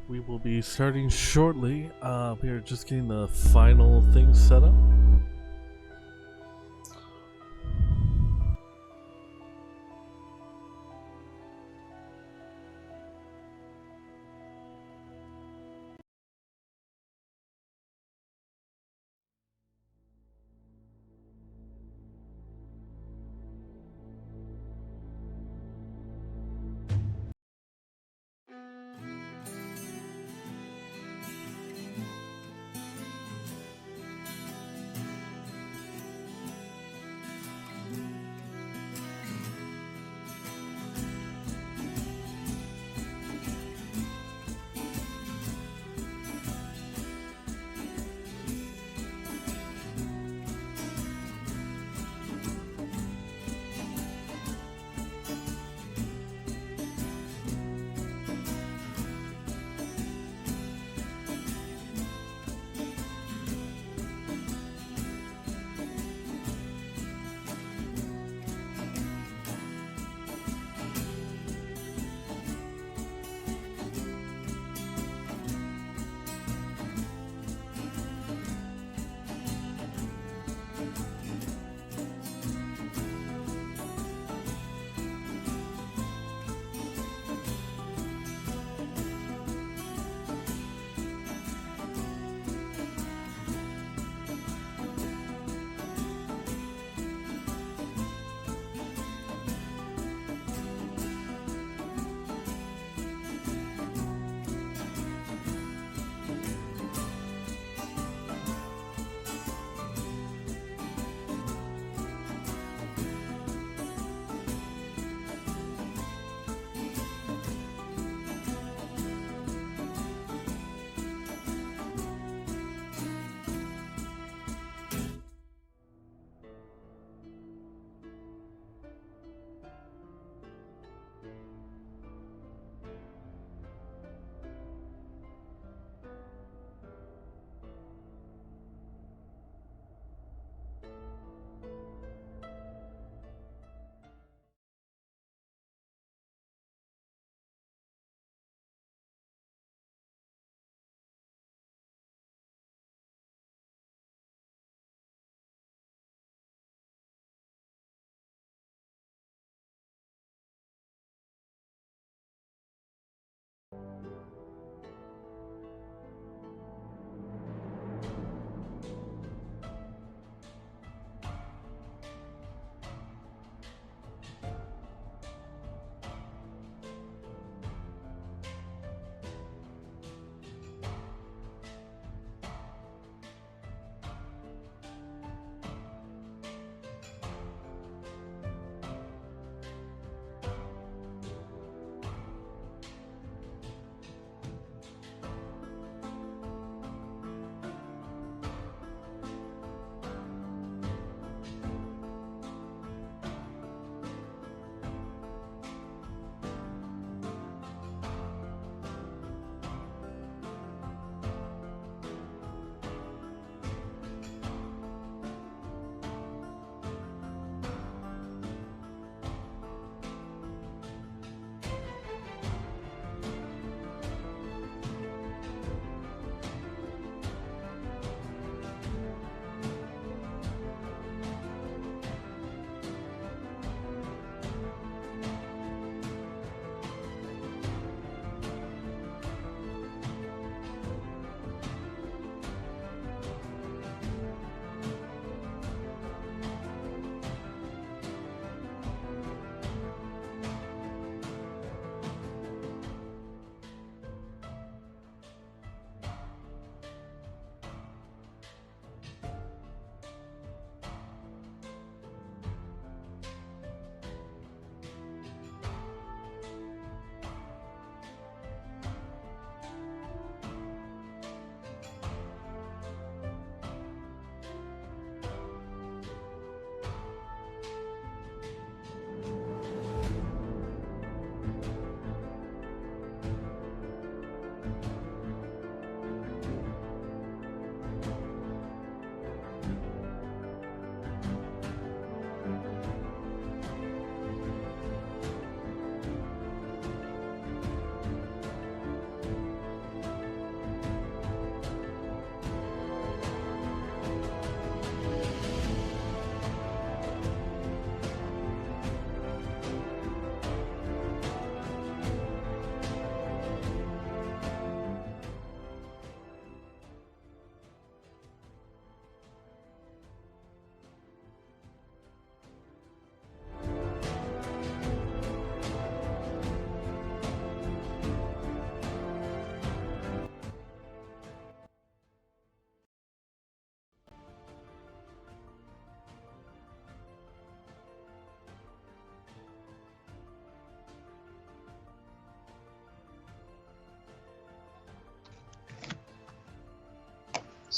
We will be starting shortly. We are just getting the final things set up.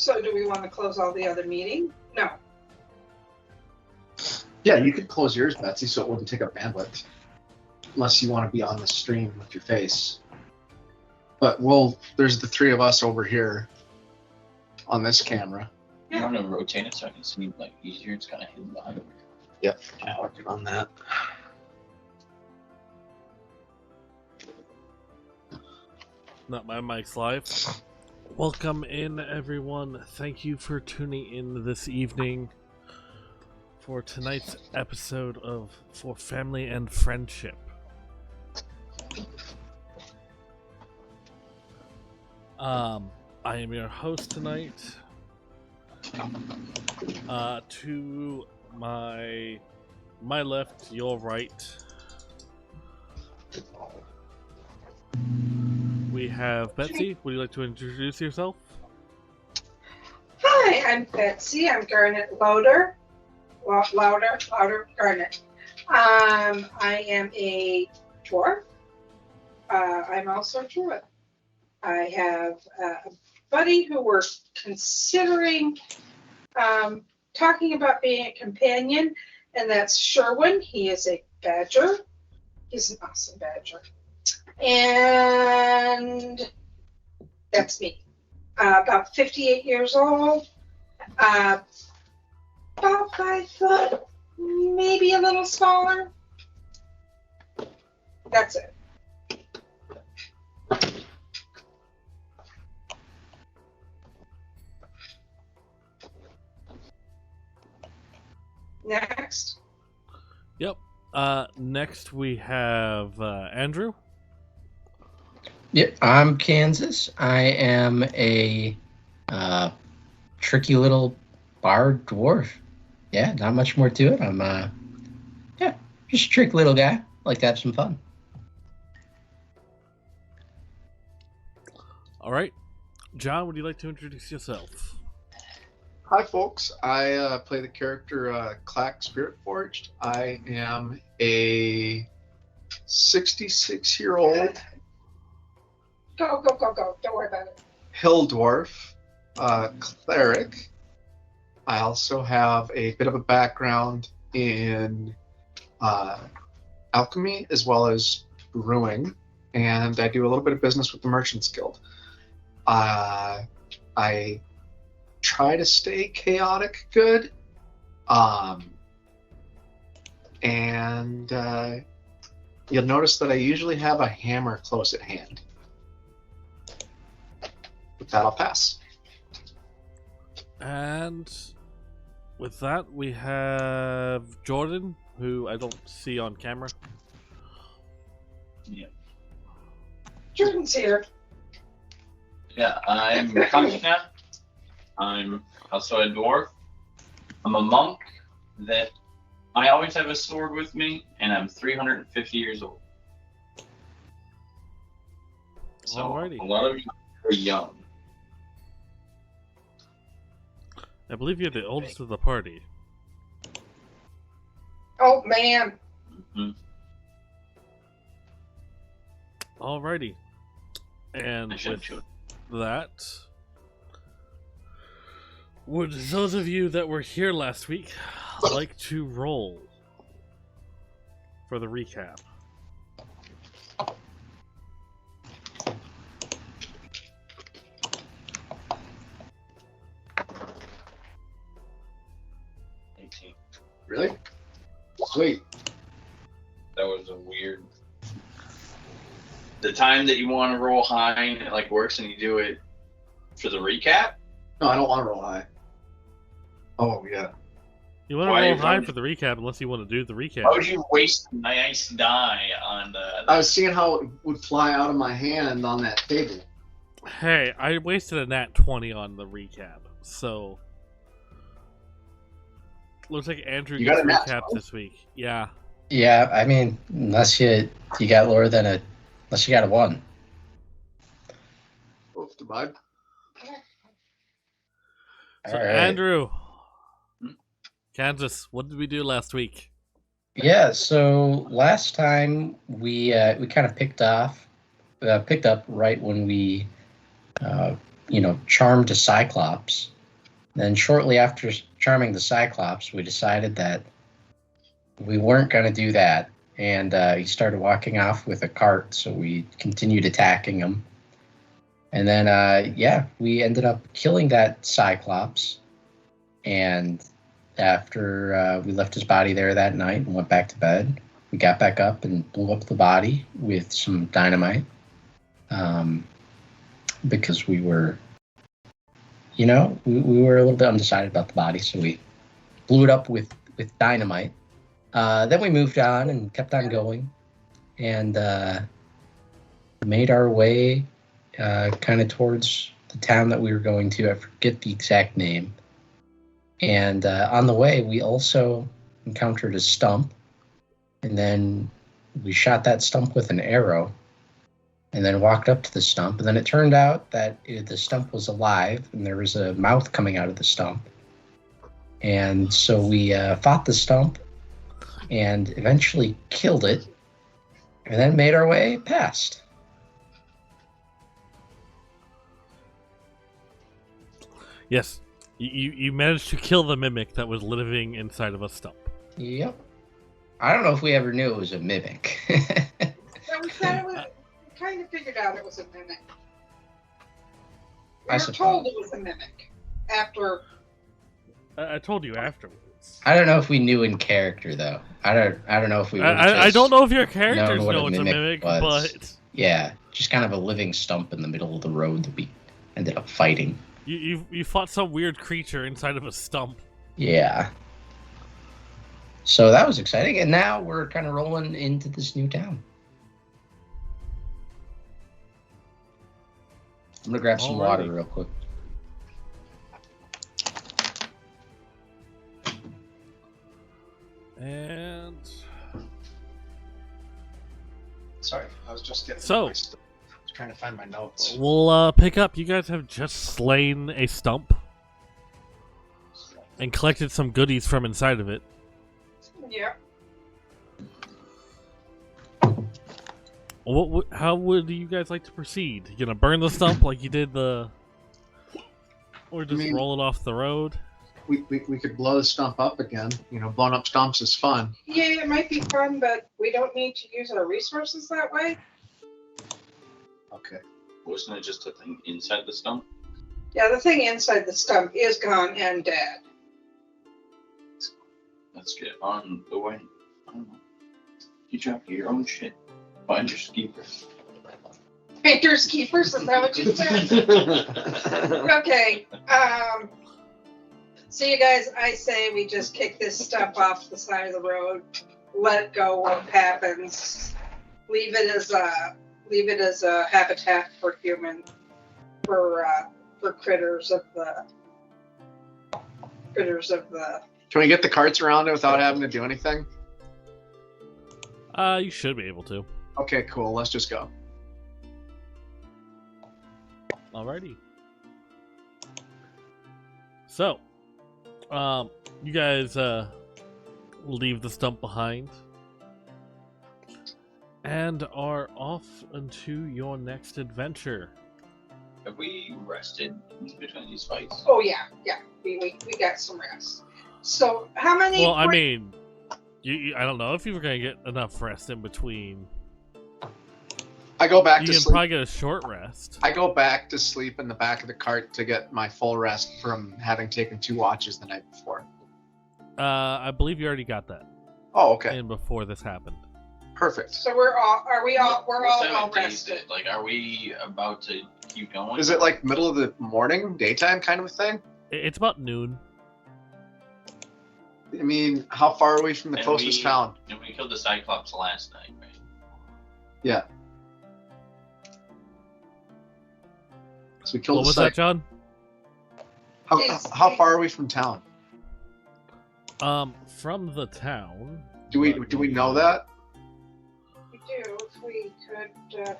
So do we want to close all the other meeting? No. Yeah, you could close yours, Betsy, so it wouldn't take up bandwidth. Unless you want to be on the stream with your face. But there's the three of us over here on this camera. You want to rotate it so I can see like easier? It's kind of hidden behind. Yep, I'm working on that. Not my mic's live. Welcome in, everyone. Thank you for tuning in this evening for tonight's episode of For Family and Friendship. I am your host tonight. To my left, your right, we have Betsy. Would you like to introduce yourself? Hi, I'm Betsy. I'm Garnet Louder. Well, louder, Garnet. I am a dwarf. I'm also a druid. I have a buddy who we're considering talking about being a companion, and that's Sherwin. He is a badger. He's an awesome badger. And that's me. About 58 years old. About 5 foot, maybe a little smaller. That's it. Next. Yep. Next we have Andrew. Yep, I'm Kansas. I am a tricky little bard dwarf. Yeah, not much more to it. I'm just a tricky little guy. Like to have some fun. All right. John, would you like to introduce yourself? Hi, folks. I play the character Clack Spiritforged. I am a 66-year-old Go. Don't worry about it. hill dwarf cleric. I also have a bit of a background in alchemy as well as brewing, and I do a little bit of business with the Merchants Guild. I try to stay chaotic good, and you'll notice that I usually have a hammer close at hand. With that, I'll pass. And with that, we have Jordan, who I don't see on camera. Yeah. Jordan's here. Yeah, I'm Kanchna. I'm also a dwarf. I'm a monk that I always have a sword with me, and I'm 350 years old. So Alrighty. a lot of you are young. I believe you're the oldest of the party. Oh, man. Mm-hmm. Alrighty. And I should with that, would those of you that were here last week like to roll for the recap? Really? Sweet. That was a weird. The time that you want to roll high and it like works and you do it for the recap. No, I don't want to roll high. Oh, yeah. You want to Why- roll high why- for the recap unless you want to do the recap. Why would you waste a nice die on the? I was seeing how it would fly out of my hand on that table. Hey, I wasted a nat 20 on the recap, so looks like Andrew You gets got a nat recap 20? this week. Yeah. Yeah, I mean, unless you got lower than unless you got a 1. Oof, the bud. So All right. Andrew, Kansas, what did we do last week? Yeah, so last time we kind of picked up right when we charmed a Cyclops Then shortly after charming the Cyclops, we decided that we weren't going to do that. And he started walking off with a cart, so we continued attacking him. And then, we ended up killing that Cyclops. And after we left his body there that night and went back to bed, we got back up and blew up the body with some dynamite. Because we were, we were a little bit undecided about the body, so we blew it up with dynamite. Then we moved on and kept on going, and made our way kind of towards the town that we were going to. I forget the exact name. And on the way, we also encountered a stump, and then we shot that stump with an arrow, and then walked up to the stump. And then it turned out that the stump was alive, and there was a mouth coming out of the stump. And so we fought the stump and eventually killed it, and then made our way past. Yes, you managed to kill the mimic that was living inside of a stump. Yep. I don't know if we ever knew it was a mimic. So we kind of figured out it was a mimic. We I were suppose. told it was a mimic after. I told you afterwards. I don't know if we knew in character though. I don't know if we. I don't know if your characters known what know a it's a mimic mimic, was. but Yeah, just kind of a living stump in the middle of the road that we ended up fighting. you fought some weird creature inside of a stump. Yeah. So that was exciting, and now we're kind of rolling into this new town. I'm gonna grab some water Alrighty. real quick. And Sorry, I was just getting. So- I was trying to find my notes. we'll pick up. You guys have just slain a stump and collected some goodies from inside of it. Yeah. How would you guys like to proceed? You gonna burn the stump like you did or just mean- roll it off the road? We could blow the stump up again. Blowing up stumps is fun. Yeah, it might be fun, but we don't need to use our resources that way. Okay. Wasn't it just a thing inside the stump? Yeah, the thing inside the stump is gone and dead. Let's get on the way. I don't know. You drop your own shit. Find your skeepers. Painter's keepers, is that what you said? Okay. So you guys, I say we just kick this stump off the side of the road, let it go. What happens? Leave it as a habitat for critters of the. Can we get the carts around it without having to do anything? You should be able to. Okay, cool. Let's just go. Alrighty. So, you guys leave the stump behind and are off into your next adventure. Have we rested in between these fights? Oh yeah. We got some rest. So how many? Well, I mean, I don't know if you were gonna get enough rest in between. I go back You to can sleep. probably get a short rest. I go back to sleep in the back of the cart to get my full rest from having taken 2 watches the night before. I believe you already got that Oh, okay. in before this happened. Perfect. So we're all What time all of day is rested. it? Like, are we about to keep going? Is it like middle of the morning, daytime kind of a thing? It's about noon. I mean, how far are we from the And closest we- town? And we killed the Cyclops last night, right? Yeah. So we killed What the was psych. that, John? How far are we from town? From the town. Do we know that? We do. If we could.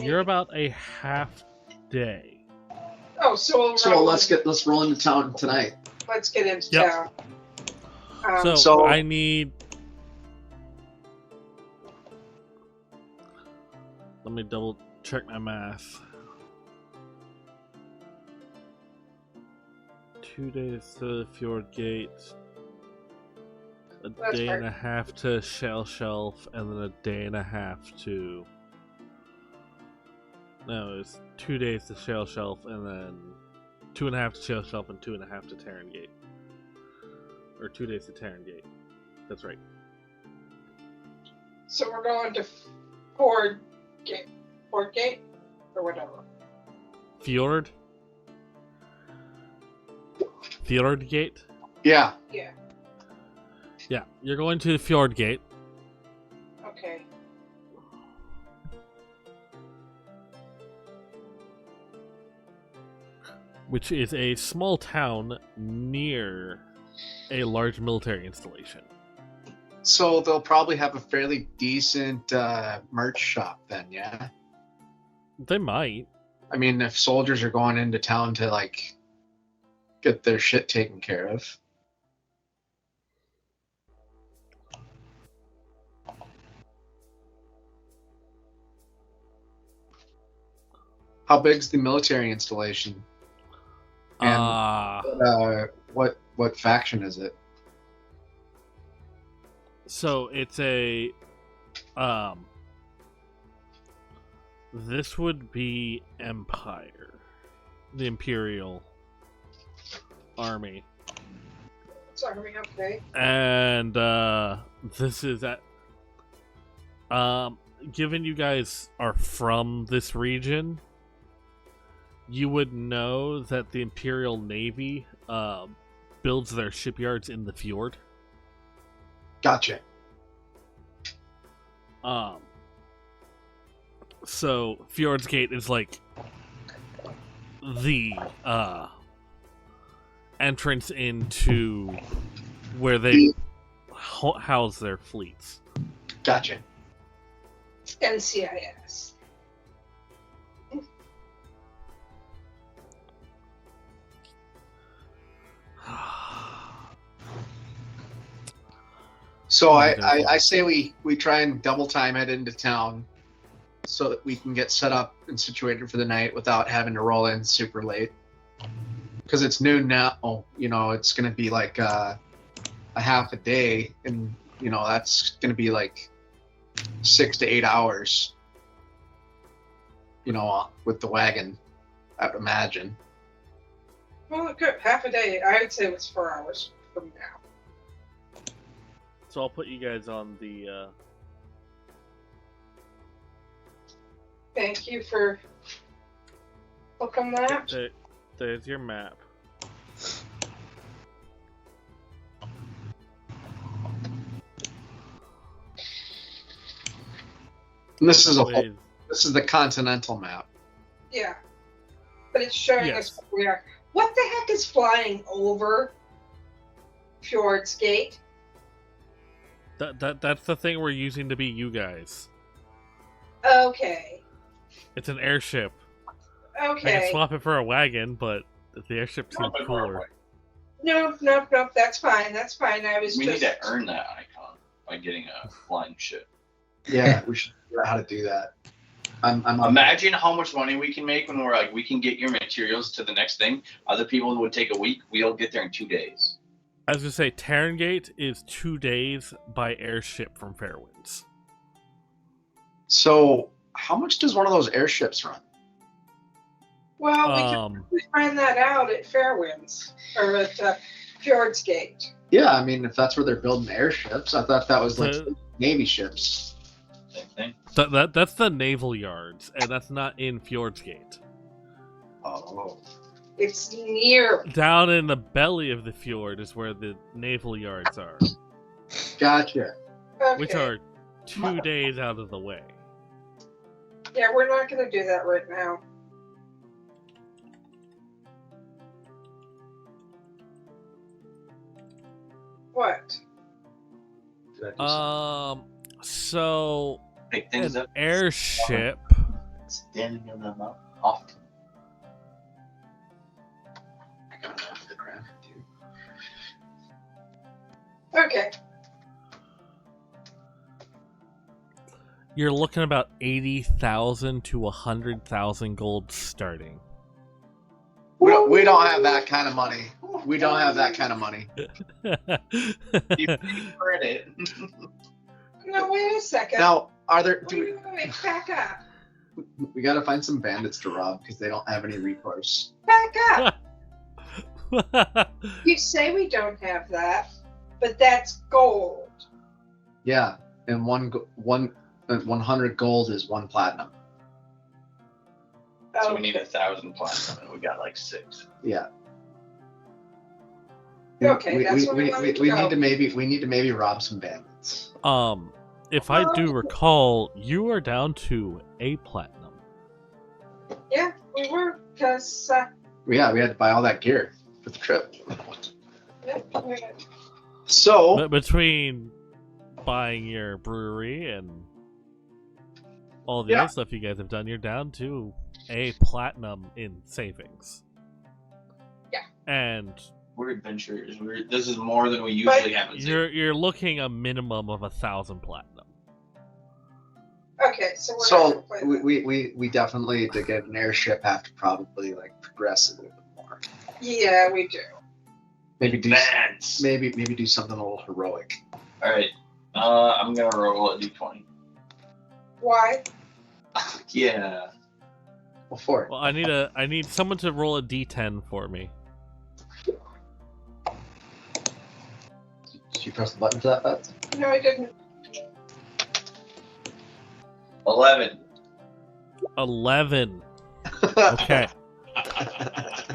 You're about a half day. Oh, so So let's roll into town tonight. let's get into Yep. town. So, So- I need. Let me double check my math. 2 days to the Fjord Gate, a That's day right. and a half to Shell Shelf, and then a day and a half to. No, it's 2 days to Shell Shelf, and then 2.5 to Shell Shelf, and 2.5 to Terran Gate. Or 2 days to Terran Gate. That's right. So we're going to Ford Gate, or whatever. Fjord? Fjord Gate? Yeah. Yeah. Yeah, you're going to the Fjord Gate. Okay. Which is a small town near a large military installation. So they'll probably have a fairly decent merch shop then, yeah? They might. I mean, if soldiers are going into town to, like, get their shit taken care of. How big's the military installation? And what faction is it? So it's a this would be Empire, the Imperial Army, Sorry, okay. and this is at given you guys are from this region, you would know that the Imperial Navy builds their shipyards in the fjord. Gotcha. So Fjord's Gate is like the entrance into where they house their fleets. Gotcha. NCIS. So I say we try and double time it into town so that we can get set up and situated for the night without having to roll in super late. Because it's noon now, you know, it's going to be like a half a day, and, you know, that's going to be like 6 to 8 hours, you know, with the wagon, I would imagine. Well, good. Half a day. I would say it was 4 hours from now. So I'll put you guys on the Thank you for hooking that. there's your map. And this is With- this is the continental map. Yeah. But it's showing Yes. us where we are. What the heck is flying over Fjord's Gate? That's the thing we're using to be you guys. Okay. It's an airship. I can Okay. swap it for a wagon, but the airship seems Swap it for a cooler. wagon. Nope. That's fine. That's fine. I was We just. need to earn that icon by getting a flying ship. Yeah, we should figure out how to do that. I'm Imagine how much money we can make when we're like, we can get your materials to the next thing. Other people would take a week. We'll get there in 2 days. I was gonna say Terran Gate is 2 days by airship from Fairwinds. So how much does one of those airships run? Well, we can find that out at Fairwinds or at Fjord's Gate. Yeah, I mean, if that's where they're building airships, I thought that was like The- Navy ships. Same thing. That's the naval yards, and that's not in Fjord's Gate. Oh. It's near. Down in the belly of the fjord is where the naval yards are, Gotcha. Okay. which are 2 days out of the way. Yeah, we're not going to do that right now. What? So Pick things an up. airship. Standing in the mouth. Often. I got off the ground, dude. Okay. You're looking about 80,000 to 100,000 gold starting. We don't have that kind of money. We don't have that kind of money. You pay credit. No, wait a second. Now, are there? Do Wait, back up. we got to find some bandits to rob because they don't have any recourse. Back up. You say we don't have that, but that's gold. Yeah, and 100 gold is 1 platinum. So we need 1,000 platinum, and we got like 6. Yeah. Okay, that's where we wanted to we go. need to maybe rob some bandits. If I do recall, you are down to a platinum. Yeah, we were, because Yeah, we had to buy all that gear for the trip. So But between buying your brewery and all the other stuff you guys have done, you're down to a platinum in savings. Yeah. And We're adventurers. This is more than we usually have. in you're looking a minimum of 1,000 platinum. okay, so we're not gonna play that. we definitely to get an airship have to probably like progress a little bit more. Yeah, we do. Maybe do Advance. maybe do something a little heroic. All right. I'm gonna roll a d20. Why? Yeah. Well, for it. Well, I need someone to roll a d10 for me. Did you press the button for that, Beth? No, I didn't. 11. 11. Okay.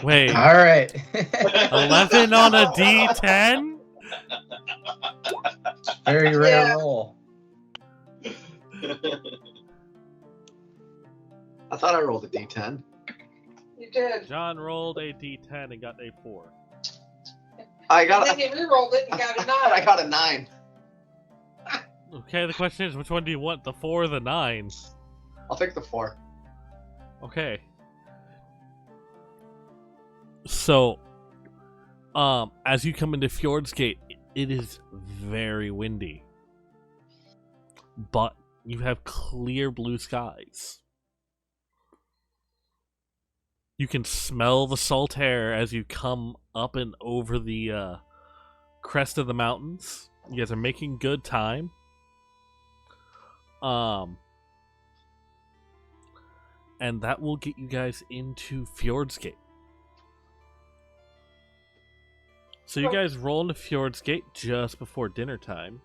Wait. All right. 11 on a d10? Very rare Yeah. roll. I thought I rolled a d10. You did. John rolled a d10 and got a 4. I And got then you re-rolled it and got a 9. I got a 9. Okay, the question is, which one do you want, the 4 or the 9? I'll take the 4. Okay. So, as you come into Fjord's Gate, it is very windy. But you have clear blue skies. You can smell the salt air as you come up and over the crest of the mountains. You guys are making good time. And that will get you guys into Fjord's Gate. So you guys roll into Fjord's Gate just before dinner time.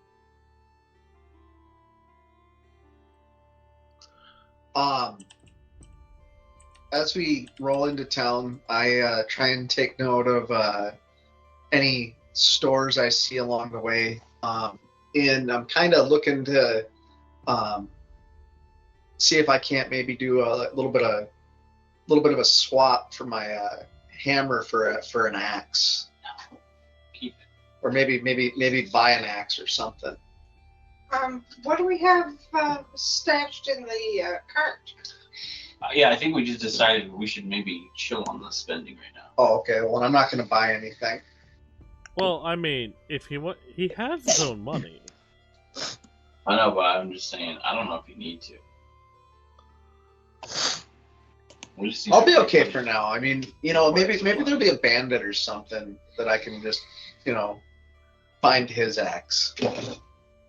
As we roll into town, I try and take note of any stores I see along the way. And I'm kind of looking to see if I can't maybe do a little bit of a swap for my hammer for an axe, Keep. or maybe buy an axe or something. What do we have stashed in the cart? Yeah, I think we just decided we should maybe chill on the spending right now. Oh, okay. Well, I'm not going to buy anything. Well, I mean, if he he has his own money. I know, but I'm just saying, I don't know if you need to. We'll just see I'll be how okay quickly- for now. I mean, maybe there'll be a bandit or something that I can just, find his axe.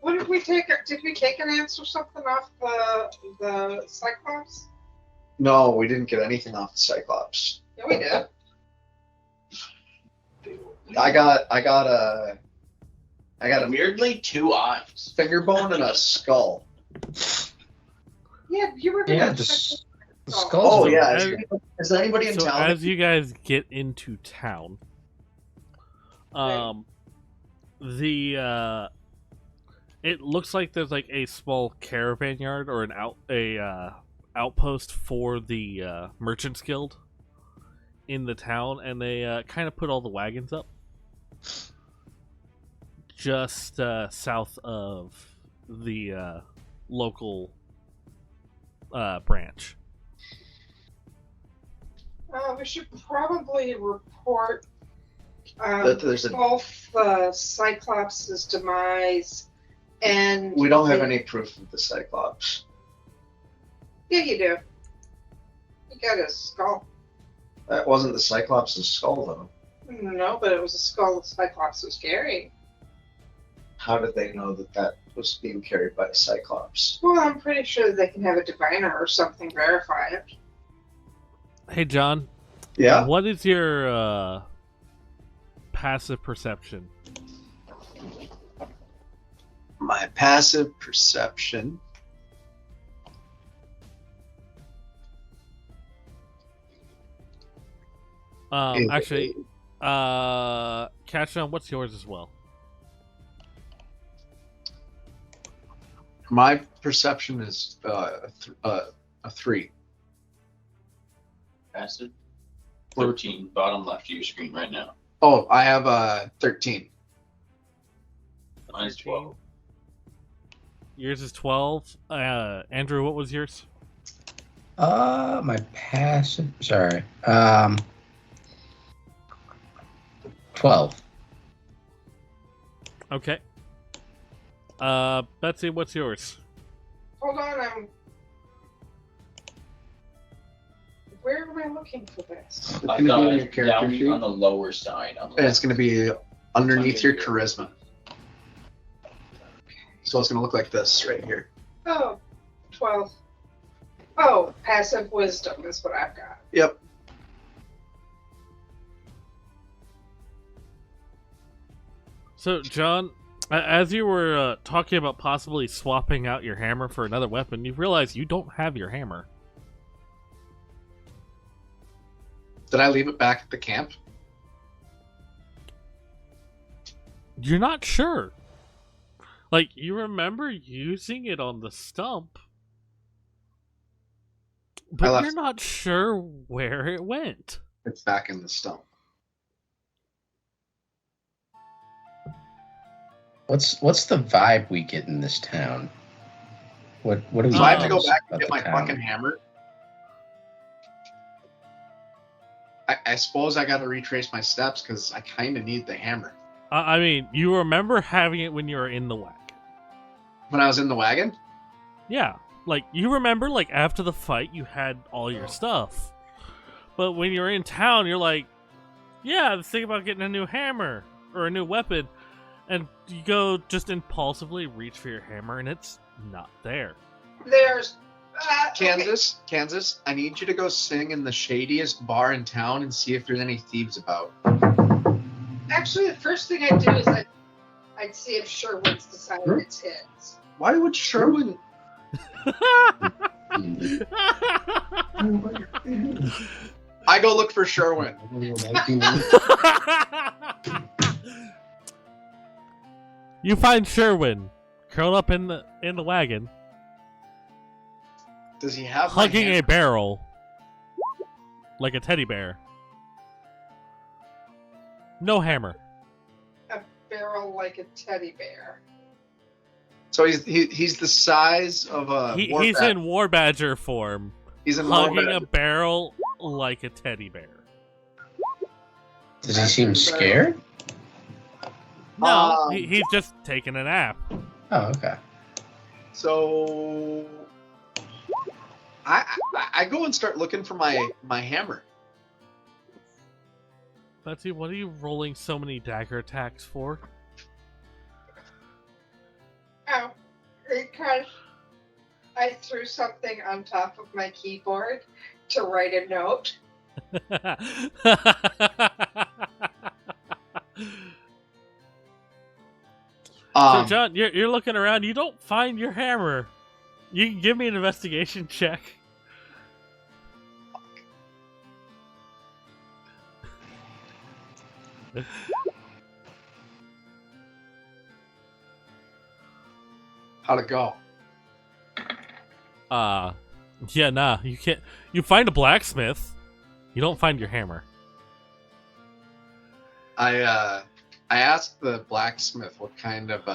What did we take? Did we take an axe or something off the Cyclops? No, we didn't get anything off the Cyclops. Yeah, we did. I got a weirdly 2 eyes. finger bone and a skull. Yeah, you were gonna Yeah, check the the skulls. Oh are- yeah, as- is there anybody in So town? as you guys get into town, it looks like there's like a small caravan yard or an outpost for the Merchants Guild in the town, and they kind of put all the wagons up just south of the local branch. We should probably report That there's a- both Cyclops' demise and... We don't have any proof of the Cyclops. Yeah, you do. You got a skull. That wasn't the Cyclops' skull, though. No, but it was a skull Cyclops was carrying. How did they know that that was being carried by a Cyclops? Well, I'm pretty sure they can have a diviner or something verify it. Hey, John. Yeah. What is your passive perception? My passive perception. Actually, Catch on, what's yours as well? My perception is a 3. Passive. 13, bottom left of your screen right now. Oh, I have a 13. Mine's 12. Yours is 12. Andrew, what was yours? My passive. Sorry. 12. Okay. Betsy, what's yours? Hold on, Where am I looking for this? It's I going to thought be in it your was character down sheet. on the lower side. On the And it's going to be underneath your Under charisma. So it's going to look like this right here. Oh, 12. Oh, passive wisdom is what I've got. Yep. So, John, as you were talking about possibly swapping out your hammer for another weapon, you realize you don't have your hammer. Did I leave it back at the camp? You're not sure. Like, you remember using it on the stump, but left- you're not sure where it went. It's back in the stump. What's the vibe we get in this town? What do we? So I have to know go back and about get the my town? fucking hammer. I suppose I got to retrace my steps because I kind of need the hammer. I mean, you remember having it when you were in the wagon. When I was in the wagon? Yeah, like, you remember, like, after the fight, you had all your stuff. But when you're in town, you're like, yeah, let's think about getting a new hammer or a new weapon. And you go just impulsively reach for your hammer, and it's not there. There's Kansas, I need you to go sing in the shadiest bar in town and see if there's any thieves about. Actually, the first thing I'd do is I'd see if Sherwood's decided it's his. Why would Sherwin? I go look for Sherwin. You find Sherwin curled up in the wagon, Does he have my hugging a hammer? barrel like a teddy bear. No hammer. A barrel like a teddy bear. So he's the size of a. He's in War Badger form, He's in hugging War a barrel like a teddy bear. Does he seem scared? No, he's just taking a nap. Oh, okay. So I go and start looking for my hammer. Betsy, what are you rolling so many dagger attacks for? Oh, because I threw something on top of my keyboard to write a note. So, John, you're looking around. You don't find your hammer. You can give me an investigation check. How'd it go? Yeah, nah. You can't. You find a blacksmith. You don't find your hammer. I asked the blacksmith what kind of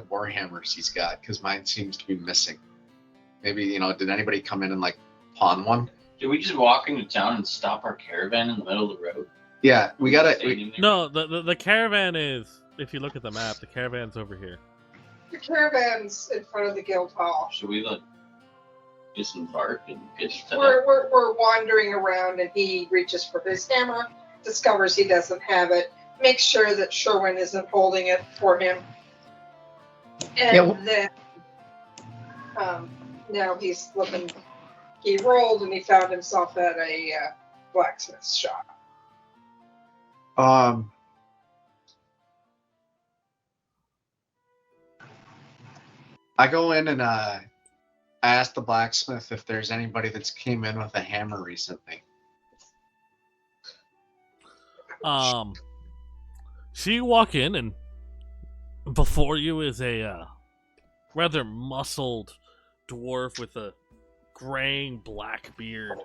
war hammers he's got because mine seems to be missing. Maybe did anybody come in and like pawn one? Did we just walk into town and stop our caravan in the middle of the road? Yeah, we gotta. Staying there? No, the caravan is. If you look at the map, the caravan's over here. The caravan's in front of the guild hall. Should we look? disembark and get to We're wandering around, and he reaches for his hammer, discovers he doesn't have it, makes sure that Sherwin isn't holding it for him, and then now he's looking. He rolled, and he found himself at a blacksmith shop. I go in and I ask the blacksmith if there's anybody that's came in with a hammer recently. So you walk in, and before you is a rather muscled dwarf with a graying black beard.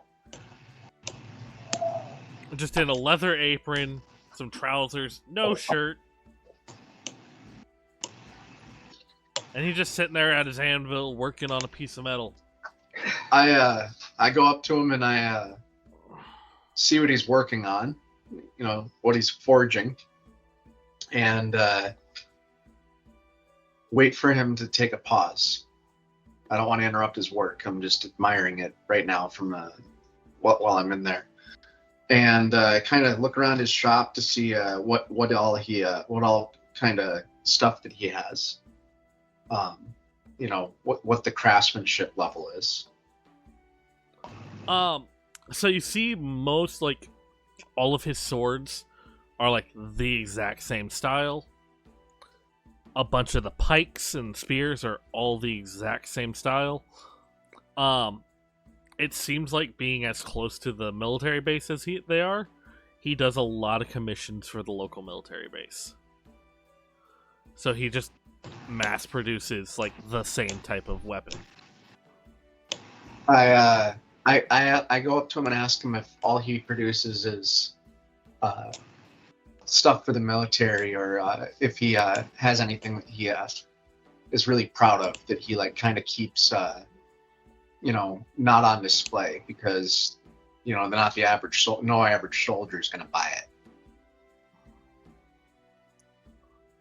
Just in a leather apron, some trousers, no shirt. And he's just sitting there at his anvil working on a piece of metal. I go up to him and I see what he's working on, what he's forging, and wait for him to take a pause. I don't want to interrupt his work. I'm just admiring it right now from while I'm in there, and kind of look around his shop to see what all kind of stuff that he has. What the craftsmanship level is. So you see most, like, all of his swords are, like, the exact same style. A bunch of the pikes and spears are all the exact same style. It seems like, being as close to the military base as they are, he does a lot of commissions for the local military base. So he just mass produces, like, the same type of weapon. I go up to him and ask him if all he produces is stuff for the military, or if he has anything that he is really proud of that he kind of keeps not on display, because they're not the average no average soldier is going to buy it.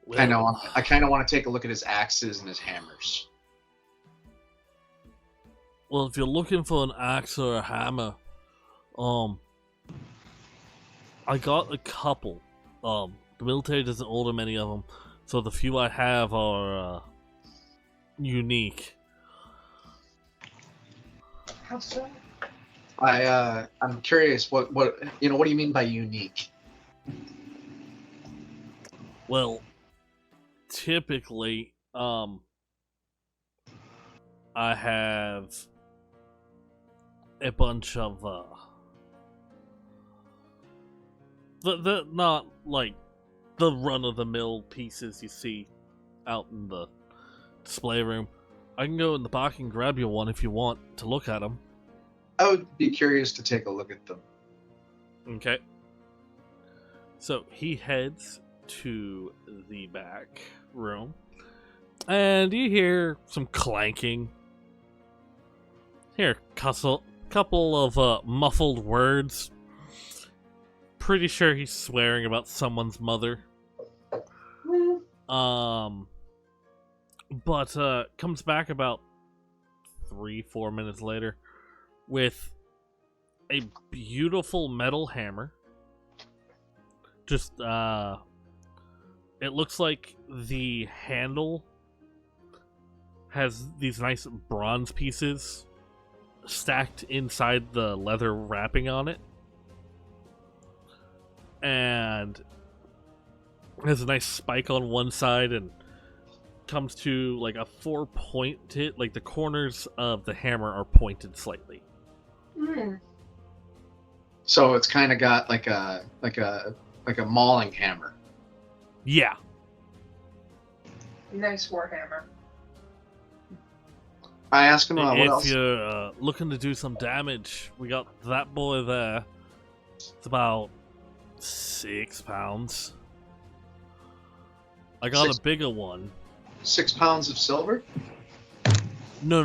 Well, I kind of want to take a look at his axes and his hammers. Well, if you're looking for an axe or a hammer, I got a couple. The military doesn't order many of them, so the few I have are unique. How so? I'm curious, what do you mean by unique? Well, typically, I have a bunch of the not like the run-of-the-mill pieces you see out in the display room. I can go in the back and grab you one if you want to look at them. I would be curious to take a look at them. Okay. So he heads to the back room, and you hear some clanking. Hear a couple of muffled words. Pretty sure he's swearing about someone's mother. But comes back about 3-4 minutes later with a beautiful metal hammer. Just it looks like the handle has these nice bronze pieces stacked inside the leather wrapping on it, and has a nice spike on one side, and comes to like a 4-pointed, like the corners of the hammer are pointed slightly. So it's kind of got like a mauling hammer. Yeah. Nice warhammer. I asked him what If else. you're looking to do some damage, we got that boy there. It's about 6 pounds. I got a bigger one. 6 pounds of silver? No.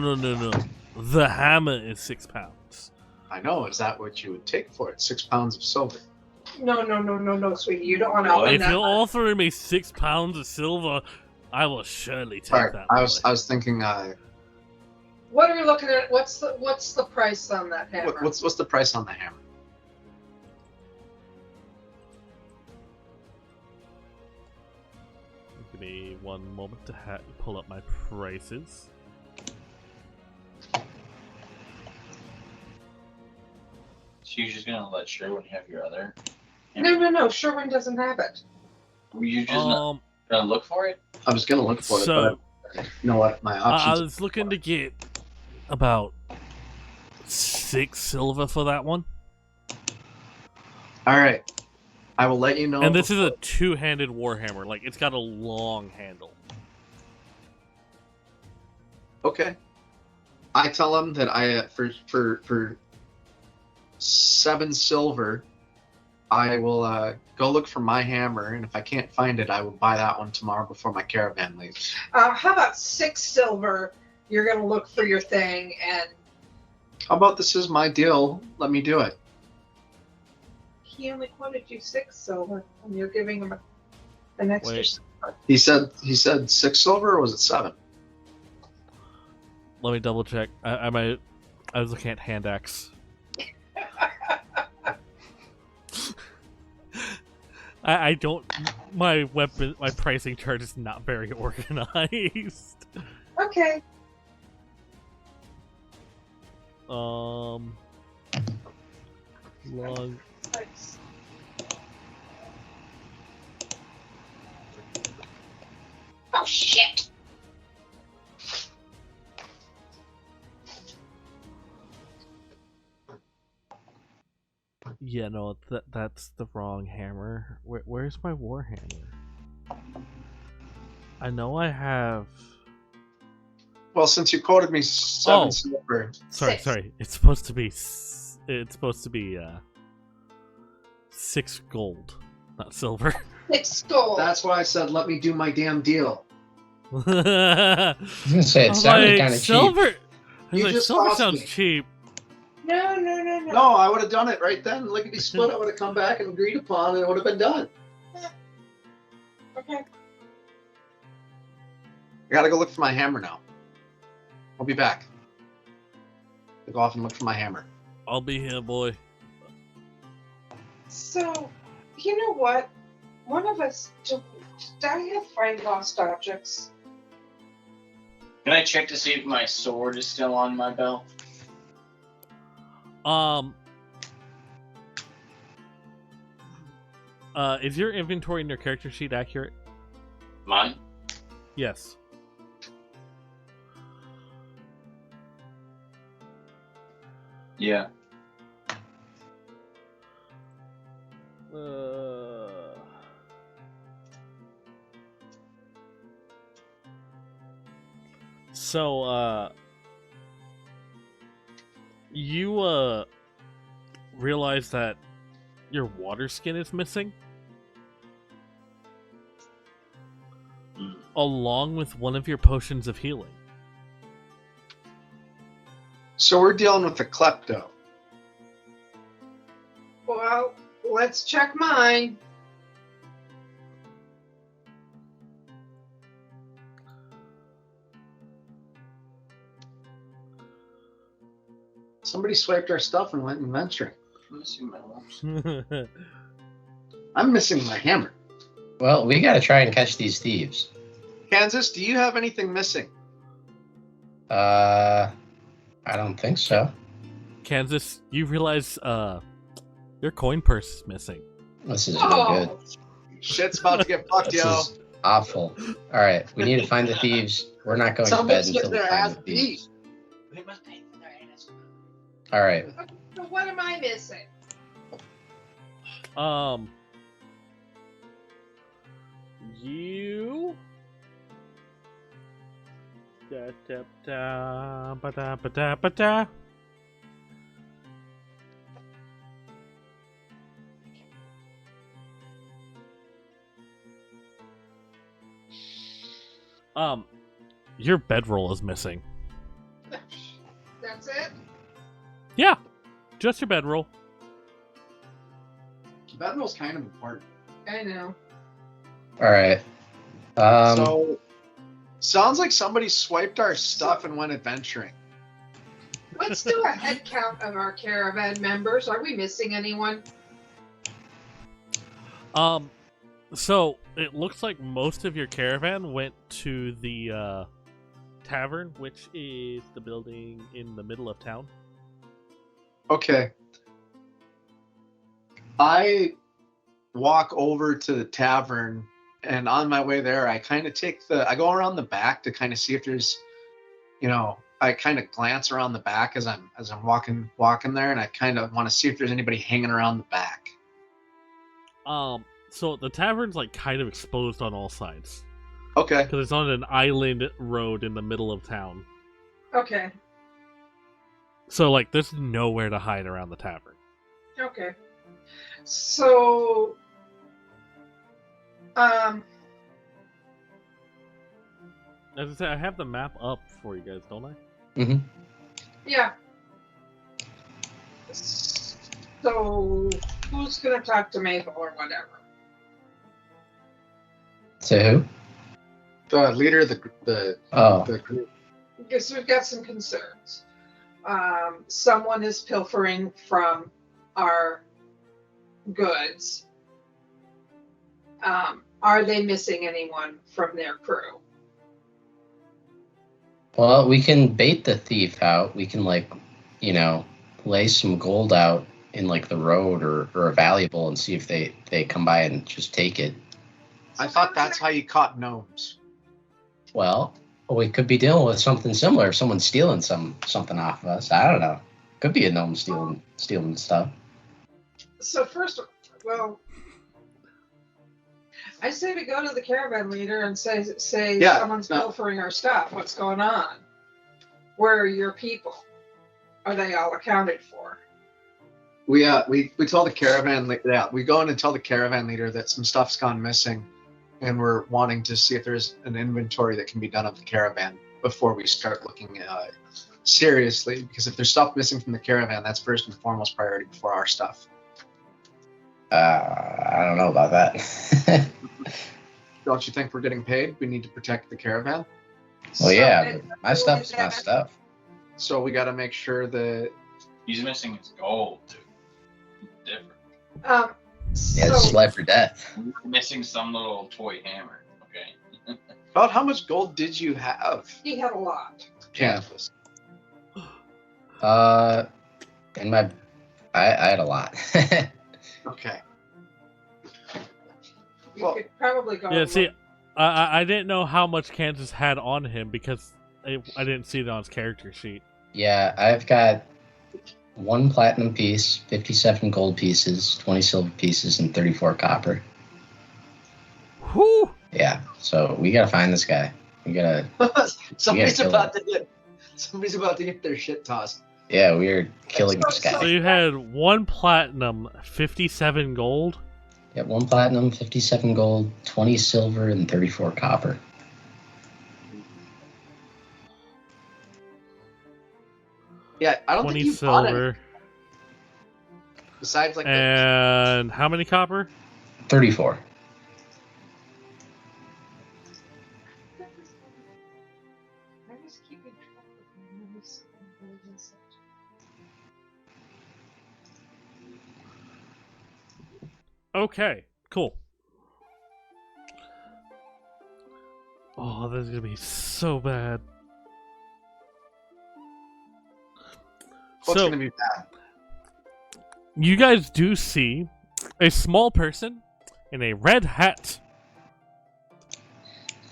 The hammer is 6 pounds. I know. Is that what you would take for it? 6 pounds of silver? No, sweetie. You don't want to. If you're offering me 6 pounds of silver, I will surely take Sorry, that. I was thinking What are we looking at? What's the price on that hammer? What's the price on the hammer? Give me one moment to pull up my prices. So you're just gonna let Sherwin have your other? No. Sherwin doesn't have it. Were you just not gonna look for it? I was gonna look for it, So- but you know what? My I options. was looking to get about 6 silver for that one. All right, I will let you know. And this is a two-handed warhammer. Like, it's got a long handle. Okay. I tell him that I for 7 silver, I will go look for my hammer, and if I can't find it, I will buy that one tomorrow before my caravan leaves. How about 6 silver? You're gonna look for your thing, and How about this is my deal? Let me do it. he only quoted you 6 silver, and you're giving him an extra. Wait. Silver. He said 6 silver, or was it 7? Let me double check. I was looking at hand axe. I don't. My pricing chart is not very organized. Okay. Long. Nice. Oh shit! Yeah, no, that's the wrong hammer. Where's my warhammer? I know I have. Well, since you quoted me 7 Oh. silver, Sorry, 6. sorry. It's supposed to be. It's supposed to be 6 gold, not silver. 6 gold. that's why I said let me do my damn deal. I was I was gonna say it sounded kind of cheap. silver. I was You like, just silver cost sounds me. cheap. No. No, I would have done it right then. Lickety split. I would have come back and agreed upon, and it would have been done. Okay. I gotta go look for my hammer now. I'll be back. I'll go off and look for my hammer. I'll be here, boy. So, you know what? One of us. Did I have find lost objects? Can I check to see if my sword is still on my belt? Is your inventory in your character sheet accurate? Mine? Yes. Yeah. So, you, realize that your water skin is missing? Mm. Along with one of your potions of healing. So we're dealing with the klepto. Well, let's check mine. Somebody swiped our stuff and went adventuring. Let me see my lips. I'm missing my hammer. Well, we got to try and catch these thieves. Kansas, do you have anything missing? I don't think so. Kansas, you realize your coin purse is missing. This is really good. Shit's about to get fucked, This yo. is awful. All right, we need to find the thieves. We're not going to bed Somebody's until getting we their find ass the beat. thieves. They must pay for their ass. All right. So what am I missing? You. Da da da ba da ba da ba da. Your bedroll is missing. That's it? Yeah, just your bedroll. Bedroll's kind of important. I know. All right. So, sounds like somebody swiped our stuff and went adventuring. Let's do a head count of our caravan members. Are we missing anyone? So it looks like most of your caravan went to the tavern, which is the building in the middle of town. Okay. I walk over to the tavern, and on my way there, I kind of I go around the back to kind of see if there's, I kind of glance around the back as I'm walking there, and I kind of want to see if there's anybody hanging around the back. So the tavern's like kind of exposed on all sides Okay. because it's on an island road in the middle of town. Okay. So like, there's nowhere to hide around the tavern. Okay. So, As I say, I have the map up for you guys, don't I? Mm-hmm. yeah. So, who's gonna talk to Maple or whatever? So who? The leader of the Oh, group. Because we've got some concerns. Someone is pilfering from our goods. Are they missing anyone from their crew? well, we can bait the thief out. We can lay some gold out in like the road or a valuable and see if they come by and just take it. I thought that's how you caught gnomes. Well, we could be dealing with something similar. If someone's stealing something off of us, I don't know. Could be a gnome stealing stuff. So first, well, I say we go to the caravan leader and say Yeah, someone's no. pilfering our stuff. What's going on? Where are your people? Are they all accounted for? We told the caravan we go in and tell the caravan leader that some stuff's gone missing, and we're wanting to see if there's an inventory that can be done of the caravan before we start looking seriously. Because if there's stuff missing from the caravan, that's first and foremost priority before our stuff. I don't know about that. Don't you think we're getting paid? We need to protect the caravan. Well, yeah, So, but my stuff's my stuff. So we got to make sure that He's missing his gold, dude. Different. Um, Yeah, so, it's life or death. He's missing some little toy hammer. Okay. about how much gold did you have? he had a lot. Canvas. In my, I had a lot. Okay. You Well, could probably go. Yeah, and see, look. I didn't know how much Kansas had on him because I didn't see it on his character sheet. Yeah, I've got 1 platinum piece, 57 gold pieces, 20 silver pieces, and 34 copper. Whew! Yeah, so we gotta find this guy. We gotta. somebody's kill about to get their shit tossed. Yeah, we're killing this So guy. you had 1 platinum, 57 gold. Got 1 platinum, 57 gold, 20 silver, and 34 copper. Yeah, I don't 20 think you bought it. silver. Besides, like, And how many copper? 34. I was keeping track of these. Okay, cool. Oh, this is gonna be so bad. what's So, gonna be bad? you guys do see a small person in a red hat,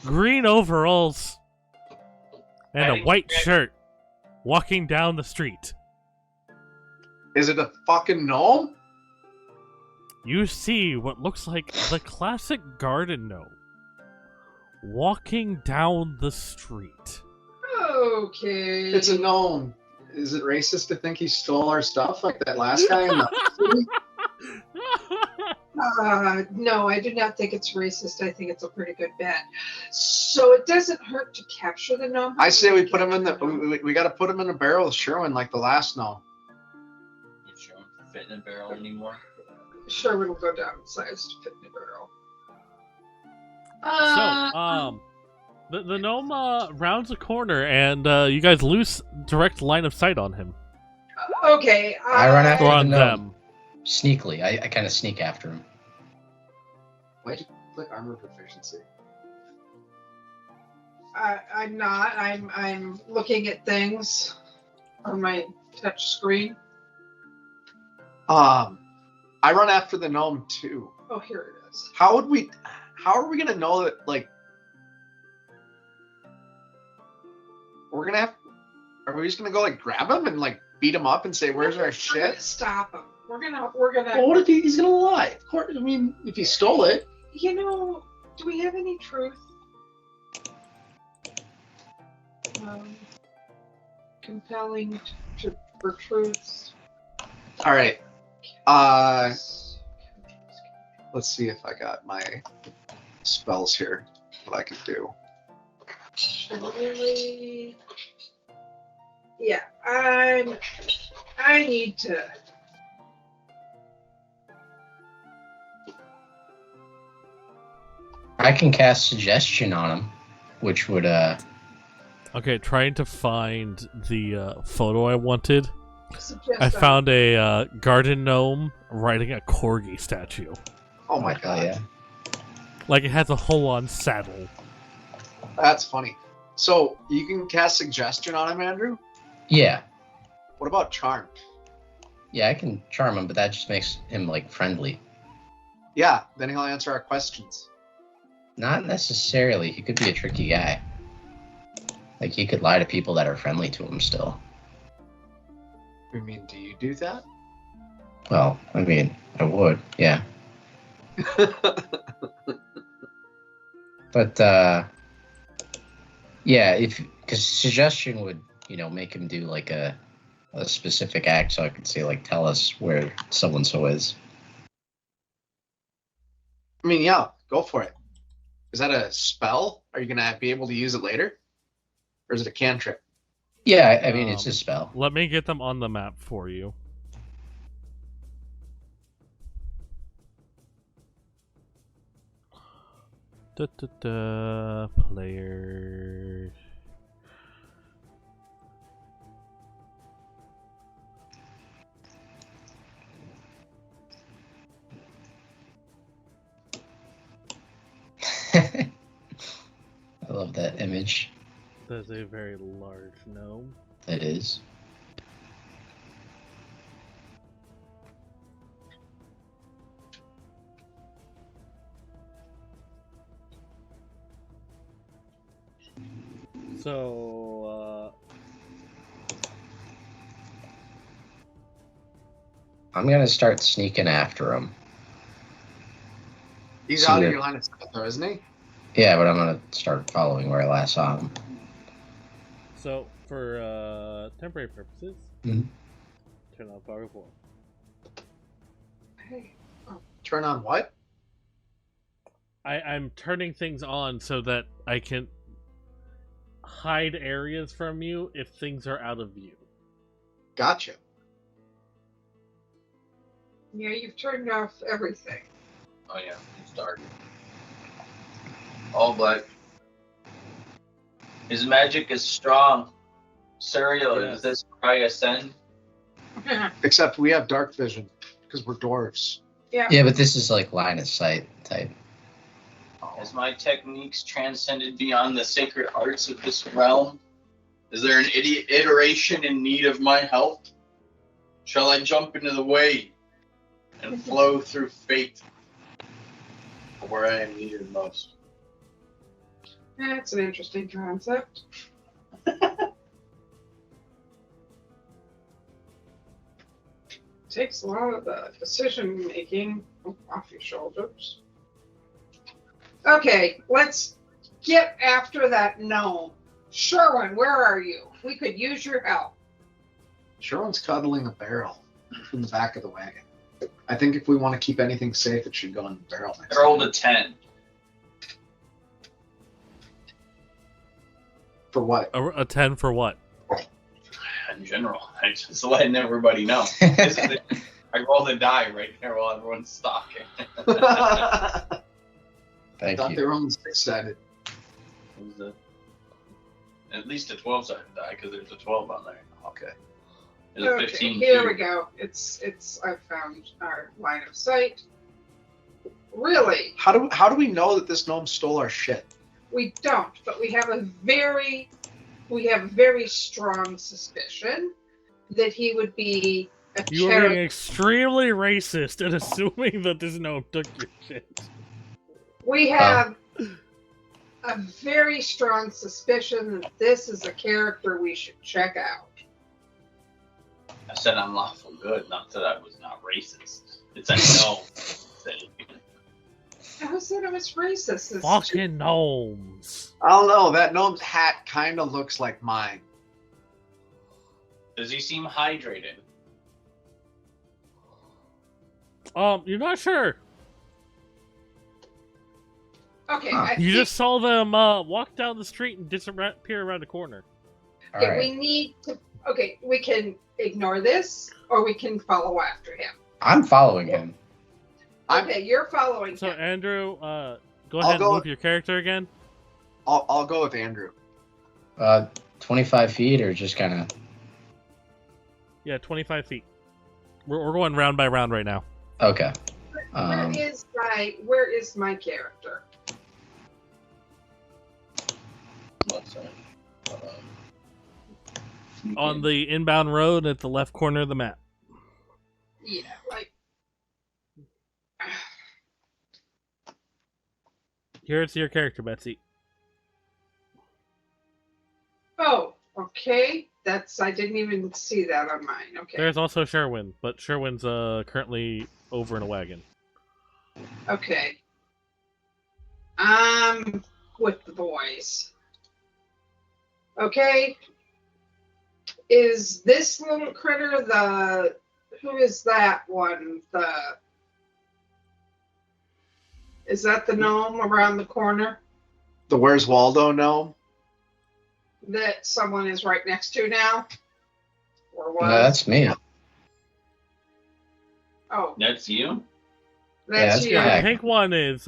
green overalls, and a Hey, white hey. shirt walking down the street. Is it a fucking gnome? You see what looks like the classic garden gnome walking down the street. Okay. It's a gnome. Is it racist to think he stole our stuff like that last guy in the No, I do not think it's racist. I think it's a pretty good bet. So it doesn't hurt to capture the gnome. I say we put him in the. We got to put him in a barrel of Sherwin like the last gnome. Which don't fit in a barrel anymore. Sherwood will go downsize to fit in the barrel. So, the gnome rounds a corner, and you guys direct line of sight on him. Okay. I run after Or the on gnome. them. Sneakily. I kind of sneak after him. Why'd you click armor proficiency? I'm not. I'm looking at things on my touch screen. I run after the gnome too. Oh, here it is. How are we gonna know that, like, are we just gonna go, like, grab him and, like, beat him up and say, where's our We're gonna shit? stop him. We're gonna. Well, what if he's gonna lie? Of course, I mean, if he stole it. You know, do we have any truth? Compelling for truths. All right. Let's see if I got my spells here. What I can do. Really? Yeah, I need to. I can cast suggestion on him, which would Okay, trying to find the photo I wanted. Suggest I found a garden gnome riding a corgi statue. Oh my god. yeah. Like it has a full-on saddle. That's funny. So you can cast suggestion on him, Andrew? Yeah. What about charm? Yeah, I can charm him, but that just makes him like friendly. Yeah, then he'll answer our questions. Not necessarily. He could be a tricky guy. Like he could lie to people that are friendly to him still. I mean, do you do that? Well, I mean, I would, yeah. But yeah, because suggestion would, make him do like a specific act, so I could say like, tell us where so and so is. I mean, yeah, go for it. Is that a spell? Are you gonna be able to use it later, or is it a cantrip? Yeah, I mean, it's a spell. Let me get them on the map for you. Player. I love that image. That's a very large gnome. It is. So, I'm gonna start sneaking after him. He's So out of you're- your line of sight, though, isn't he? Yeah, but I'm gonna start following where I last saw him. for temporary purposes, Mhm. turn off Fog of War. Hey, Turn on what? I'm turning things on so that I can hide areas from you if things are out of view. Gotcha. yeah, you've turned off everything. Oh yeah, it's dark. All black. His magic is strong. Serial, Yes. is this cry ascend? Except we have dark vision because we're dwarves. Yeah, but this is like line of sight type. Has my techniques transcended beyond the sacred arts of this realm? Is there an iteration in need of my help? Shall I jump into the way and flow through fate where I am needed most? That's an interesting concept. Takes a lot of the decision making off your shoulders. Okay, let's get after that gnome. Sherwin, where are you? We could use your help. Sherwin's cuddling a barrel in the back of the wagon. I think if we want to keep anything safe, it should go in the barrel next I rolled time. a 10. For what? A 10 for what? In general, I just letting everybody know. This is it. I rolled a die right there while everyone's stalking. I Thank thought you. they were only six-sided. At least a 12-sided die, because there's a 12 on there. Okay. There's a Okay, 15 here too. we go. I found our line of sight. Really? How do we know that this gnome stole our shit? We don't, but we have a very strong suspicion that he would be a You are character. being extremely racist and assuming that this gnome took your shit. We have a very strong suspicion that this is a character we should check out. I said I'm lawful good, not that I was not racist. It's a no thing. Who said it was racist? It's Fucking gnomes. I don't know. That gnome's hat kind of looks like mine. Does he seem hydrated? You're not sure. Okay, Huh. I You think just saw them walk down the street and disappear around the corner. All okay, right. we need to. Okay, we can ignore this, or we can follow after him. I'm following him. Okay, you're following So him. Andrew, go I'll ahead and go- move your character again. I'll go with Andrew. 25 feet or just kind of. Yeah, 25 feet. We're going round by round right now. Okay. Where is my character? Left side. On the inbound road at the left corner of the map. Yeah, like Here's your character, Betsy. oh, okay. I didn't even see that on mine. Okay. There's also Sherwin, but Sherwin's currently over in a wagon. Okay. I'm with the boys. Okay. Is this little critter who is that one? Is that the gnome around the corner The Where's Waldo gnome? that someone is right next to now? Or was? No, that's me. Oh, That's you? that's that's you. Yeah, Yeah. the pink one is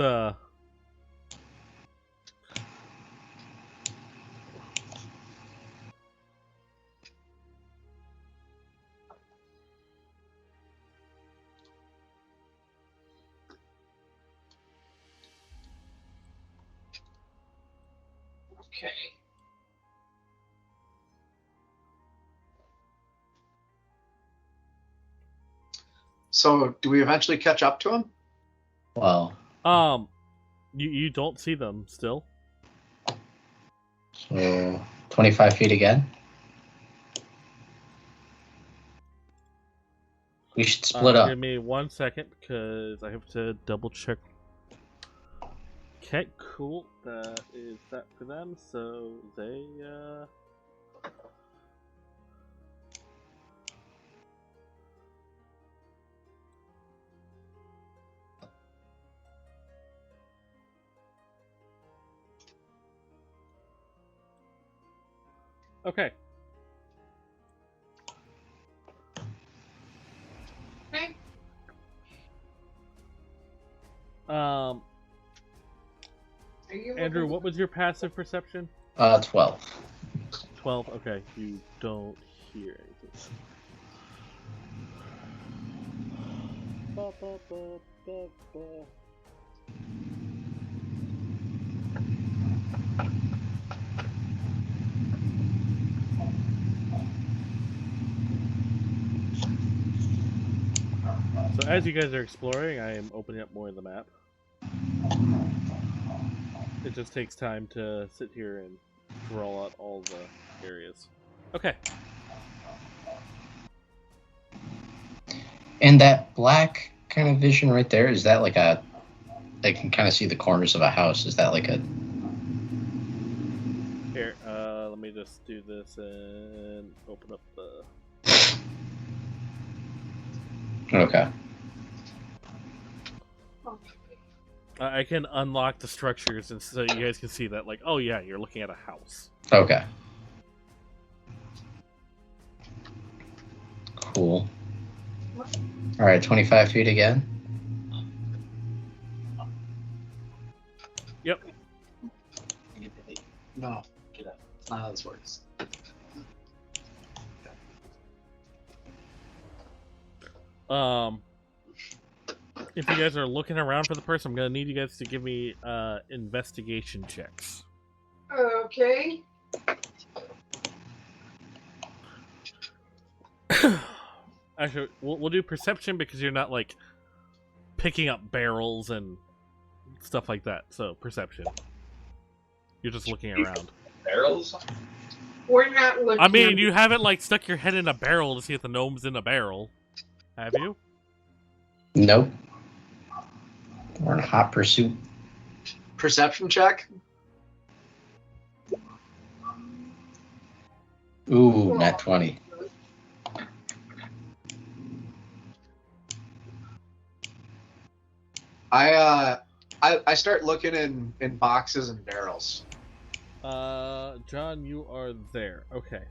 Okay. So, do we eventually catch up to him? Well, you don't see them still. so 25 feet again. We should split up. Give me 1 second because I have to double check. Okay, cool. That is that for them. So they Okay. Okay. Are you Andrew, looking- what was your passive perception? 12. 12. Okay, you don't hear anything. Ba, ba, ba, ba, ba. So as you guys are exploring, I am opening up more of the map. It just takes time to sit here and draw out all the areas. Okay. And that black kind of vision right there, is that like a... I can kind of see the corners of a house. Is that like a... Here, let me just do this and open up the... Okay. I can unlock the structures and so you guys can see that, like, oh yeah, you're looking at a house. Okay. Cool. Alright, 25 feet again. Yep. No. Get up. That's not how this works. If you guys are looking around for the person, I'm gonna need you guys to give me investigation checks. Okay. Actually, we'll do perception because you're not like picking up barrels and stuff like that. So perception. You're just looking around. Barrels? We're not looking. I mean, you haven't like stuck your head in a barrel to see if the gnome's in a barrel, have you? Nope. We're in hot pursuit. Perception check. Ooh, nat 20. I start looking in boxes and barrels. John, you are there. Okay.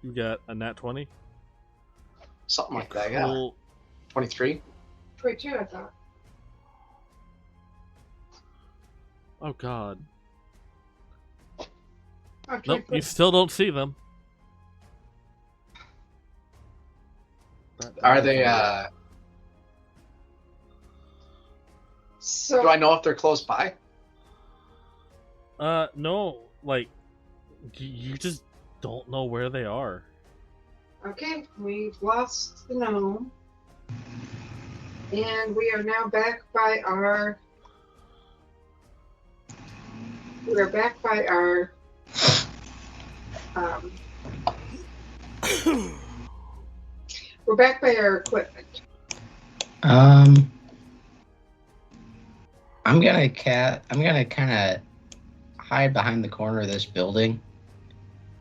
You got a nat 20? Something like that, yeah. Cool. 23. 22, I thought. Oh god. Okay, Nope, you still don't see them. Are they, So do I know if they're close by? No, like, you just don't know where they are. okay, we've lost the gnome, and we are now back by our. We're back by our. We're back by our equipment. I'm gonna kind of hide behind the corner of this building,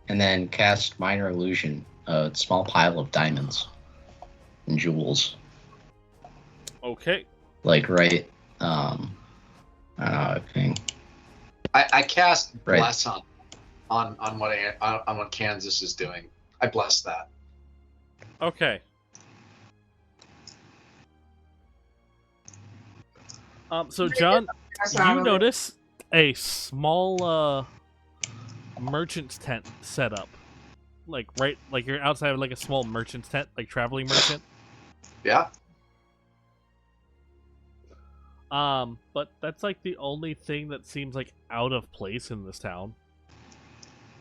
and then cast minor illusion, a small pile of diamonds and jewels, Okay. like right. I don't know. I think I cast Right. bless on what Kansas is doing. I bless that. Okay. So John, That's out you of it. notice a small merchant's tent set up. Like you're outside of like a small merchant's tent, like traveling merchant. Yeah. But that's like the only thing that seems like out of place in this town.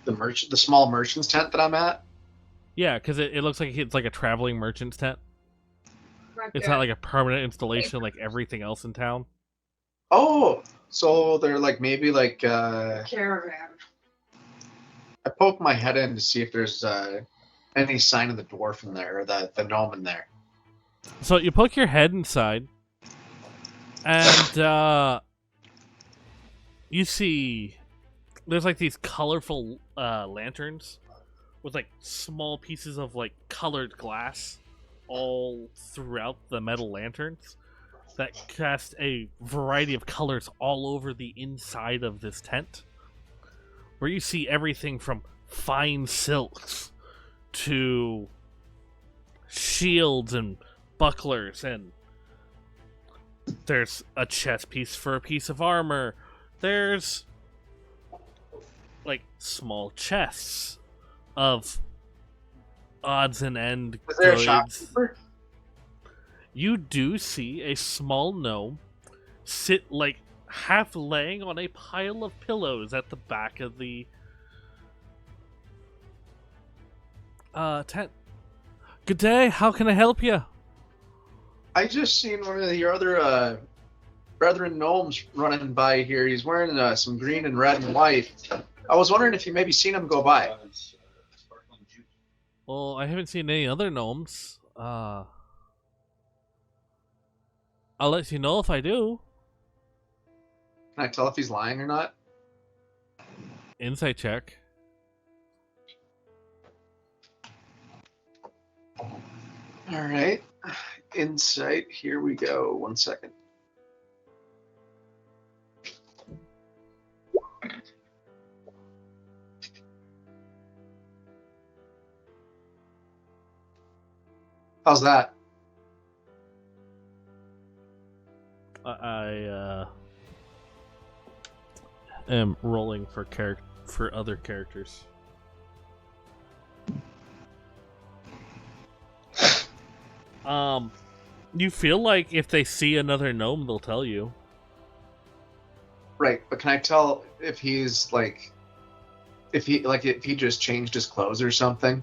The small merchant's tent that I'm at. Yeah, because it looks like it's like a traveling merchant's tent. It's not like a permanent installation like everything else in town. Oh, so they're like maybe like Caravan. I poke my head in to see if there's any sign of the dwarf in there or the gnome in there. So you poke your head inside, and you see there's like these colorful lanterns with like small pieces of like colored glass all throughout the metal lanterns that cast a variety of colors all over the inside of this tent, where you see everything from fine silks to shields and bucklers, and there's a chest piece for a piece of armor. There's like small chests of odds and end Is there a goods. shopkeeper? You do see a small gnome sit like half laying on a pile of pillows at the back of the tent. Good day, how can I help you? I just seen one of your other brethren gnomes running by here. He's wearing some green and red and white. I was wondering if you maybe seen him go by. Well, I haven't seen any other gnomes. I'll let you know if I do. Can I tell if he's lying or not? Insight check. All right. Insight. Here we go. 1 second. How's that? am rolling for other characters. You feel like if they see another gnome, they'll tell you. Right, but can I tell if he's like, if he just changed his clothes or something?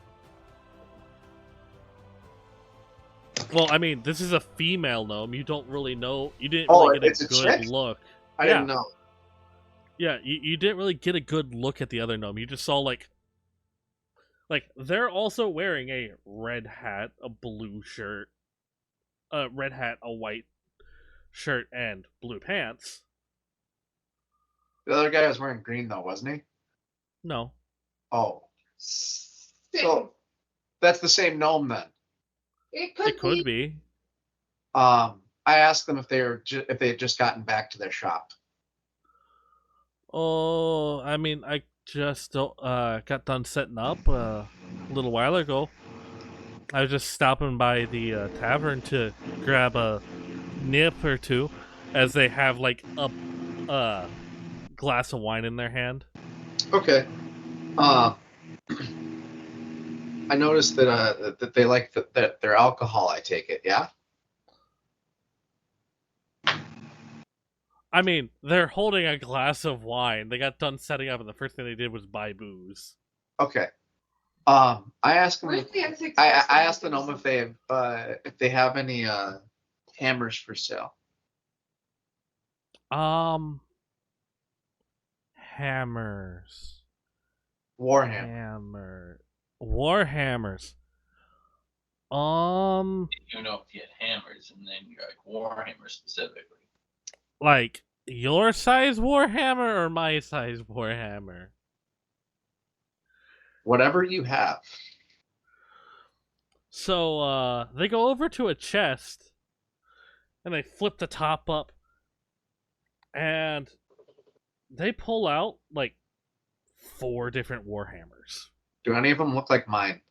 Well, I mean, this is a female gnome. You don't really know. You didn't Oh, really get it's a a good chick? look. I Yeah. didn't know. Yeah, you didn't really get a good look at the other gnome. You just saw like they're also wearing a red hat, a blue shirt, a red hat, a white shirt, and blue pants. The other guy was wearing green though, wasn't he? No, Oh, so that's the same gnome then. It could, it could be. I asked them if they had just gotten back to their shop. Oh, I mean, I just got done setting up a little while ago. I was just stopping by the tavern to grab a nip or two, as they have like a glass of wine in their hand. Okay. I noticed that they like that their alcohol. I take it, yeah. I mean, they're holding a glass of wine. They got done setting up, and the first thing they did was buy booze. Okay. I asked them. Really, I think I asked the gnome if they have any hammers for sale. Hammers. Warhammer. Warhammers. You know, if you had hammers, and then you're like Warhammer specifically. Like your size Warhammer or my size Warhammer? Whatever you have. So they go over to a chest and they flip the top up and they pull out like 4 different Warhammers. Do any of them look like mine?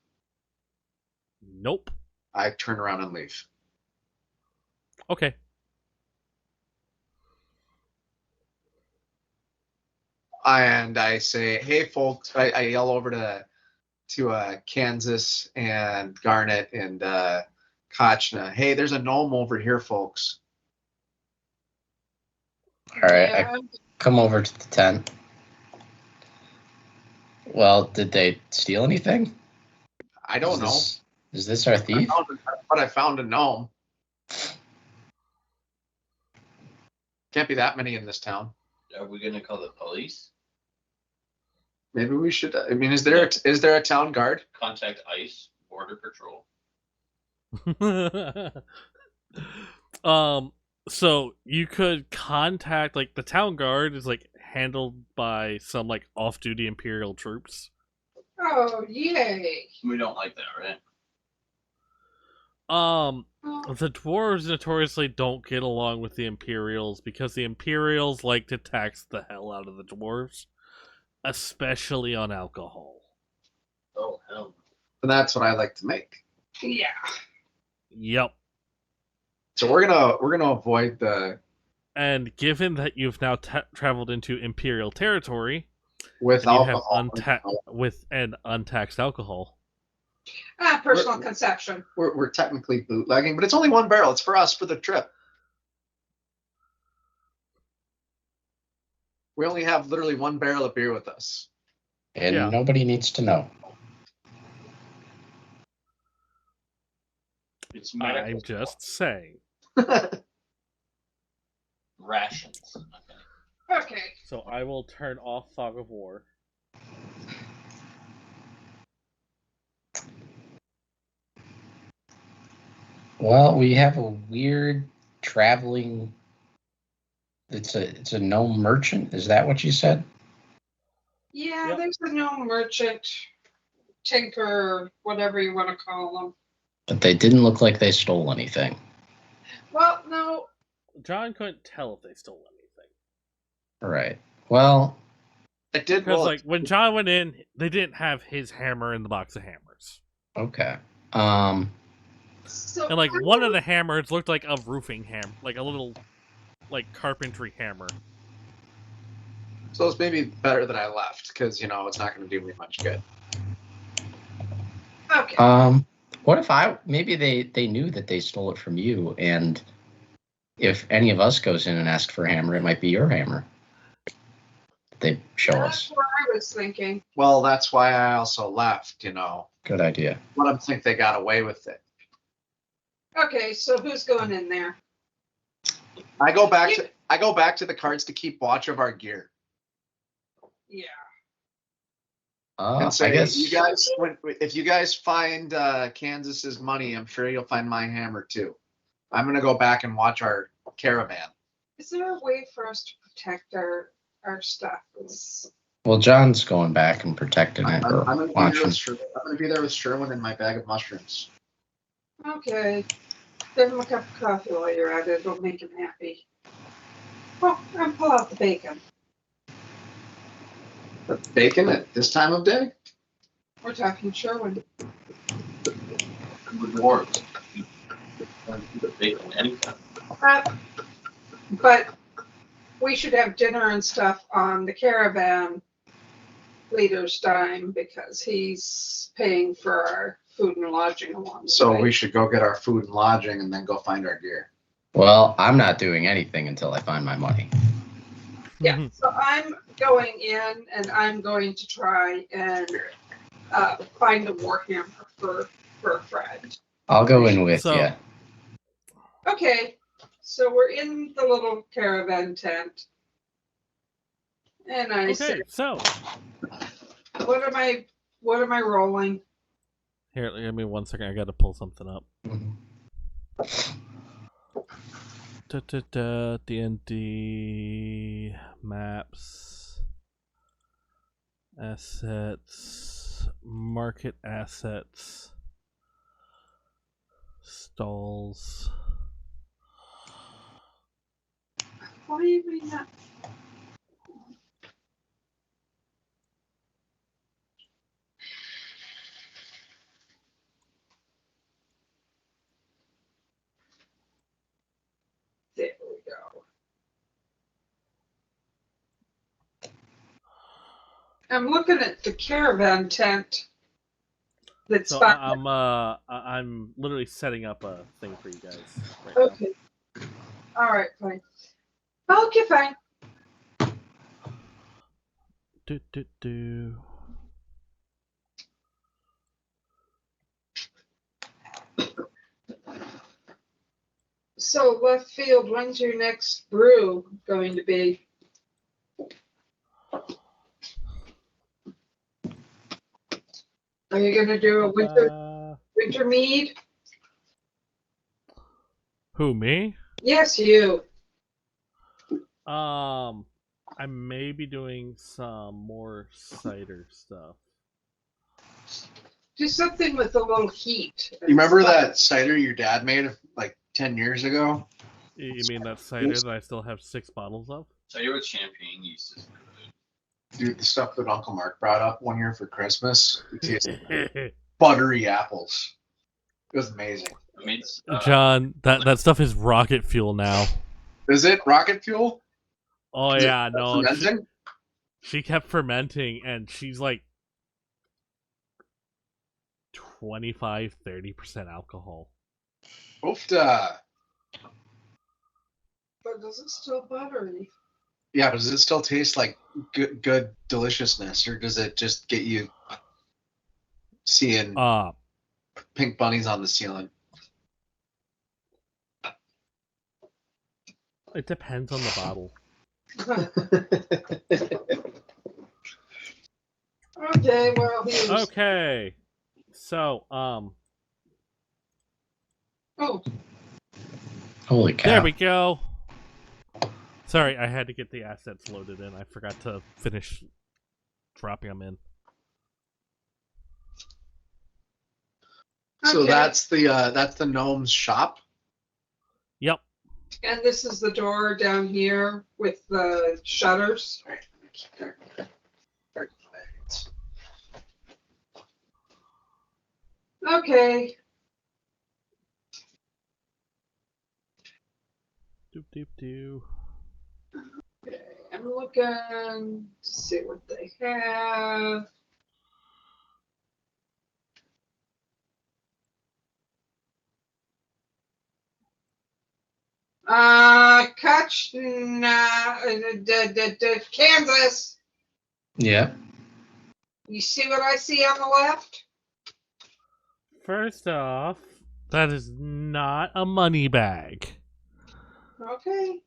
Nope. I turn around and leave. Okay. And I say, "Hey, folks!" I yell over to Kansas and Garnet and Kochna. "Hey, there's a gnome over here, folks." All right, I Yeah. come over to the tent. Well, did they steal anything? I don't know. Is this our thief? I found a gnome. Can't be that many in this town. Are we gonna call the police? Maybe we should. I mean, is there a town guard? Contact ICE, Border Patrol. So you could contact like the town guard is like handled by some like off-duty Imperial troops. Oh, yay. We don't like that, right? Oh, The dwarves notoriously don't get along with the Imperials because the Imperials like to tax the hell out of the dwarves, especially on alcohol. Oh hell. And that's what I like to make. yeah. Yep. So we're gonna avoid the And given that you've now traveled into Imperial territory, with and you have alcohol. with an untaxed alcohol. Personal conception. We're technically bootlegging, but it's only one barrel. It's for us for the trip. We only have literally one barrel of beer with us. And Yeah. nobody needs to know. It's medical I'm just saying. rations. Okay. Okay. So I will turn off Fog of War. Well, we have a weird traveling. It's a gnome merchant. Is that what you said? Yeah, Yep. there's a gnome merchant, tinker, whatever you want to call them. But they didn't look like they stole anything. Well, no. John couldn't tell if they stole anything. Right. Well, It did Because, well. like, when John went in, they didn't have his hammer in the box of hammers. okay. So And, like, one of the hammers looked like a roofing hammer. Like, a little, like, carpentry hammer. So it's maybe better that I left because it's not going to do me much good. Okay. What if maybe they knew that they stole it from you, and if any of us goes in and asks for a hammer, it might be your hammer. They show That's us. what I was thinking. Well, that's why I also left. Good idea. Let them think they got away with it. Okay, so who's going in there? I go back to the cards to keep watch of our gear Yeah. and say, I guess you guys, if you guys find Kansas's money, I'm sure you'll find my hammer too. I'm gonna go back and watch our caravan. Is there a way for us to protect our stuff? Well, John's going back and protecting I'm it or gonna be there watching. with I'm gonna be there with Sherwin and my bag of mushrooms. Okay. Give him a cup of coffee while you're at it. It'll make him happy. Well, and pull out the bacon. Bacon at this time of day? We're talking Sherwin. With dwarves. Bacon anytime. But we should have dinner and stuff on the caravan leader's dime because he's paying for our food and lodging along the So way. we should go get our food and lodging and then go find our gear. Well, I'm not doing anything until I find my money. Yeah, so I'm going in and I'm going to try and find a warhammer for Fred. I'll go in with So- you. Okay, so we're in the little caravan tent. And I Okay, said, so what am I rolling? here, give me 1 second. I got to pull something up. D&D maps, assets, market assets, stalls. Why are we not? There we go. I'm looking at the caravan tent. That's So fine. I'm literally setting up a thing for you guys right now. Okay. All right, fine. Okay, fine. Do. So left field, when's your next brew going to be? Are you going to do a winter mead? Who, me? Yes, you. I may be doing some more cider stuff. Do something with a little heat. You remember that cider your dad made like 10 years ago? You mean that cider that I still have 6 bottles of? So you're with champagne yeast is good. Dude, the stuff that Uncle Mark brought up one year for Christmas, it tasted like buttery apples. It was amazing. I mean, John, that stuff is rocket fuel now. Is it rocket fuel? Oh Is it yeah, no. fermenting? She kept fermenting, and she's like 25-30% alcohol. Oofda. But does it still buttery? Yeah, but does it still taste like good deliciousness, or does it just get you seeing pink bunnies on the ceiling? It depends on the bottle. Okay, well, here's... Okay, so Oh, Holy cow. there we go. Sorry, I had to get the assets loaded in. I forgot to finish dropping them in. So okay. that's the gnome's shop. Yep. And this is the door down here with the shutters. All right, I'm gonna keep there. Okay. Doop doop doo. Okay, I'm looking second to see what they have. Kansas. Yeah. You see what I see on the left? First off, that is not a money bag. Okay.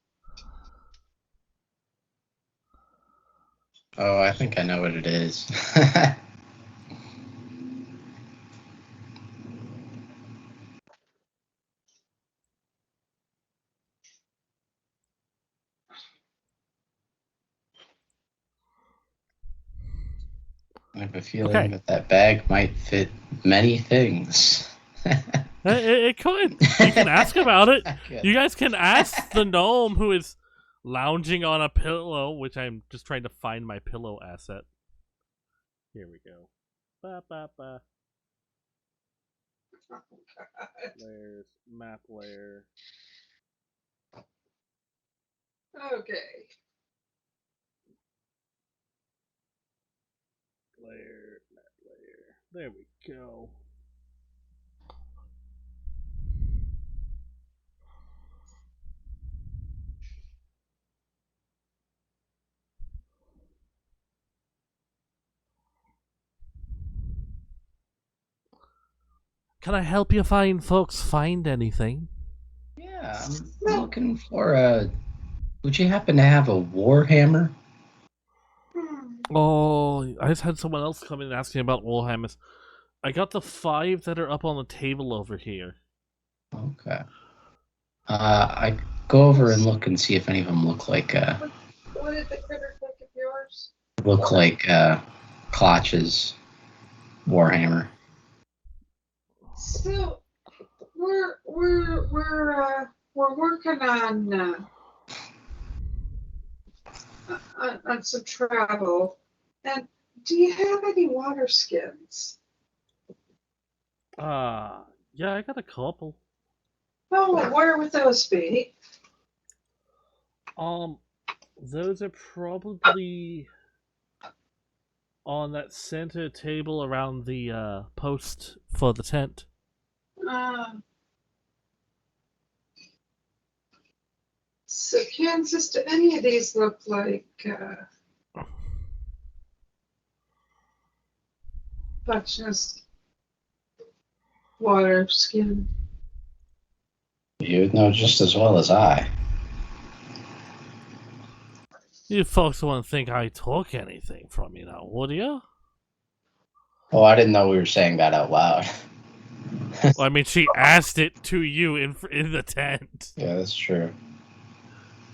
Oh, I think I know what it is. I have a feeling Okay. that bag might fit many things. It could. You can ask about it. Good. You guys can ask the gnome who is lounging on a pillow, which I'm just trying to find my pillow asset. Here we go. Ba ba ba. Layers, map layer. Okay. Layer, map layer. There we go. Can I help you find anything? Yeah, I'm looking for a. Would you happen to have a Warhammer? Oh, I just had someone else come in and ask me about Warhammers. I got the 5 that are up on the table over here. Okay. I go over and look and see if any of them look like What did the critter think of yours? Clutch's Warhammer. So we're working on some travel. And do you have any water skins? Yeah, I got a couple. Oh, where would those be? Those are probably on that center table around the post for the tent. So Kansas, do any of these look like Butch's water skin? You would know just as well as I. You folks wouldn't think I took anything from you now, would you? Oh, I didn't know we were saying that out loud. Well, I mean, she asked it to you in the tent. Yeah, that's true.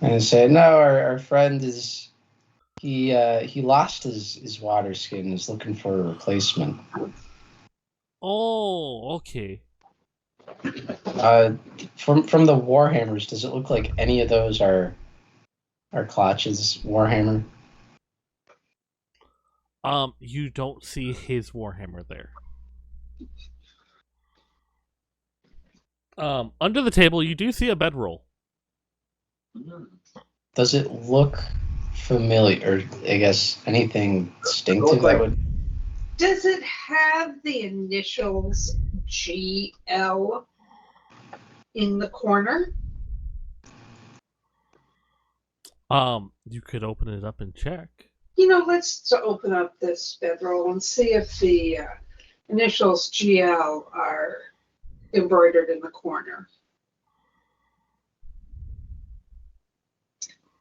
And I said, no, our friend is he lost his water skin, is looking for a replacement. Oh, okay. From the Warhammers, does it look like any of those are Clutch's Warhammer? You don't see his Warhammer there. Under the table, you do see a bedroll. Does it look familiar? Or I guess anything distinctive that would. Does it have the initials GL in the corner? You could open it up and check. Let's open up this bedroll and see if the initials GL are embroidered in the corner.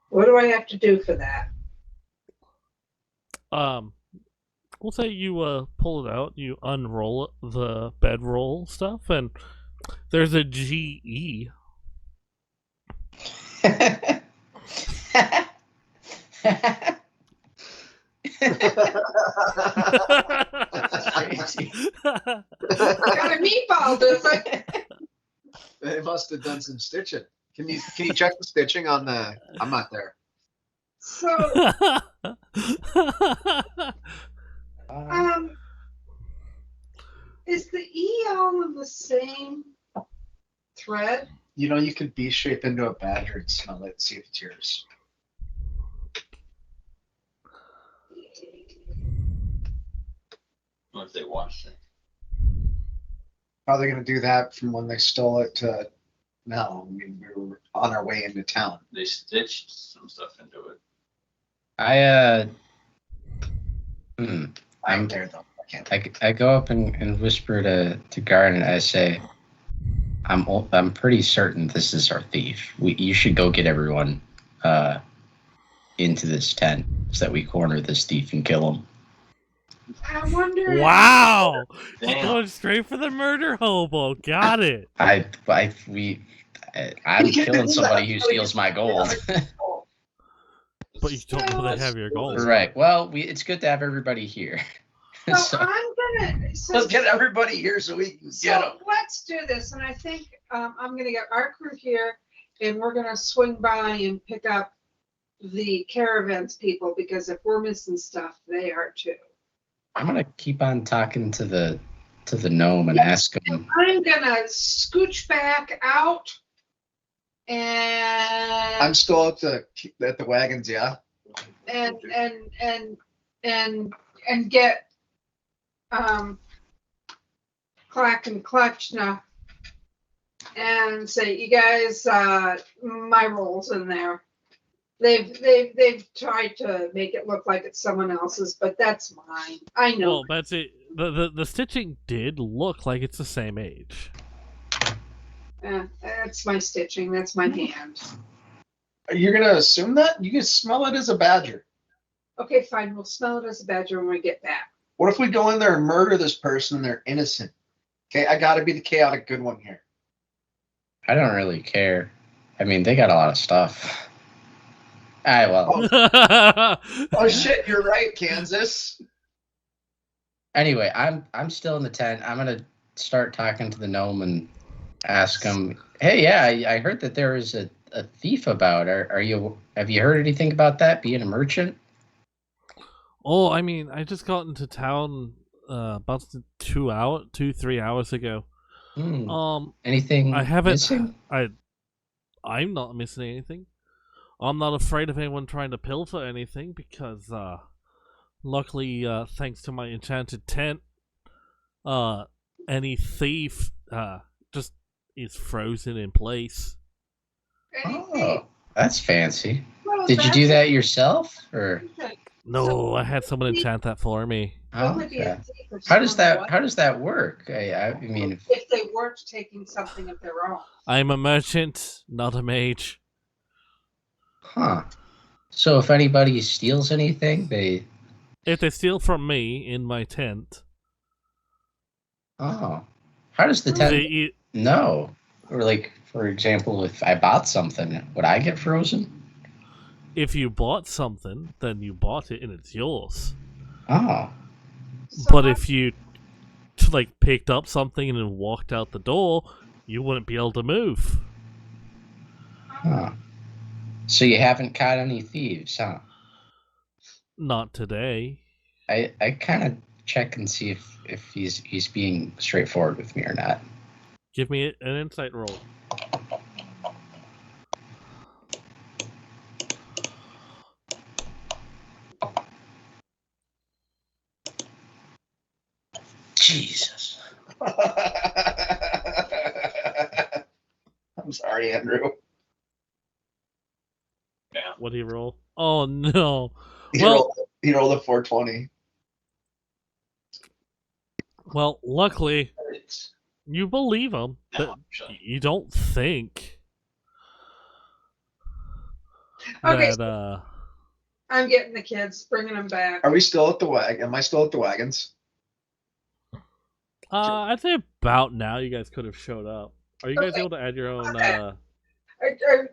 What do I have to do for that? We'll say you pull it out, you unroll the bedroll stuff, and there's a GE. That's crazy. Got a meatball, does it? They must have done some stitching. Can you check the stitching on the? I'm not there. So, is the E all in the same thread? You could B shape into a badger and smell it, see if it's yours. if they watched it. How are they going to do that from when they stole it to now? I mean, we were on our way into town. They stitched some stuff into it. I'm there though. I can't. I go up and whisper to Garnet. I say, I'm pretty certain this is our thief. You should go get everyone into this tent so that we corner this thief and kill him. I wonder. Wow! Just Damn. going straight for the murder hobo. Got it. I'm killing somebody who steals my gold. But you don't know they have your gold. Right. Well, it's good to have everybody here. So So- I'm gonna. So, Let's get everybody here so we can get them. let's do this, and I think I'm gonna get our crew here, and we're gonna swing by and pick up the caravans people, because if we're missing stuff, they are too. I'm gonna keep on talking to the gnome and ask him. I'm gonna scooch back out, and I'm still at the wagons, yeah. and get Clack and Clutch now, and say, you guys, my role's in there. They've tried to make it look like it's someone else's, but that's mine. I know. Well, that's it. The stitching did look like it's the same age. That's my stitching. That's my hand. You're gonna assume that? You can smell it as a badger. Okay, fine. We'll smell it as a badger when we get back. What if we go in there and murder this person and they're innocent? Okay, I gotta be the chaotic good one here. I don't really care. I mean, they got a lot of stuff. All right, well. Oh shit, you're right, Kansas. Anyway, I'm still in the tent. I'm gonna start talking to the gnome and ask him. Hey, yeah, I heard that there is a thief about. Have you heard anything about that? Being a merchant? Oh, I mean, I just got into town about 3 hours ago. Anything? I haven't. Missing? I'm not missing anything. I'm not afraid of anyone trying to pilfer anything because, luckily, thanks to my enchanted tent, any thief just is frozen in place. Oh, that's fancy. Well, Did you do that yourself, or? No, I had someone enchant that for me. Oh, okay. How does that work? I mean, If they weren't taking something of their own. I'm a merchant, not a mage. huh? So if anybody steals anything, If they steal from me in my tent, how does the tent know? Or like, for example, if I bought something, would I get frozen? if you bought something, then you bought it and it's yours. Oh, But if you picked up something and then walked out the door, you wouldn't be able to move. huh. So you haven't caught any thieves, huh? Not today. I kind of check and see if he's being straightforward with me or not. Give me an insight roll. Jesus. I'm sorry, Andrew. What do you roll? Oh no. He Well- rolled a 420. Well, luckily, you believe him, but you don't think Okay. that, I'm getting the kids, bringing them back. Are we still at the wagon? Am I still at the wagons? I'd say about now you guys could have showed up. Are you guys Okay. able to add your own, Okay.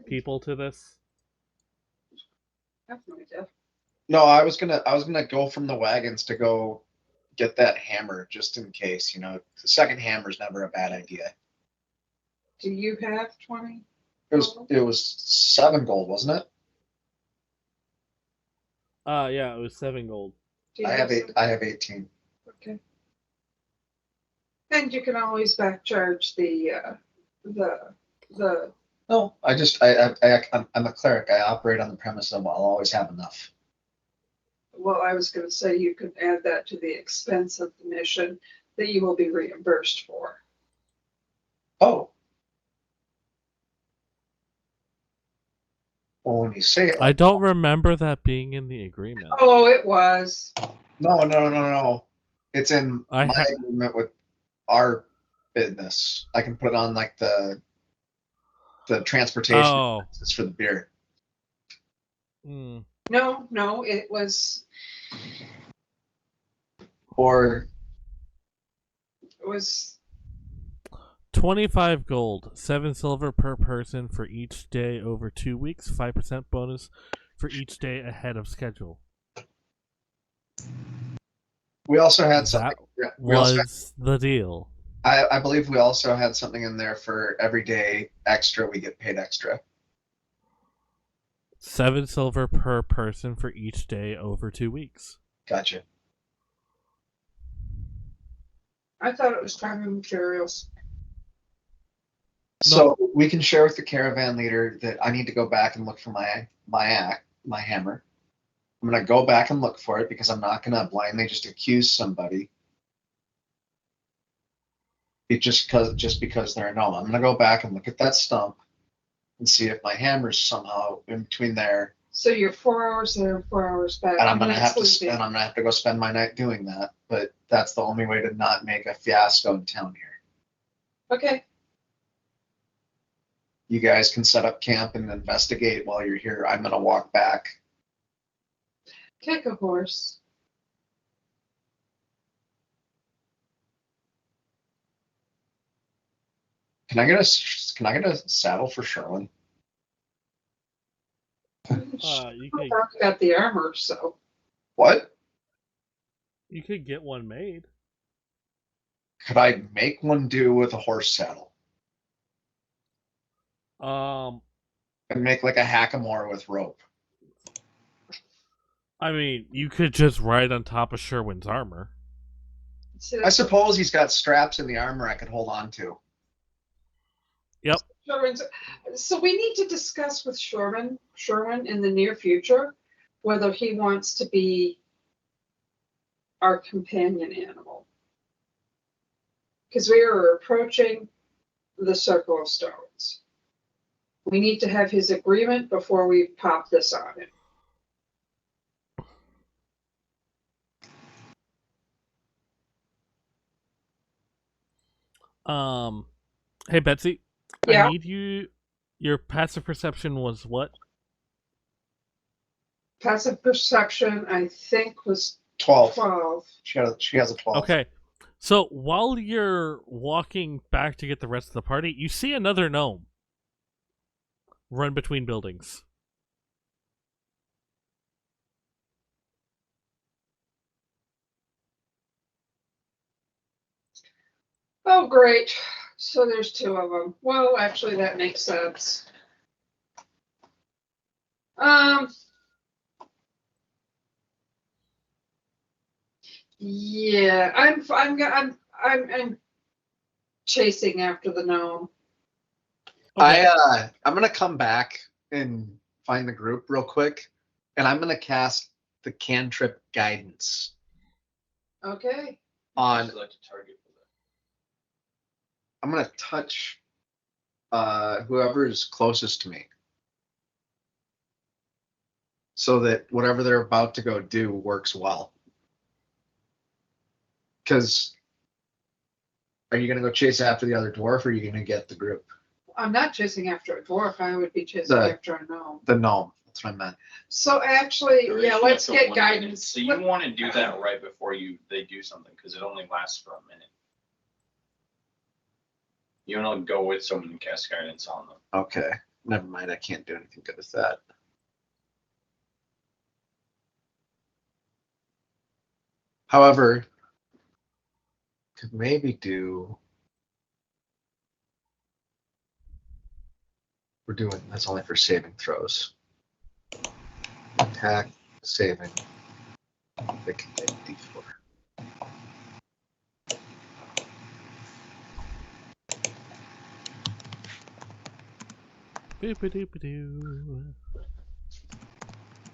people to this? I have no idea. No, I was gonna go from the wagons to go get that hammer just in case. You know, the second hammer's never a bad idea. Do you have 20? It was 7 gold, wasn't it? Yeah, it was 7 gold. Do you I have some? 8. I have 18. Okay. And you can always back charge the No, I'm a cleric. I operate on the premise of I'll always have enough. Well, I was going to say you could add that to the expense of the mission that you will be reimbursed for. Oh. Well, when you say it I like don't remember that being in the agreement. Oh, it was. no. It's in I my ha- agreement with our business. I can put it on like the transportation Oh. expenses for the beer. Hmm. No, it was. Or It was 25 gold, 7 silver per person for each day over 2 weeks, 5% bonus for each day ahead of schedule. we also had That something. We also, was the deal. I believe we also had something in there for every day extra we get paid extra. 7 silver per person for each day over 2 weeks. Gotcha. I thought it was time and materials. So we can share with the caravan leader that I need to go back and look for my hammer. I'm gonna go back and look for it because I'm not gonna blindly just accuse somebody. Just because they're a gnome. I'm gonna go back and look at that stump and see if my hammer's somehow in between there. So you're 4 hours there and 4 hours back. And I'm gonna That's have to sleeping. and I'm gonna have to go spend my night doing that. But that's the only way to not make a fiasco in town here. Okay. You guys can set up camp and investigate while you're here. I'm gonna walk back. Take a horse. Can I get a saddle for Sherwin? You could I've got the armor, so. What? get one made. Could I make one do with a horse saddle? And make like a hackamore with rope? I mean, you could just ride on top of Sherwin's armor. I suppose he's got straps in the armor I could hold on to. Yep. So we need to discuss with Sherwin in the near future whether he wants to be our companion animal. Because we are approaching the Circle of Stones. We need to have his agreement before we pop this on him. Hey Betsy, Yeah. I need you. Your passive perception was what? Passive perception, I think, was 12. 12. She has a 12. Okay, so while you're walking back to get the rest of the party, you see another gnome run between buildings. Oh, great. So there's 2 of them. Well, actually, that makes sense. Yeah, I'm chasing after the gnome. Okay. I'm gonna come back and find the group real quick, and I'm gonna cast the cantrip guidance Okay. on. Select a target for that. I'm gonna touch whoever is closest to me, so that whatever they're about to go do works well. Because are you gonna go chase after the other dwarf, or are you gonna get the group? I'm not chasing after a dwarf. I would be chasing after a gnome. The gnome. That's what I meant. So actually, Duration yeah, let's up to get 1 minute. guidance. So you want to do that right before they do something because it only lasts for a minute. You don't go with someone and cast guidance on them. Okay. Never mind. I can't do anything good with that. However, could maybe do. We're doing that's only for saving throws. Attack, saving. They can get D4. Boop-a-doop-a-doo.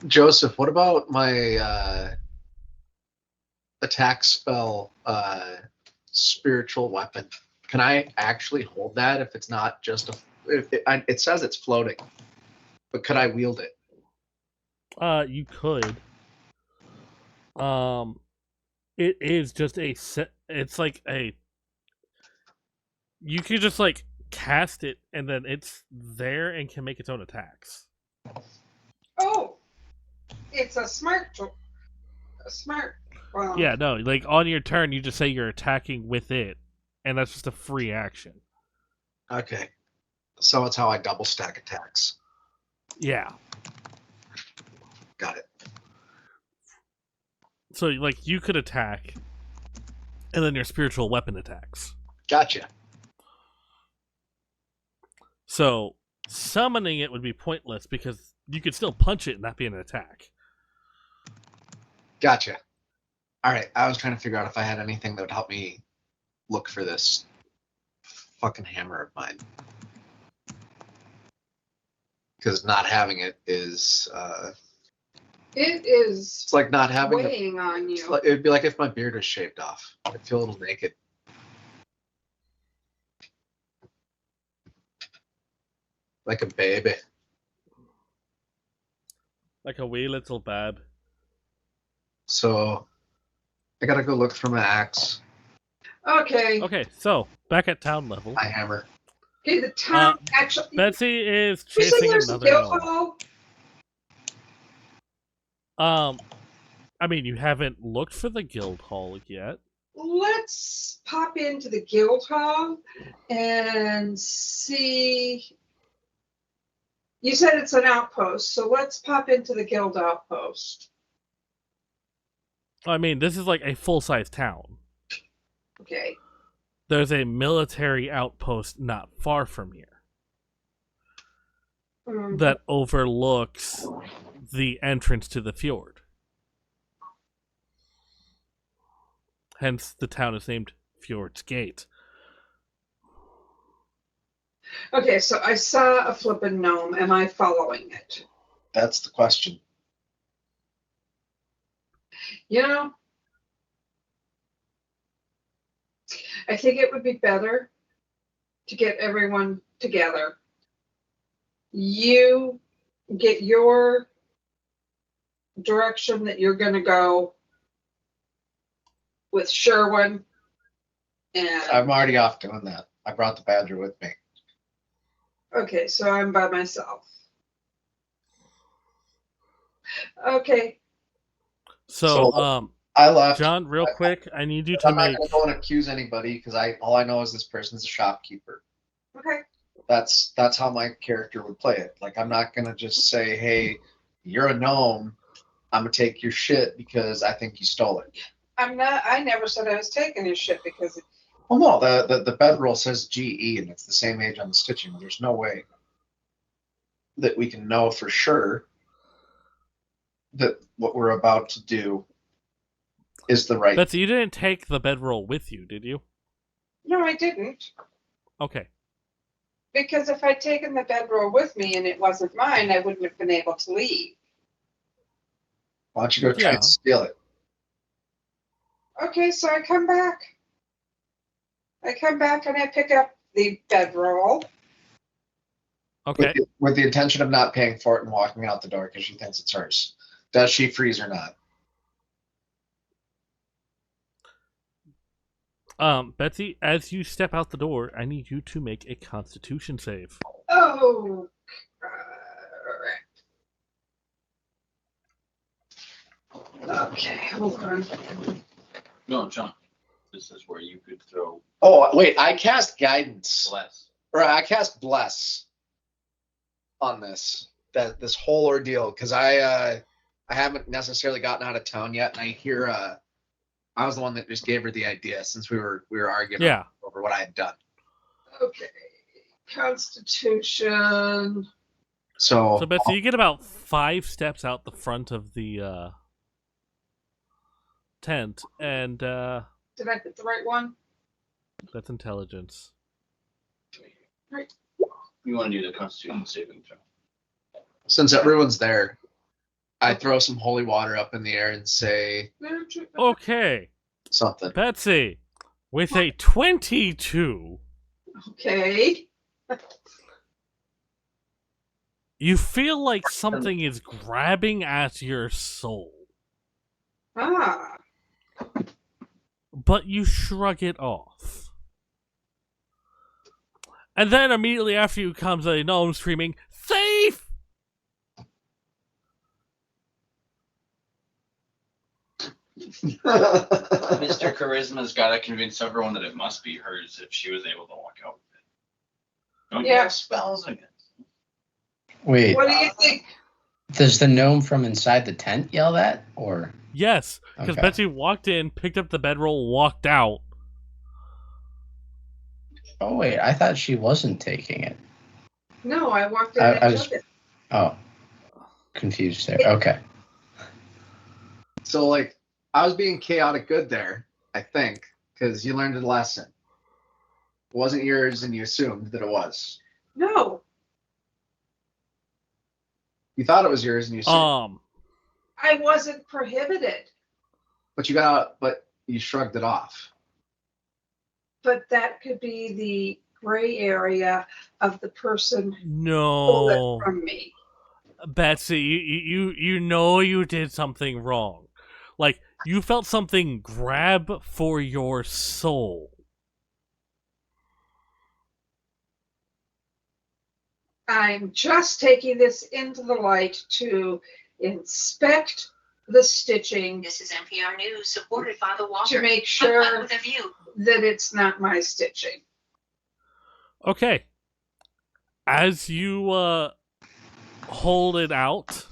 Joseph, what about my attack spell, spiritual weapon? Can I actually hold that if it's not just a? It says it's floating, but could I wield it? You could. It is just a set. It's like a. You could just like cast it, and then it's there and can make its own attacks. Oh, it's a smart. Well, Yeah, no, like on your turn, you just say you're attacking with it, and that's just a free action. Okay, so it's how I double stack attacks. Yeah. Got it. So like you could attack, and then your spiritual weapon attacks. Gotcha. So summoning it would be pointless because you could still punch it and that be an attack. Gotcha. All right, I was trying to figure out if I had anything that would help me look for this fucking hammer of mine. Because not having it is, it is it's like not having it. weighing on you. It'd be like if my beard was shaved off. I'd feel a little naked. Like a baby. Like a wee little bab. So I gotta go look for my axe, Okay. Okay, so back at town level, my hammer. Okay, the town actually. Betsy is You say chasing there's a another guild gnome. hall? I mean, you haven't looked for the guild hall yet. Let's pop into the guild hall and see. You said it's an outpost, so let's pop into the guild outpost. I mean, this is like a full-size town. Okay. There's a military outpost not far from here that overlooks the entrance to the fjord. Hence, the town is named Fjord's Gate. Okay, so I saw a flippin' gnome. Am I following it? That's the question. You know, I think it would be better to get everyone together. You get your direction that you're going to go with Sherwin. And I'm already off doing that. I brought the badger with me. okay, so I'm by myself. Okay. So, I left. John, real quick, I need you to I'm make. not gonna go and accuse anybody because all I know is this person's a shopkeeper. Okay. That's how my character would play it. Like I'm not gonna just say, "Hey, you're a gnome. I'm gonna take your shit because I think you stole it." I'm not. I never said I was taking his shit because. Well, no, the bedroll says GE and it's the same age on the stitching. There's no way that we can know for sure that what we're about to do is the right. Betsy, you didn't take the bedroll with you, did you? No, I didn't. Okay. Because if I'd taken the bedroll with me and it wasn't mine, I wouldn't have been able to leave. Why don't you go try and steal it? Okay, so I come back. I come back and I pick up the bedroll. Okay. With the intention of not paying for it and walking out the door because she thinks it's hers. Does she freeze or not? Betsy, as you step out the door, I need you to make a Constitution save. Oh, okay, hold on. No, John. This is where you could throw Oh, wait, I cast guidance. bless. Or I cast bless on this whole ordeal because I haven't necessarily gotten out of town yet, and I hear I was the one that just gave her the idea since we were arguing over what I had done. Okay, Constitution. So Betsy, you get about 5 steps out the front of the tent, and Did I put the right one? that's intelligence. Right. You want to do the Constitution saving throw. since everyone's there, I throw some holy water up in the air and say Okay, something. Betsy, with a 22, Okay. you feel like something is grabbing at your soul, Ah. but you shrug it off. And then immediately after you comes a gnome screaming, "Thief!" Mr. Charisma's got to convince everyone that it must be hers if she was able to walk out with it. Don't you Yeah. have spells against it? Wait, What do you think? does the gnome from inside the tent yell that? Or Yes, because Okay. Betsy walked in, picked up the bedroll, walked out. oh wait, I thought she wasn't taking it. No, I walked in I and was- took it. Oh, confused there. Okay. So, like, I was being chaotic good there, I think, because you learned a lesson. It wasn't yours, and you assumed that it was. No, You thought it was yours, and you assumed, I wasn't prohibited, but you shrugged it off. but that could be the gray area of the person who stole No, it from me. Betsy, you know you did something wrong. Like, you felt something grab for your soul. I'm just taking this into the light to inspect the stitching This is NPR News, supported by the to Walker. make sure With a view. that it's not my stitching. Okay. As you hold it out,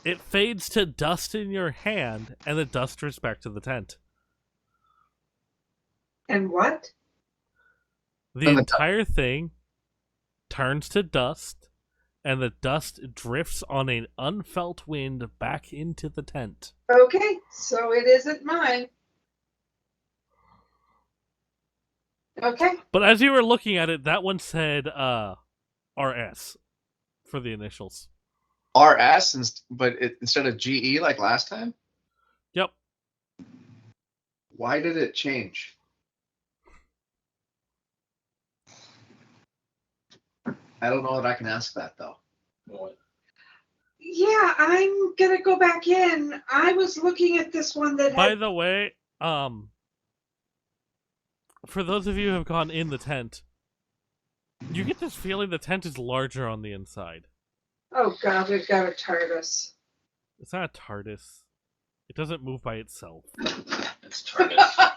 it fades to dust in your hand, and the dust drifts back to the tent. And what? The And the- entire thing turns to dust, and the dust drifts on an unfelt wind back into the tent. Okay, so it isn't mine. Okay, But as you were looking at it, that one said RS for the initials. RS, instead of GE like last time? Yep. Why did it change? I don't know that I can ask that, though. What? yeah, I'm gonna go back in. I was looking at this one that By had. the way, for those of you who have gone in the tent, you get this feeling the tent is larger on the inside. Oh god, we've got a TARDIS. It's not a TARDIS. It doesn't move by itself. It's TARDIS.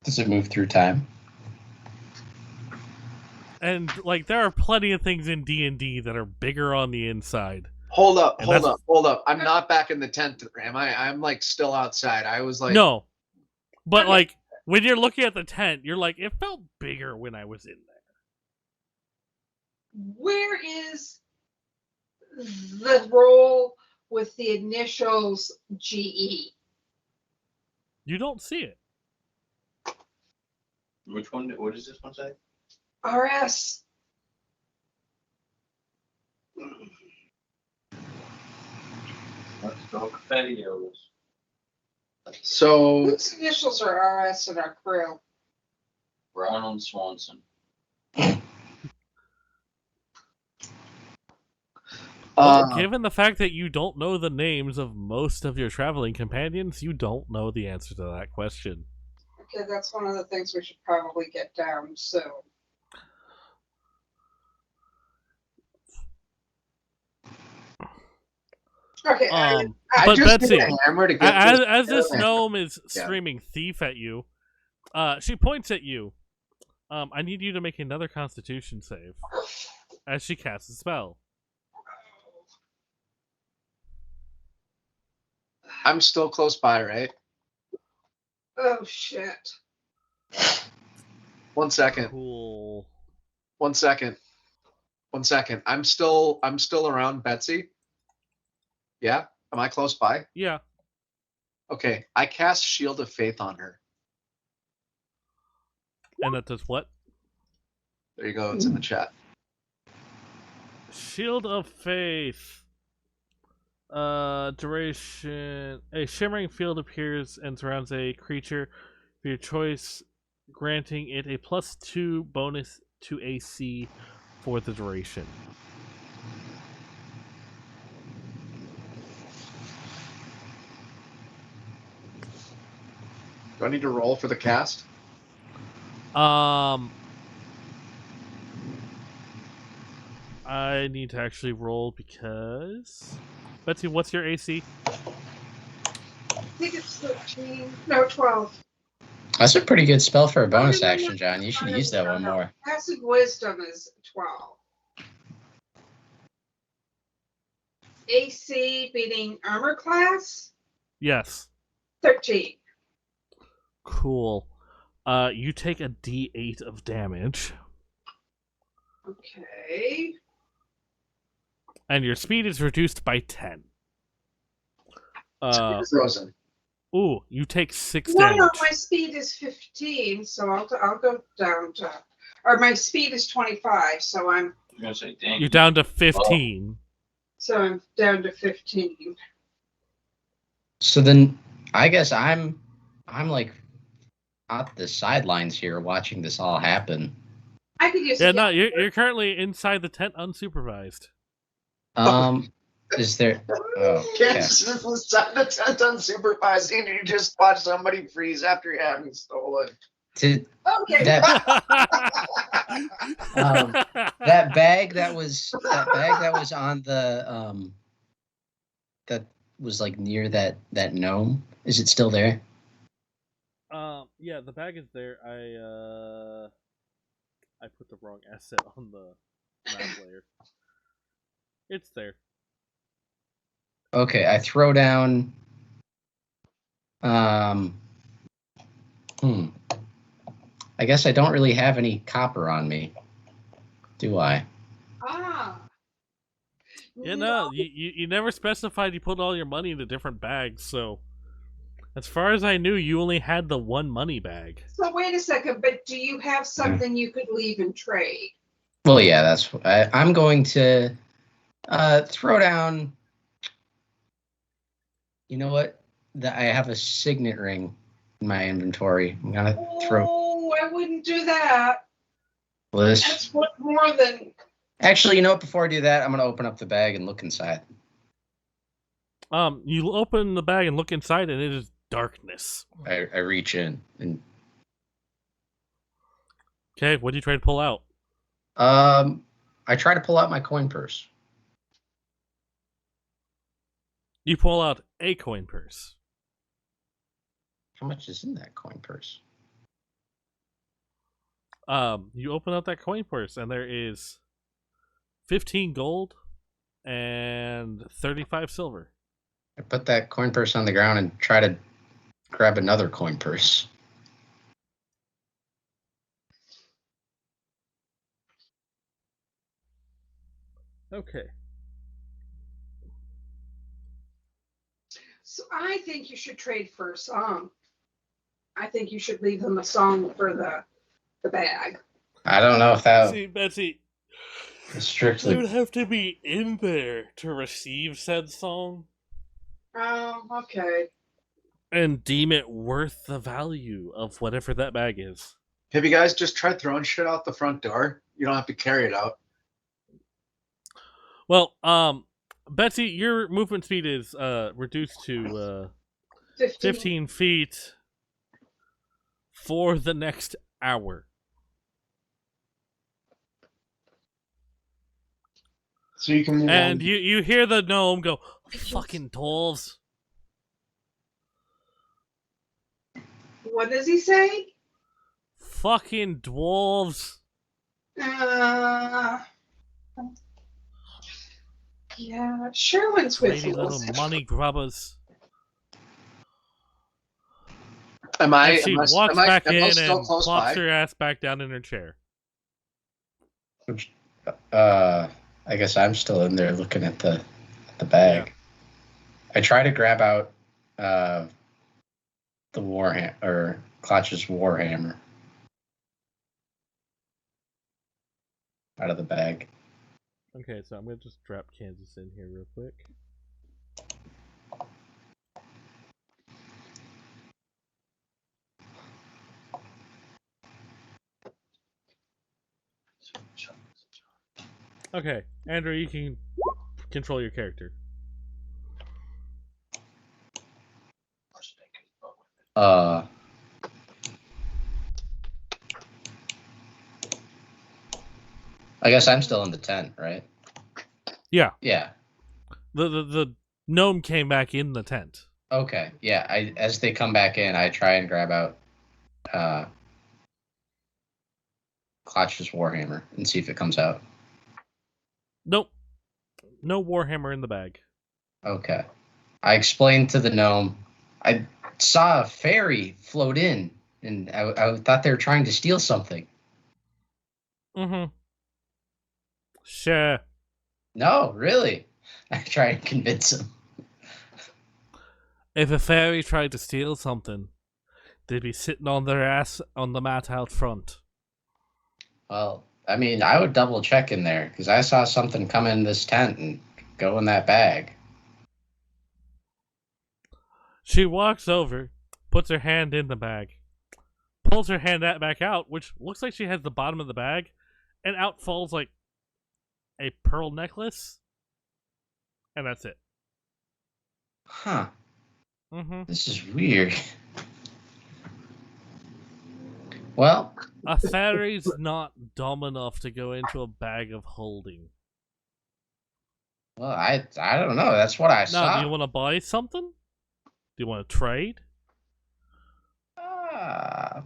Does it move through time? And like, there are plenty of things in D&D that are bigger on the inside. Hold up, And hold that's- up, hold up. I'm not back in the tent, am I? I'm like still outside. I was like, No, but Okay. like when you're looking at the tent, you're like, it felt bigger when I was in there. Where is the roll with the initials GE? You don't see it. Which one? What does this one say? RS. Let's go Fedios. so Whose initials are RS in our crew? Ronald Swanson. Well, uh, given the fact that you don't know the names of most of your traveling companions, you don't know the answer to that question. Okay, that's one of the things we should probably get down soon. Okay, I But just Betsy, need a hammer to get as this Yeah. gnome is Yeah. screaming thief at you, she points at you. I need you to make another Constitution save as she casts a spell. I'm still close by, right? oh shit. 1 second. Cool. 1 second. 1 second. I'm still around Betsy. Yeah? Am I close by? Yeah. Okay. I cast Shield of Faith on her. And that does what? There you go. It's in the chat. Shield of Faith. Duration. A shimmering field appears and surrounds a creature of your choice, granting it a +2 bonus to AC for the duration. Do I need to roll for the cast? I need to actually roll because Betsy, what's your AC? I think it's 13. No, 12. That's a pretty good spell for a bonus no, no, action, John. You should use that one more. Passive wisdom is 12. AC beating armor class, Yes. 13. Cool. You take a D8 of damage, Okay. and your speed is reduced by 10. Frozen. Ooh, you take 6 No, damage. no, my speed is 15, so I'll go down to, or my speed is 25, so I'm gonna say, dang. You're down to 15. down to 15. So then, I guess I'm like at the sidelines here, watching this all happen. I could use Yeah, a no, you're currently inside the tent unsupervised. Is there? Oh, Can't okay. sit inside the tent unsupervised and you just watch somebody freeze after having stolen. To Okay. that that bag that was on the that was like near that gnome. Is it still there? Yeah, the bag is there. I put the wrong asset on the map layer. It's there. Okay, I throw down. I guess I don't really have any copper on me, do I? Yeah, no, you never specified you put all your money into different bags, so as far as I knew, you only had the one money bag. So wait a second, but do you have something you could leave and trade? Well, yeah, I'm going to throw down. You know what? I have a signet ring in my inventory. I'm gonna throw. Oh, I wouldn't do that. This. That's what more than. Actually, you know what? Before I do that, I'm gonna open up the bag and look inside. You open the bag and look inside, and it is darkness. I reach in and. Okay, what do you try to pull out? I try to pull out my coin purse. You pull out a coin purse. How much is in that coin purse? You open up that coin purse, and there is 15 gold and 35 silver. I put that coin purse on the ground and try to grab another coin purse. Okay. So I think you should trade for a song. I think you should leave them a song for the bag. I don't know if that See, Betsy, is they strictly. would have to be in there to receive said song Oh, okay. and deem it worth the value of whatever that bag is. Have you guys just tried throwing shit out the front door? You don't have to carry it out. Well, Betsy, your movement speed is reduced to 15 feet for the next hour. So you can move And on. you hear the gnome go, fucking dwarves. What does he say? Fucking dwarves. Yeah, Sherwin's with Lady you. little money grubbers. Am I? And she Am I, walks am I, back am I in still and close plops by? her ass back down in her chair. I guess I'm still in there looking at the bag. Yeah. I try to grab out the Clutch's warhammer out of the bag. Okay, so I'm gonna just drop Kansas in here real quick. Okay, Andrew, you can control your character. I guess I'm still in the tent, right? Yeah, Yeah. the gnome came back in the tent. Okay. Yeah. As they come back in, I try and grab out Clutch's Warhammer and see if it comes out. Nope, no Warhammer in the bag. Okay. I explained to the gnome. I saw a fairy float in, and I thought they were trying to steal something. Mm-hmm. Sure. No, really. I try and convince him. If a fairy tried to steal something, they'd be sitting on their ass on the mat out front. Well, I mean, I would double check in there because I saw something come in this tent and go in that bag. She walks over, puts her hand in the bag, pulls her hand back out, which looks like she has the bottom of the bag, and out falls like a pearl necklace, and that's it. Huh. Mm-hmm. This is weird. Well, A fairy's not dumb enough to go into a bag of holding. I don't know. That's what I Now, saw. do you want to buy something? Do you want to trade? Ah.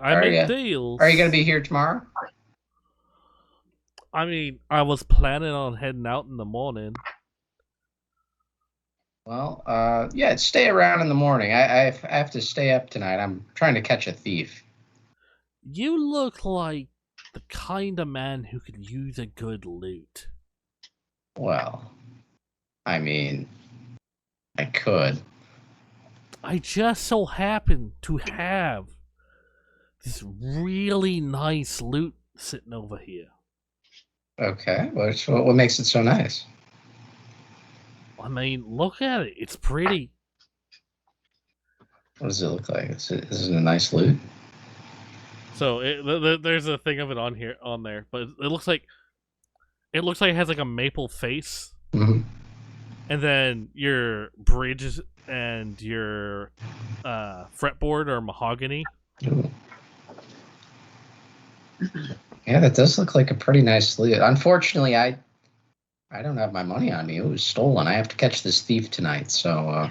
I Are make ya? deals. Are you going to be here tomorrow? I mean, I was planning on heading out in the morning. Well, yeah, stay around in the morning. I have to stay up tonight. I'm trying to catch a thief. You look like the kind of man who could use a good loot. Well, I mean, I could. I just so happen to have this really nice loot sitting over here. Okay, what makes it so nice? I mean, look at it. It's pretty. What does it look like? Is it a nice loot? So there's a thing of it on there, but it looks like it has like a maple face, Mm-hmm. and then your bridge and your fretboard are mahogany. Ooh. Yeah, that does look like a pretty nice loot. Unfortunately, I don't have my money on me. It was stolen. I have to catch this thief tonight. So,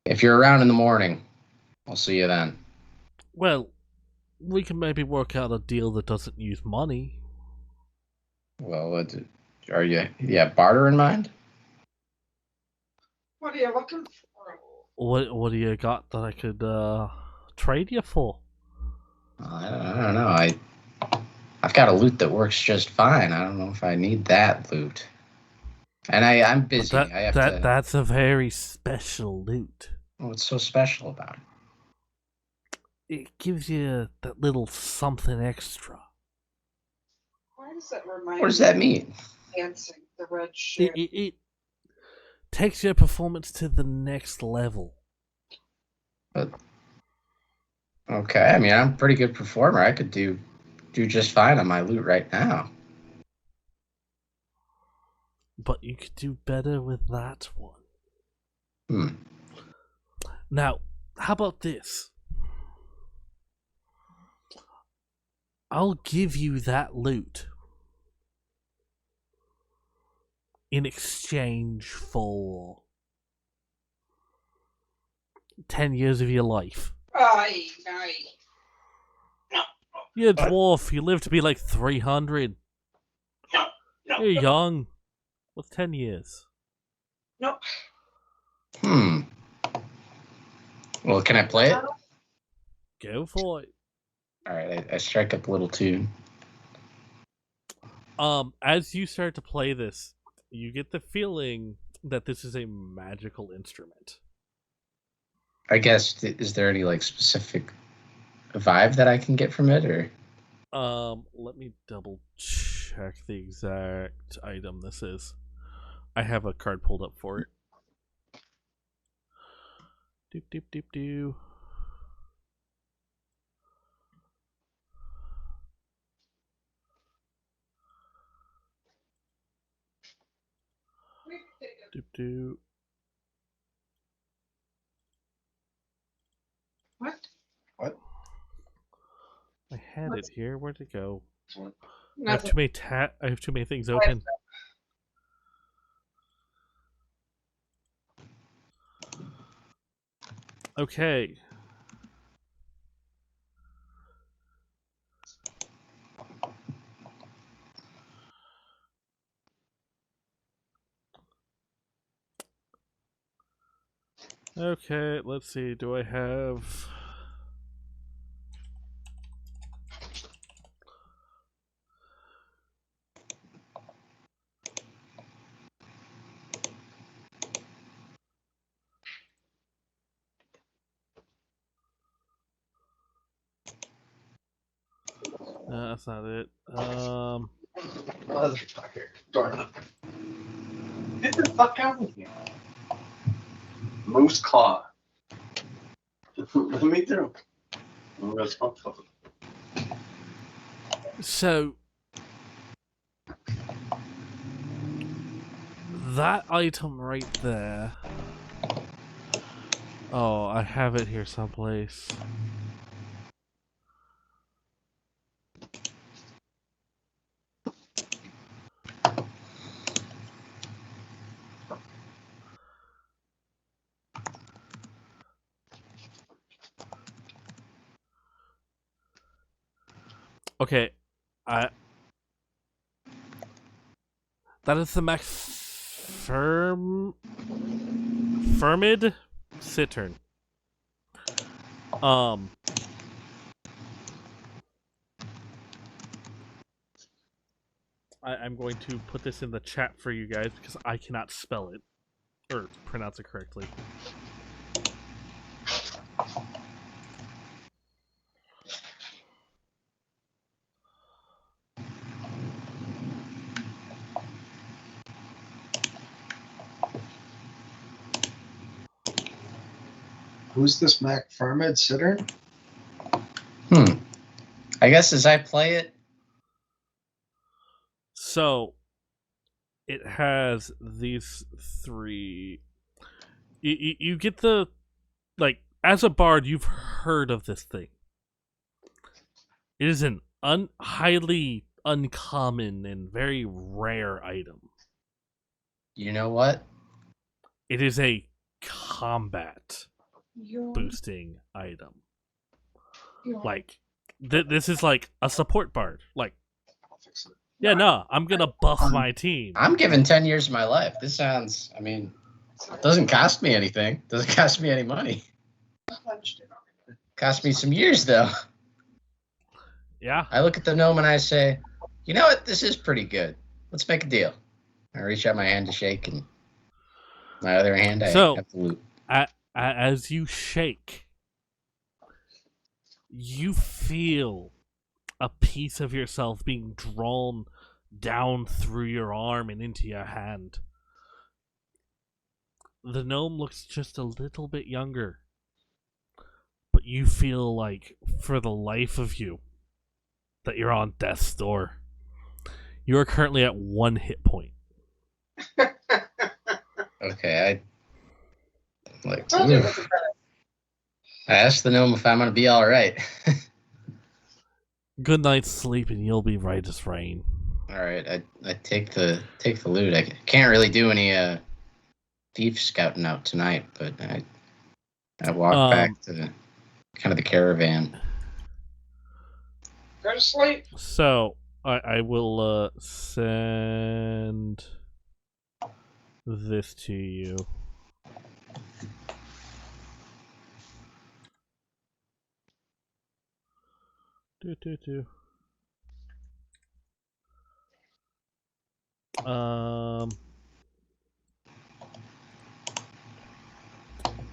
if you're around in the morning, I'll see you then. Well, we can maybe work out a deal that doesn't use money. Well, are you barter in mind? What are you looking for? What do you got that I could trade you for? I don't know. I've got a loot that works just fine. I don't know if I need that loot. And I'm busy. But I have to. That's a very special loot. What's so special about it? It gives you that little something extra. Why does that remind What does that mean? me of dancing the red ship? It takes your performance to the next level. But okay, I mean, I'm a pretty good performer. I could do just fine on my loot right now. But you could do better with that one. Now, how about this? I'll give you that loot in exchange for 10 years of your life. Aye. You're a dwarf. You live to be like 300. No. You're young. What's 10 years? No. Well, can I play it? Go for it. All right, I strike up a little tune. As you start to play this, you get the feeling that this is a magical instrument. I guess, is there any like specific vibe that I can get from it, or? Let me double check. check the exact item this is. I have a card pulled up for it. Doop doop doop doo. Doop doo. What? What? I had it here. Where'd it go? I have Nothing. too many I have too many things open. Okay. Okay, let's see. Do I have... that's not it. Motherfucker. Darn. Get the fuck out of here. Moose claw. Let me through. Oh, that's fucked up. So... that item right there... Oh, I have it here someplace. Okay, that is the Fermid Cittern. I'm going to put this in the chat for you guys because I cannot spell it or pronounce it correctly. Who's this MacFarmid Cittern? I guess as I play it, So it has these three. You get the, like, as a bard, you've heard of this thing. It is an highly uncommon and very rare item. you know what? It is a combat You're- boosting item. you're- Like, this is like a support bard. Like, yeah, no, I'm gonna buff my team. I'm giving 10 years of my life. This sounds, I mean, doesn't cost me anything. Doesn't cost me any money. Cost me some years, though. Yeah. I look at the gnome and I say, you know what? This is pretty good. Let's make a deal. I reach out my hand to shake, and my other hand, I So- have the loot. As you shake, you feel a piece of yourself being drawn down through your arm and into your hand. The gnome looks just a little bit younger, but you feel like, for the life of you, that you're on death's door. You are currently at 1 hit point. Okay, like, Told you it oof. was a better. I asked the gnome if I'm gonna be all right. Good night's sleep and you'll be right as rain. All right, I take the loot. I can't really do any thief scouting out tonight, but I walk back to kind of the caravan. Go to sleep. So I will send this to you. Do.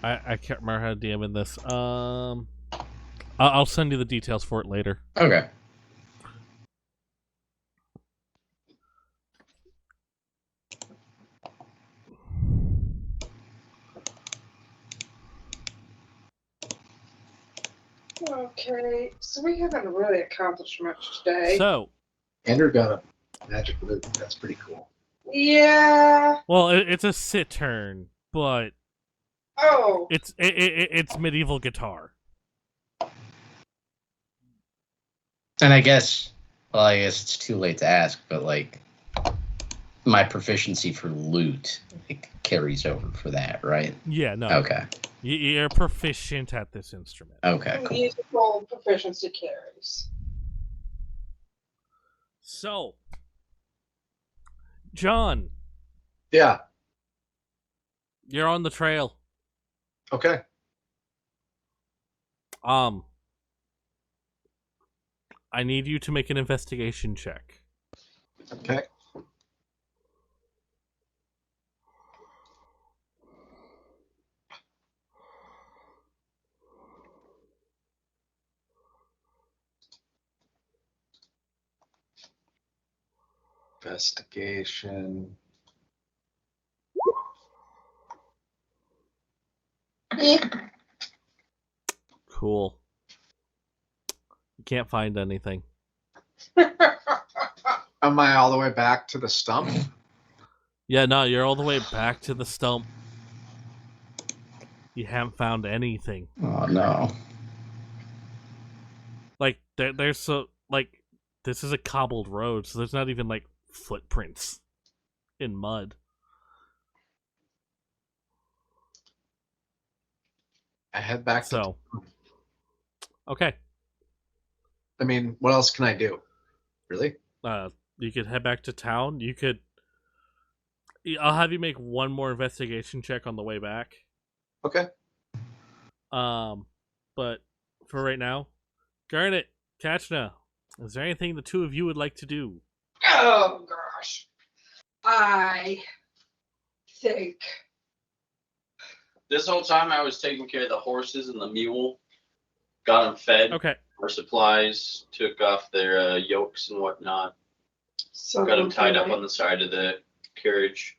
I can't remember how to DM in this. I'll send you the details for it later. Okay. Okay, so we haven't really accomplished much today. So, Andrew got a magic loot. That's pretty cool. Yeah. well, it's a sit turn, but Oh. it's medieval guitar. And I guess it's too late to ask, but like my proficiency for loot carries over for that, right? Yeah, no. Okay. You're proficient at this instrument. Okay. Cool. Musical proficiency carries. So, John, Yeah. you're on the trail. Okay. I need you to make an investigation check. Okay. Investigation. Cool. You can't find anything. Am I all the way back to the stump? Yeah, no, you're all the way back to the stump. You haven't found anything. Oh no. Like there's so like this is a cobbled road, so there's not even like footprints in mud. I head back So, okay. I mean, what else can I do? Really? You could head back to town. You could. I'll have you make one more investigation check on the way back. Okay. But for right now, Garnet, Kachna, is there anything the two of you would like to do? Oh gosh. I think. This whole time I was taking care of the horses and the mule. Got them fed. Okay. Our supplies, took off their yokes and whatnot. So Got them tied up on the side of the carriage.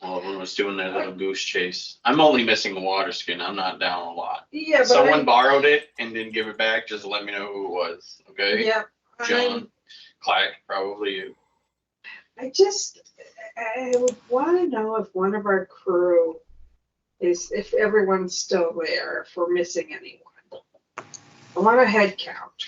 All of them was doing their little goose chase. I'm only missing the water skin. I'm not down a lot. Yeah, but Someone borrowed it and didn't give it back. Just let me know who it was. Okay? Yeah. John, Clyde, probably you. I would want to know if one of our crew if everyone's still there, if we're missing anyone. I want a head count.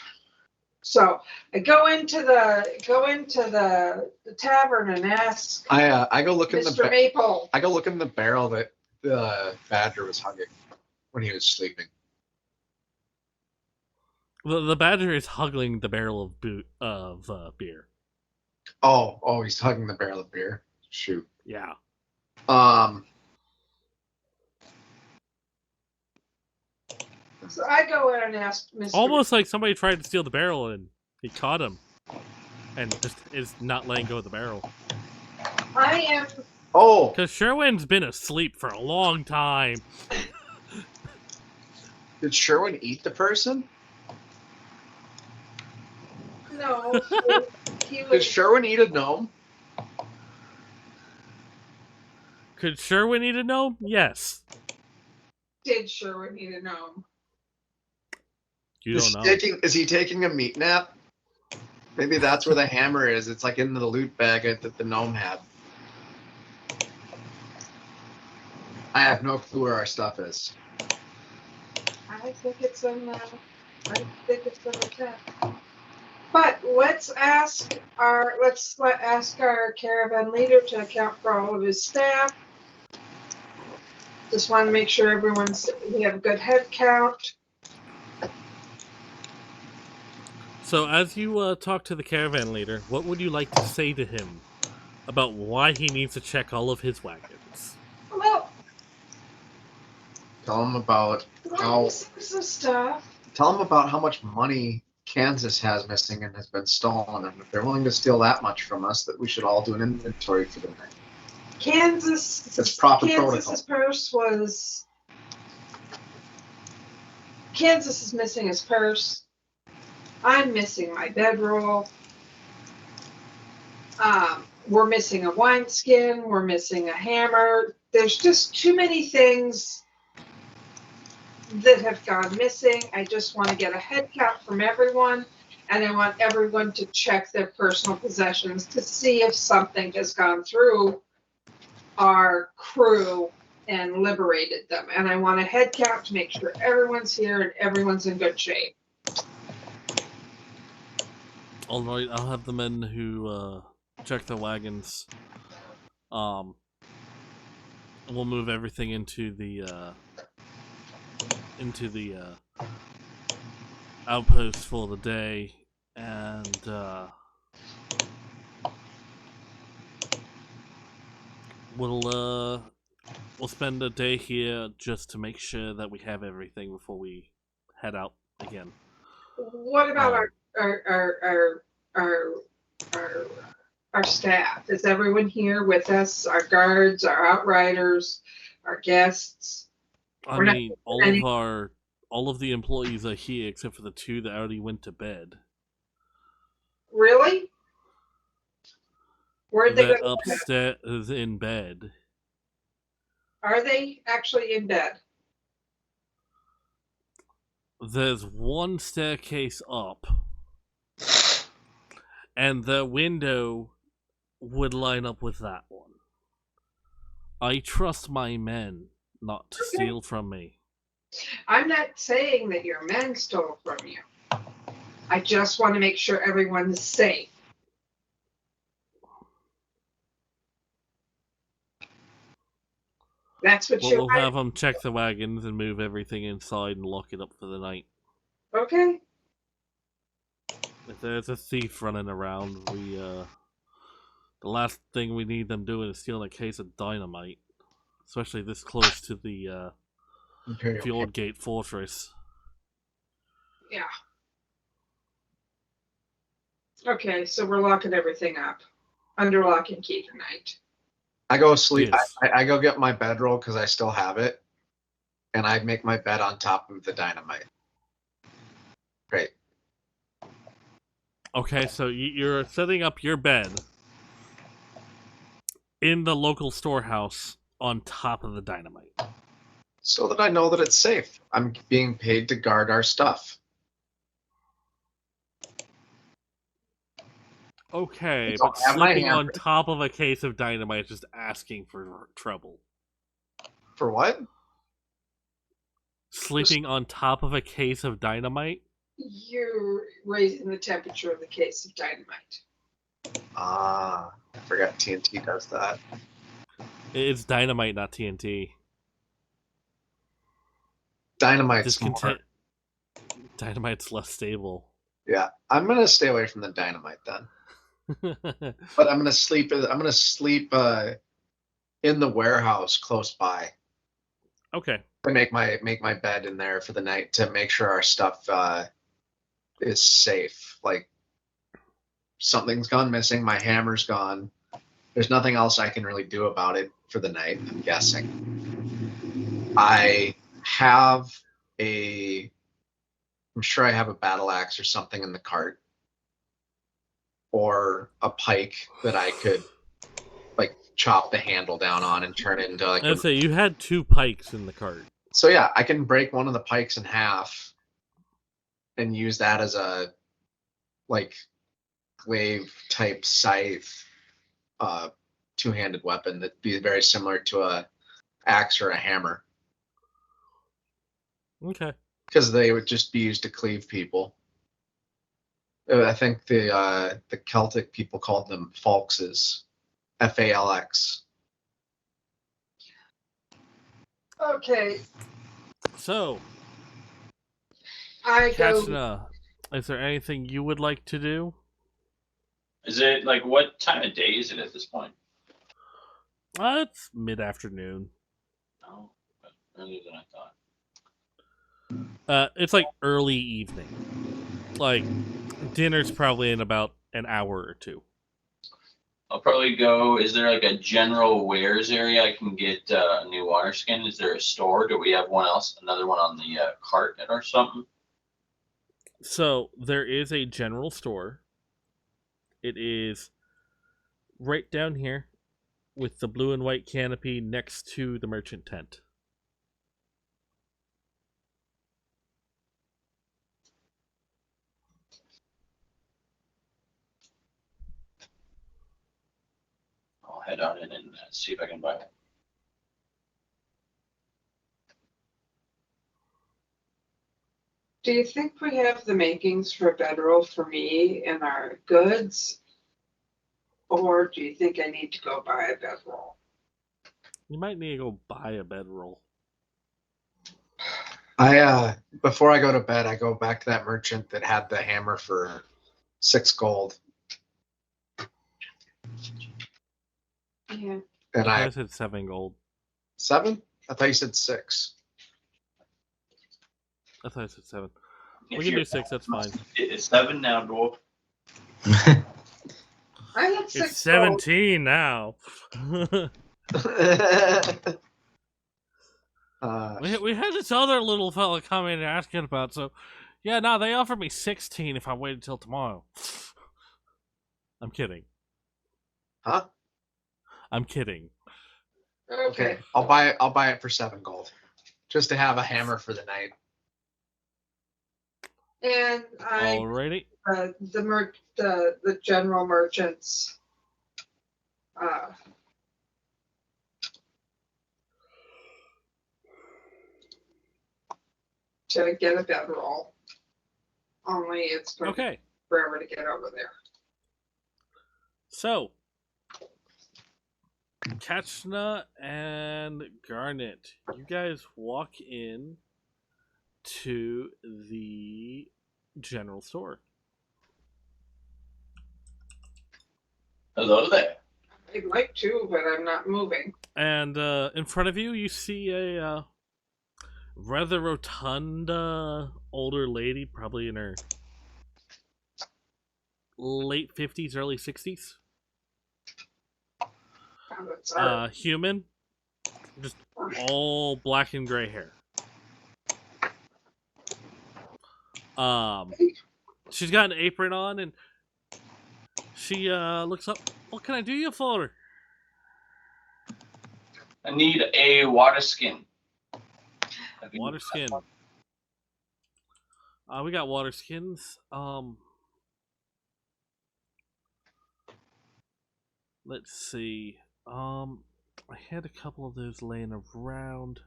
So I go into the tavern and ask I go look in Mr. Maple. I go look in the barrel that the badger was hugging when he was sleeping. The badger is hugging the barrel of beer. Oh, he's hugging the barrel of beer. Shoot. Yeah. So I go in and ask Mr. Almost like somebody tried to steal the barrel and he caught him, and just is not letting go of the barrel. I am. Oh. Because Sherwin's been asleep for a long time. Did Sherwin eat the person? No. He Did was. Sherwin eat a gnome? Could Sherwin eat a gnome? Yes. Did Sherwin need a gnome? You don't know. Is he taking a meat nap? Maybe that's where the hammer is. It's like in the loot bag that the gnome had. I have no clue where our stuff is. I think it's in the. tent. But let's ask our caravan leader to account for all of his staff. Just want to make sure we have a good head count. So as you talk to the caravan leader, what would you like to say to him about why he needs to check all of his wagons? Well, Tell him about some stuff. Tell him about how much money Kansas has missing and has been stolen, and if they're willing to steal that much from us, that we should all do an inventory for the night. Kansas's proper purse was. Kansas is missing his purse. I'm missing my bedroll. We're missing a wineskin. We're missing a hammer. There's just too many things that have gone missing. I just want to get a head count from everyone, and I want everyone to check their personal possessions to see if something has gone through our crew and liberated them. And I want a head count to make sure everyone's here and everyone's in good shape. All right, I'll have the men who check the wagons. We'll move everything into the outpost for the day, and we'll spend a day here just to make sure that we have everything before we head out again. What about our staff? Is everyone here with us? Our guards, our outriders, our guests? I mean, all of the employees are here except for the 2 that already went to bed. Really? Where'd they They're go? upstairs in bed. Are they actually in bed? There's one staircase up, and the window would line up with that one. I trust my men not to steal from me. I'm not saying that your men stole from you. I just want to make sure everyone's safe. That's what Well, you we'll have them check the wagons and move everything inside and lock it up for the night. Okay. If there's a thief running around, the last thing we need them doing is stealing a case of dynamite, especially this close to the Fjord Gate Fortress. Yeah. Okay, so we're locking everything up. Under lock and key tonight. I go sleep. Yes. I go get my bedroll because I still have it, and I make my bed on top of the dynamite. Great. Okay, so you're setting up your bed in the local storehouse on top of the dynamite. So that I know that it's safe. I'm being paid to guard our stuff. Okay, I don't but have my sleeping on hammer. top of a case of dynamite is just asking for trouble. For what? Sleeping on top of a case of dynamite? You're raising the temperature of the case of dynamite. Ah, I forgot TNT does that. It's dynamite, not TNT. Dynamite's more. Dynamite's less stable. Yeah, I'm gonna stay away from the dynamite then. But I'm gonna sleep. I'm gonna sleep in the warehouse close by. Okay. I make my bed in there for the night to make sure our stuff is safe. Like something's gone missing, my hammer's gone. There's nothing else I can really do about it for the night, I'm guessing. I'm sure I have a battle axe or something in the cart. Or a pike that I could like chop the handle down on and turn it into like I'd say you had 2 pikes in the cart. So yeah, I can break one of the pikes in half and use that as a like glaive type scythe, two-handed weapon that'd be very similar to a axe or a hammer. Okay. Because they would just be used to cleave people. I think the Celtic people called them falxes, Falx. Okay, So, I go. Kachna, is there anything you would like to do? Is it like what time of day is it at this point? It's mid-afternoon. No, but earlier than I thought. It's like early evening. Like, dinner's probably in about an hour or 2. I'll probably go. Is there like a general wares area I can get a new water skin? Is there a store? Do we have another one on the cart or something? So, there is a general store. It is right down here with the blue and white canopy next to the merchant tent. head on in and see if I can buy it. Do you think we have the makings for a bedroll for me in our goods? Or do you think I need to go buy a bedroll? You might need to go buy a bedroll. Before I go to bed, I go back to that merchant that had the hammer for 6 gold. Yeah. And I I said 7 gold. 7? I thought you said 6. I thought I said 7. If We can you're- do 6, that's fine. It's 7 now, dwarf. I had 6 It's 17 now. we had this other little fella come in and asking about, so yeah, no, they offered me 16 if I waited till tomorrow. I'm kidding. Huh? I'm kidding. Okay, I'll buy it for 7 gold, just to have a hammer for the night. And I Alrighty. the general merchants to get a bedroll. Only it's going to Okay, take forever to get over there. so Kachna and Garnet, you guys walk in to the general store. Hello there. I'd like to, but I'm not moving. And in front of you, you see a rather rotund older lady, probably in her late 50s, early 60s. Oh, that's all right. Human, just all black and gray hair. She's got an apron on, and she looks up. What can I do you for? I need a water skin. Water skin. We got water skins. Let's see. I had a couple of those laying around.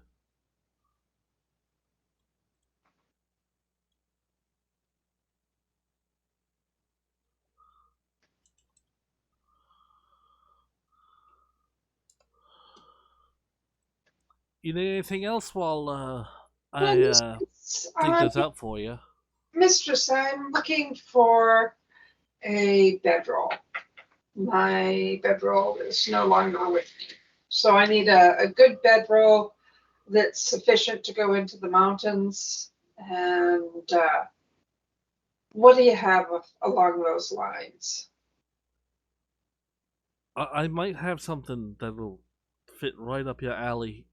You need anything else while I think this out for you? Mistress, I'm looking for a bedroll. My bedroll is no longer with me. So I need a good bedroll that's sufficient to go into the mountains. And what do you have along those lines? I might have something that'll fit right up your alley.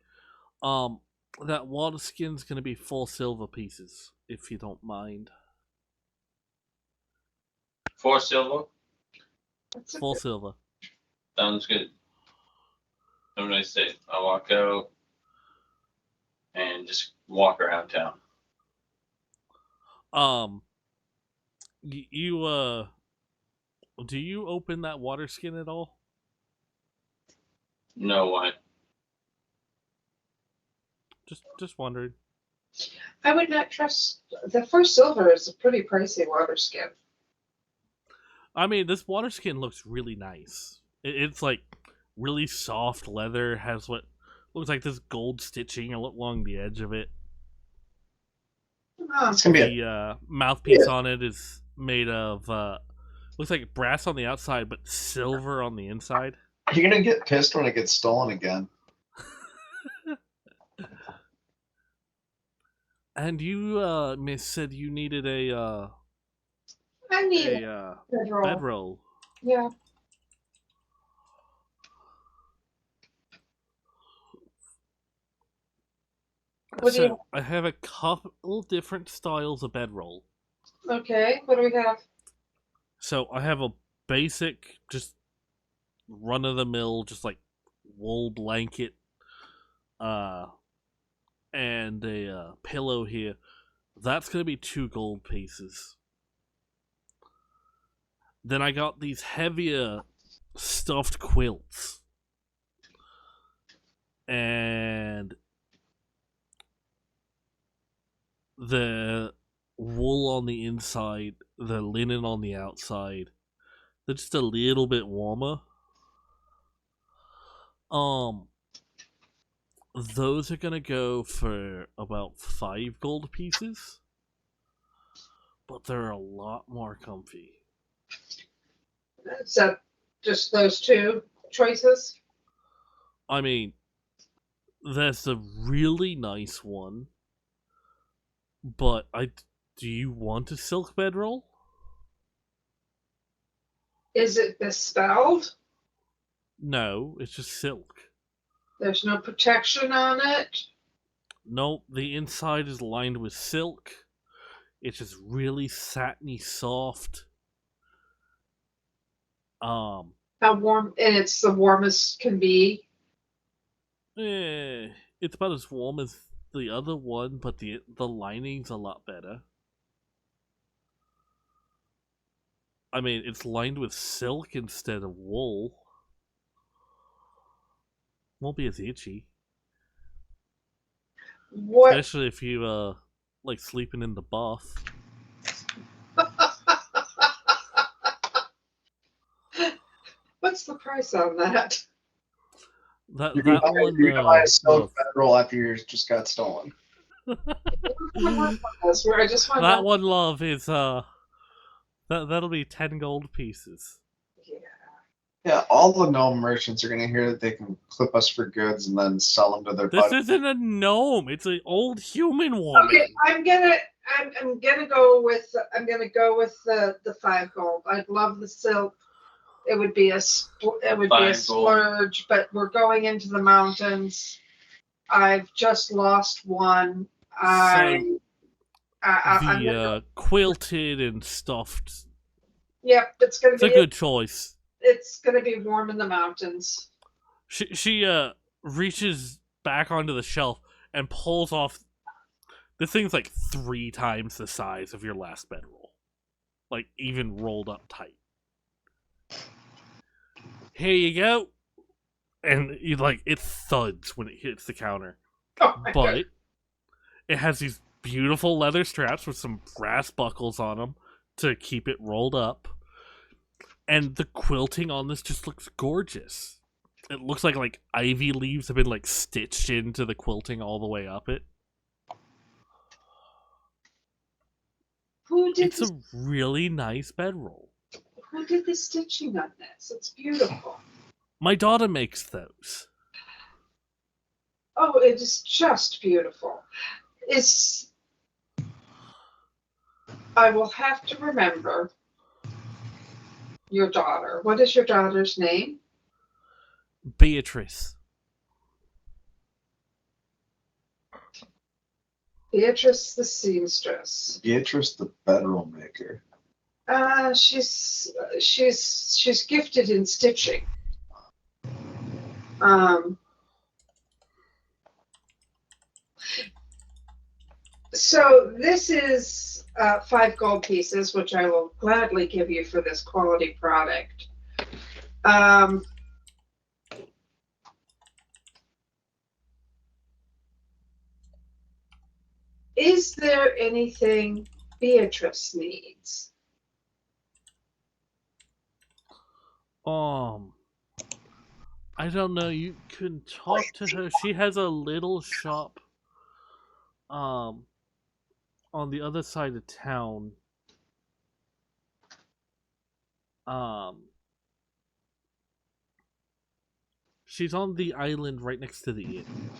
That water skin's gonna be 4 silver pieces, if you don't mind. 4 silver. That's 4 silver. Sounds good. Have a nice day. I'll walk out and just walk around town. You do you open that water skin at all? No, what? Just wondering. I would not trust. The first silver is a pretty pricey water skin. I mean, this water skin looks really nice. It's like really soft leather, has what looks like this gold stitching along the edge of it. It's gonna be The mouthpiece on it is made of looks like brass on the outside but silver on the inside. You're gonna get pissed when it gets stolen again. And you, Miss, said you needed a I need a bedroll. bedroll. Yeah. What do So you? I have a couple different styles of bedroll. Okay. What do we have? So I have a basic, just run of the mill, just like wool blanket, and a pillow here. That's gonna be 2 gold pieces. Then I got these heavier stuffed quilts. and the wool on the inside, the linen on the outside, they're just a little bit warmer. Those are gonna go for about 5 gold pieces, but they're a lot more comfy. Is that just those two choices? I mean, there's a really nice one, but do you want a silk bedroll? Is it bespelled? No, it's just silk. There's no protection on it? Nope, the inside is lined with silk. It's just really satiny soft. How warm? And it's the warmest can be? It's about as warm as the other one, but the lining's a lot better. I mean, it's lined with silk instead of wool. Won't be as itchy. What? Especially if you, like sleeping in the bath. What's the price on that? That You can one, buy a silk love. bedroll after yours just got stolen. That's where I just want That one, love, is, that'll be 10 gold pieces. Yeah, all the gnome merchants are gonna hear that they can clip us for goods and then sell them to their This buddy. isn't a gnome, it's an old human woman. Okay, I'm gonna go with the 5 gold. I'd love the silk. It would be a 5 gold. splurge, but we're going into the mountains. I've just lost one. I'm gonna, Quilted and stuffed. yep, it's It's a good choice. It's gonna be warm in the mountains. She reaches back onto the shelf and pulls off. This thing's like 3 times the size of your last bedroll, like even rolled up tight. Here you go, and you like it thuds when it hits the counter, Oh my but God. it has these beautiful leather straps with some brass buckles on them to keep it rolled up. And the quilting on this just looks gorgeous. It looks like ivy leaves have been like stitched into the quilting all the way up it. Who did It's a really nice bedroll. who did the stitching on this? It's beautiful. My daughter makes those. Oh, it is just beautiful. I will have to remember your daughter. What is your daughter's name? Beatrice. Beatrice the seamstress. Beatrice the bedroll maker. She's gifted in stitching. So this is 5 gold pieces, which I will gladly give you for this quality product. Is there anything Beatrice needs? I don't know. You can talk to her. She has a little shop, on the other side of town. She's on the island right next to the inn.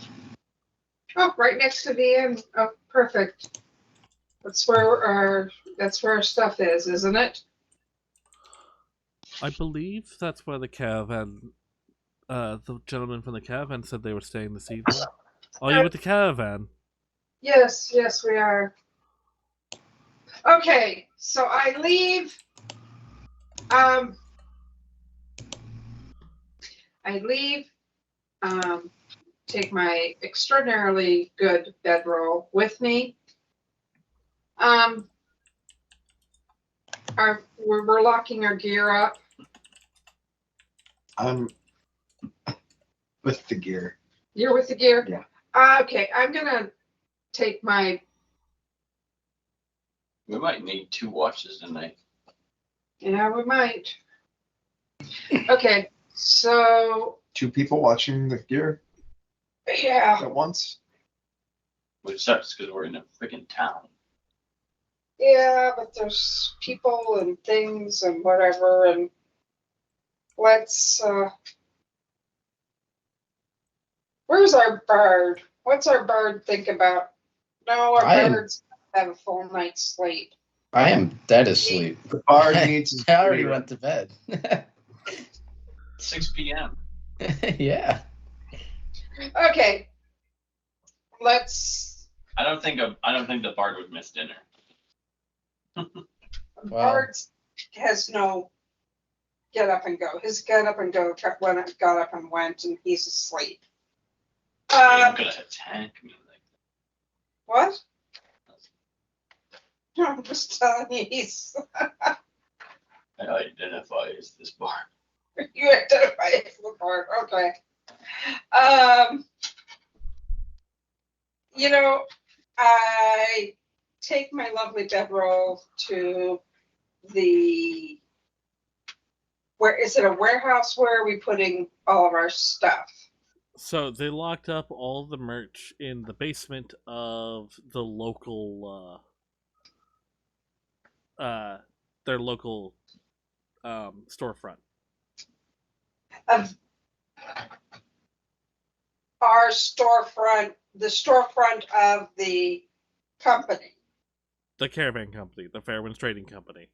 Oh, right next to the inn. Oh, perfect. That's where our stuff is, isn't it? I believe that's where the caravan, the gentleman from the caravan said they were staying this evening. Are you with the caravan? Yes, we are. Okay, so I leave. Take my extraordinarily good bedroll with me. We're locking our gear up. I'm with the gear. You're with the gear? Yeah. Okay, I'm gonna take my, We might need 2 watches tonight. yeah, we might. Okay, so, 2 people watching the gear yeah, at once. Which sucks because we're in a freaking town. yeah, but there's people and things and whatever, and let's, where's our bard? What's our bard think about? No, our I am- bards have a full night's sleep. I am dead asleep. The bard needs his I already gear. went to bed. 6 p.m. Yeah. Okay, let's, I don't think the bard would miss dinner. bards has no get up and go. His get up and go when it got up and went, and he's asleep. You're not gonna attack me like What? I'm just telling you, he's, that. I identify as this bard. you identify as the bard. Okay. You know, I take my lovely bedroll to the, where is it, a warehouse? Where are we putting all of our stuff? So they locked up all the merch in the basement of the local, their local storefront. Of our storefront, the storefront of the company. The caravan company, the Fairwinds Trading Company.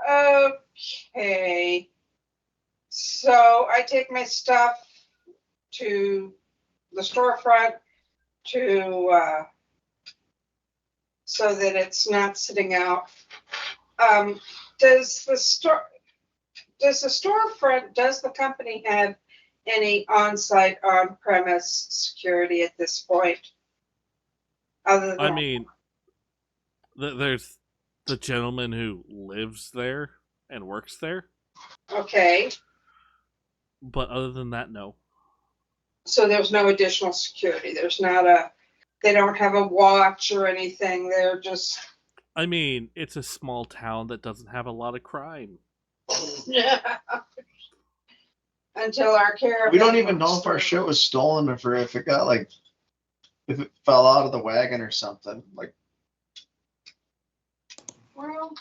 Okay. So I take my stuff to the storefront to so that it's not sitting out. Does the company have any on-site, on-premise security at this point? Other than I mean, there's the gentleman who lives there and works there, okay, but other than that, no. so there's no additional security. There's not they don't have a watch or anything. They're just I mean, it's a small town that doesn't have a lot of crime. yeah. Until our caravan. We don't even know was if our stolen. shit was stolen or if it got like, if it fell out of the wagon or something. Like, Well,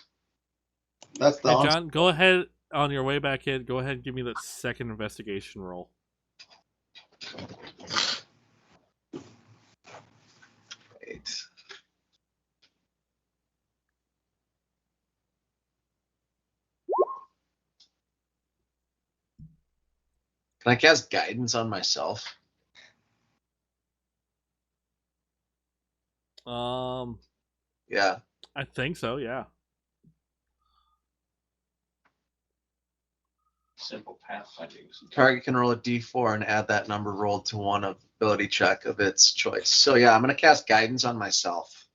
that's the Hey, honest- John, go ahead on your way back in. Go ahead and give me that second investigation roll. Wait. Can I cast guidance on myself? Yeah. I think so. Yeah. Simple pathfinding. Target can roll a d4 and add that number rolled to one ability check of its choice. So yeah, I'm gonna cast guidance on myself,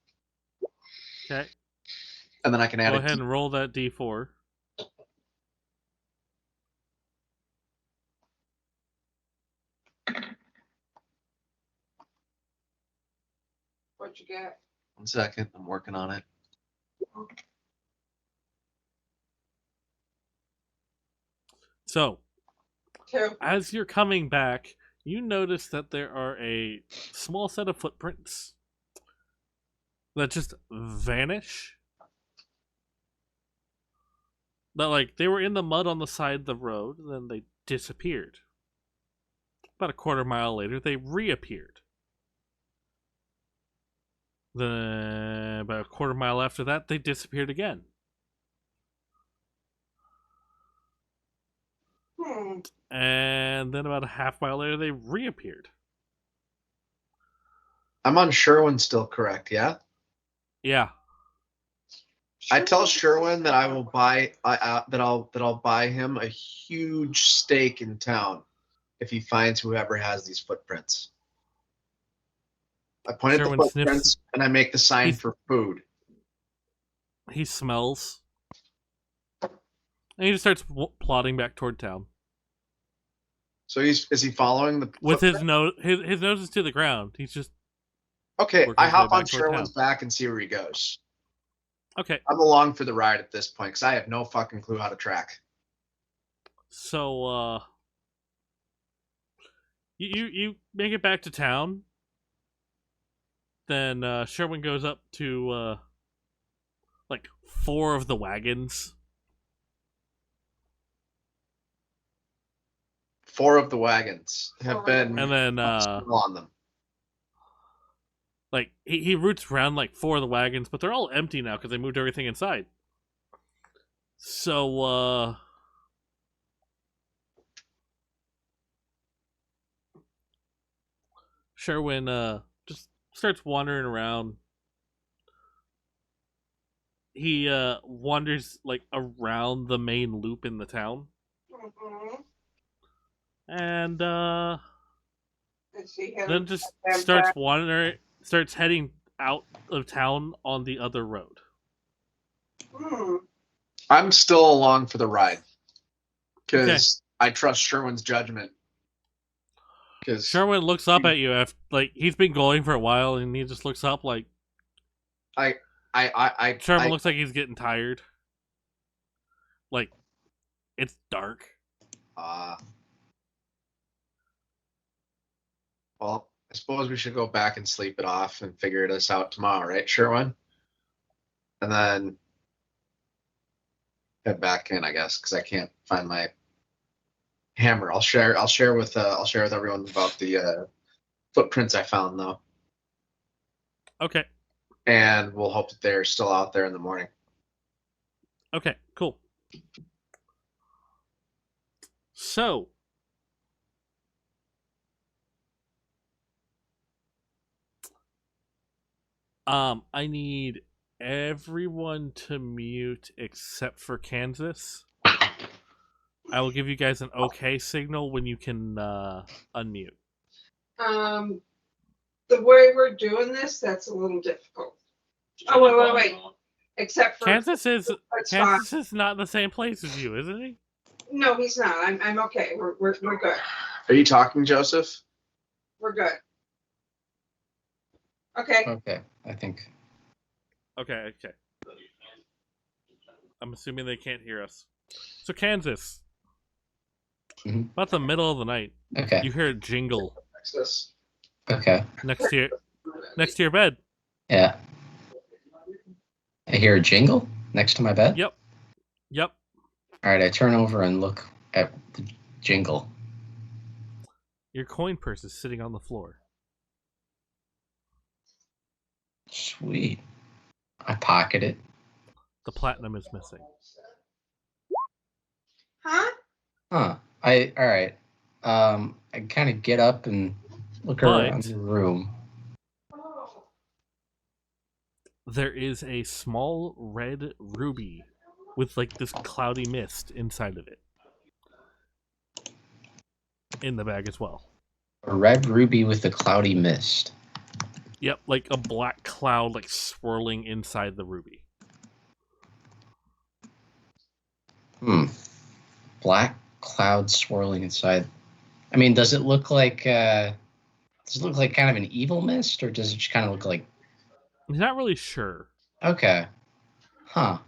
Okay. and then I can add Go a ahead D- and roll that d4. what'd you get? 1 second. I'm working on it. So, Two. as you're coming back, you notice that there are a small set of footprints that just vanish. That, like, they were in the mud on the side of the road, and then they disappeared. About a quarter mile later, they reappeared. Then, about a quarter mile after that, they disappeared again. And then about a half mile later, they reappeared. I'm on Sherwin still correct, yeah? Yeah. I tell Sherwin that I will buy that I'll buy him a huge stake in town if he finds whoever has these footprints. I point at the Sherwin footprints sniffs. and I make the sign He's- for food. He smells. And he just starts plodding back toward town. So is he following the with his footprint? nose. His nose is to the ground. He's just Okay, working I his way hop on back toward Sherwin's town. back and see where he goes. Okay. I'm along for the ride at this point because I have no fucking clue how to track. So you make it back to town. Then Sherwin goes up to like 4 of the wagons. 4 of the wagons have been And then on them. like he roots around like 4 of the wagons, but they're all empty now because they moved everything inside. So Sherwin just starts wandering around. He wanders like around the main loop in the town. Mhm. And I see him. then just And, starts heading out of town on the other road. I'm still along for the ride because I trust Sherwin's judgment. Because Sherwin looks up at you after like he's been going for a while, and he just looks up like Sherwin looks like he's getting tired. Like it's dark. Well, I suppose we should go back and sleep it off and figure this out tomorrow, right, Sherwin? And then head back in, I guess, because I can't find my hammer. I'll share with everyone about the footprints I found though, Okay. and we'll hope that they're still out there in the morning. Okay. Cool. So. I need everyone to mute except for Kansas. I will give you guys an okay signal when you can unmute. The way we're doing this, that's a little difficult. Oh, wait. Except for Kansas is that's fine. not in the same place as you, isn't he? No, he's not. I'm okay. We're good. Are you talking, Joseph? We're good. Okay. Okay, I think. Okay. I'm assuming they can't hear us. So Kansas, Mhm. about the middle of the night, Okay. you hear a jingle Okay. next to your bed. Yeah. I hear a jingle next to my bed. Yep. All right, I turn over and look at the jingle. Your coin purse is sitting on the floor. Sweet. I pocket it. The platinum is missing. Huh? Huh. All right. I kind of get up and look around the room. Oh. There is a small red ruby with like this cloudy mist inside of it. In the bag as well. A red ruby with a cloudy mist. Yep, like a black cloud like swirling inside the ruby. Black cloud swirling inside. I mean, does it look like kind of an evil mist, or does it just kind of look like? I'm not really sure. Okay. Huh.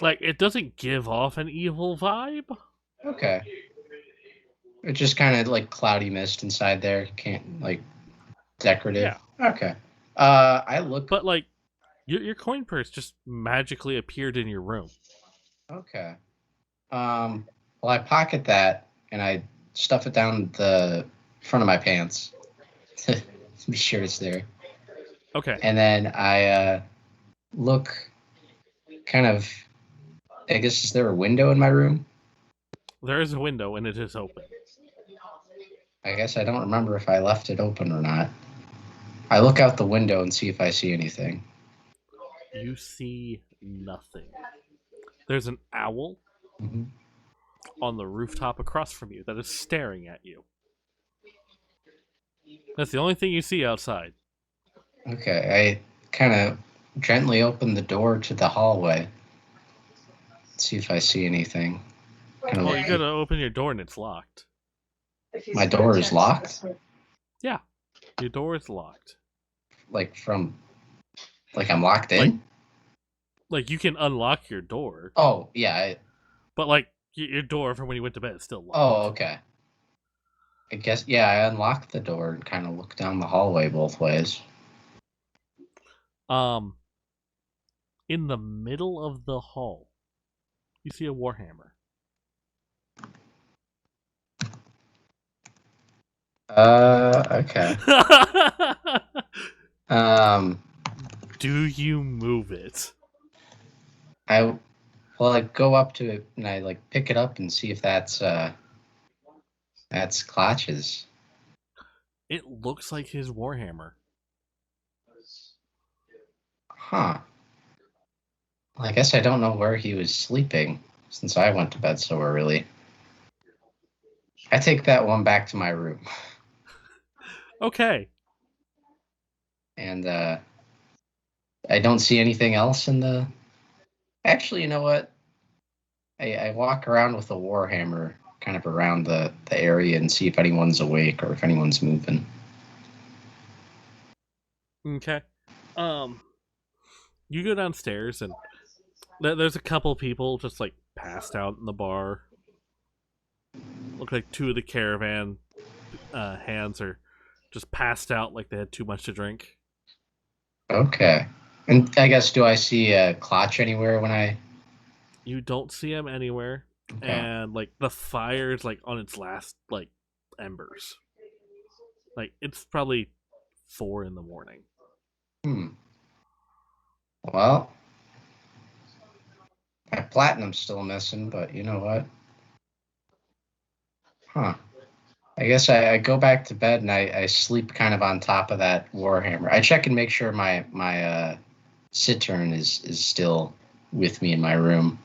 Like it doesn't give off an evil vibe. Okay. It's just kind of like cloudy mist inside there. Can't like decorative. Yeah. Okay. I look. But like your coin purse just magically appeared in your room. Okay. Well, I pocket that and I stuff it down the front of my pants to be sure it's there. Okay. And then I look kind of. I guess, is there a window in my room? There is a window and it is open. I guess I don't remember if I left it open or not. I look out the window and see if I see anything. You see nothing. There's an owl on the rooftop across from you that is staring at you. That's the only thing you see outside. Okay, I kind of gently open the door to the hallway. See if I see anything. Well, you gotta open your door and it's locked. If he's My gonna door is text locked? us, so- Your door is locked. Like I'm locked in? Like you can unlock your door, Oh, yeah. but like your door from when you went to bed is still locked. Oh, okay. I guess, yeah, I unlocked the door and kind of looked down the hallway both ways. In the middle of the hall, you see a warhammer. Okay. Do you move it? I go up to it and I like pick it up and see if that's Clutch's. It looks like his warhammer. Huh. Well, I guess I don't know where he was sleeping since I went to bed so early. I take that one back to my room. Okay. And I don't see anything else in the. Actually, you know what? I walk around with a warhammer kind of around the area and see if anyone's awake or if anyone's moving. Okay. You go downstairs and there's a couple people just like passed out in the bar. Look like two of the caravan hands are just passed out like they had too much to drink. Okay. And I guess, do I see a Clutch anywhere when I. You don't see him anywhere, Okay. and like the fire's like on its last like embers. Like it's probably 4 a.m. Well, my platinum's still missing, but you know what? Huh. I guess I go back to bed and I sleep kind of on top of that warhammer. I check and make sure my cittern is still with me in my room.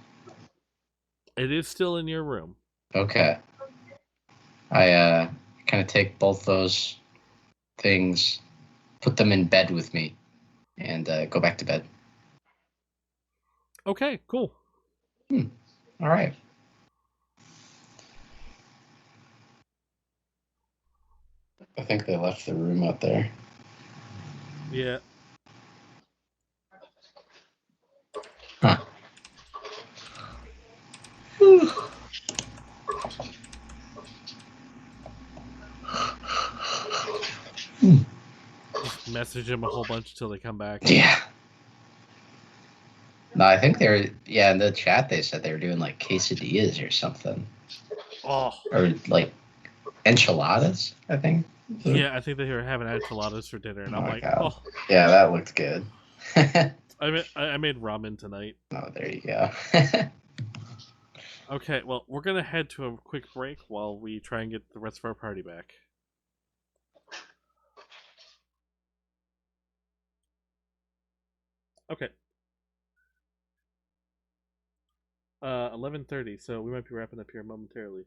It is still in your room. Okay. I kind of take both those things, put them in bed with me, and go back to bed. Okay, cool. All right. I think they left the room out there. Yeah. Huh. Just message him a whole bunch until they come back. Yeah. No, I think in the chat they said they were doing like quesadillas or something. Oh. Or like enchiladas, I think. Yeah, I think they were having enchiladas for dinner, and I'm like, God. oh. Yeah, that looked good. I made ramen tonight. Oh, there you go. Okay, well, we're gonna head to a quick break while we try and get the rest of our party back. Okay. 11:30, so we might be wrapping up here momentarily.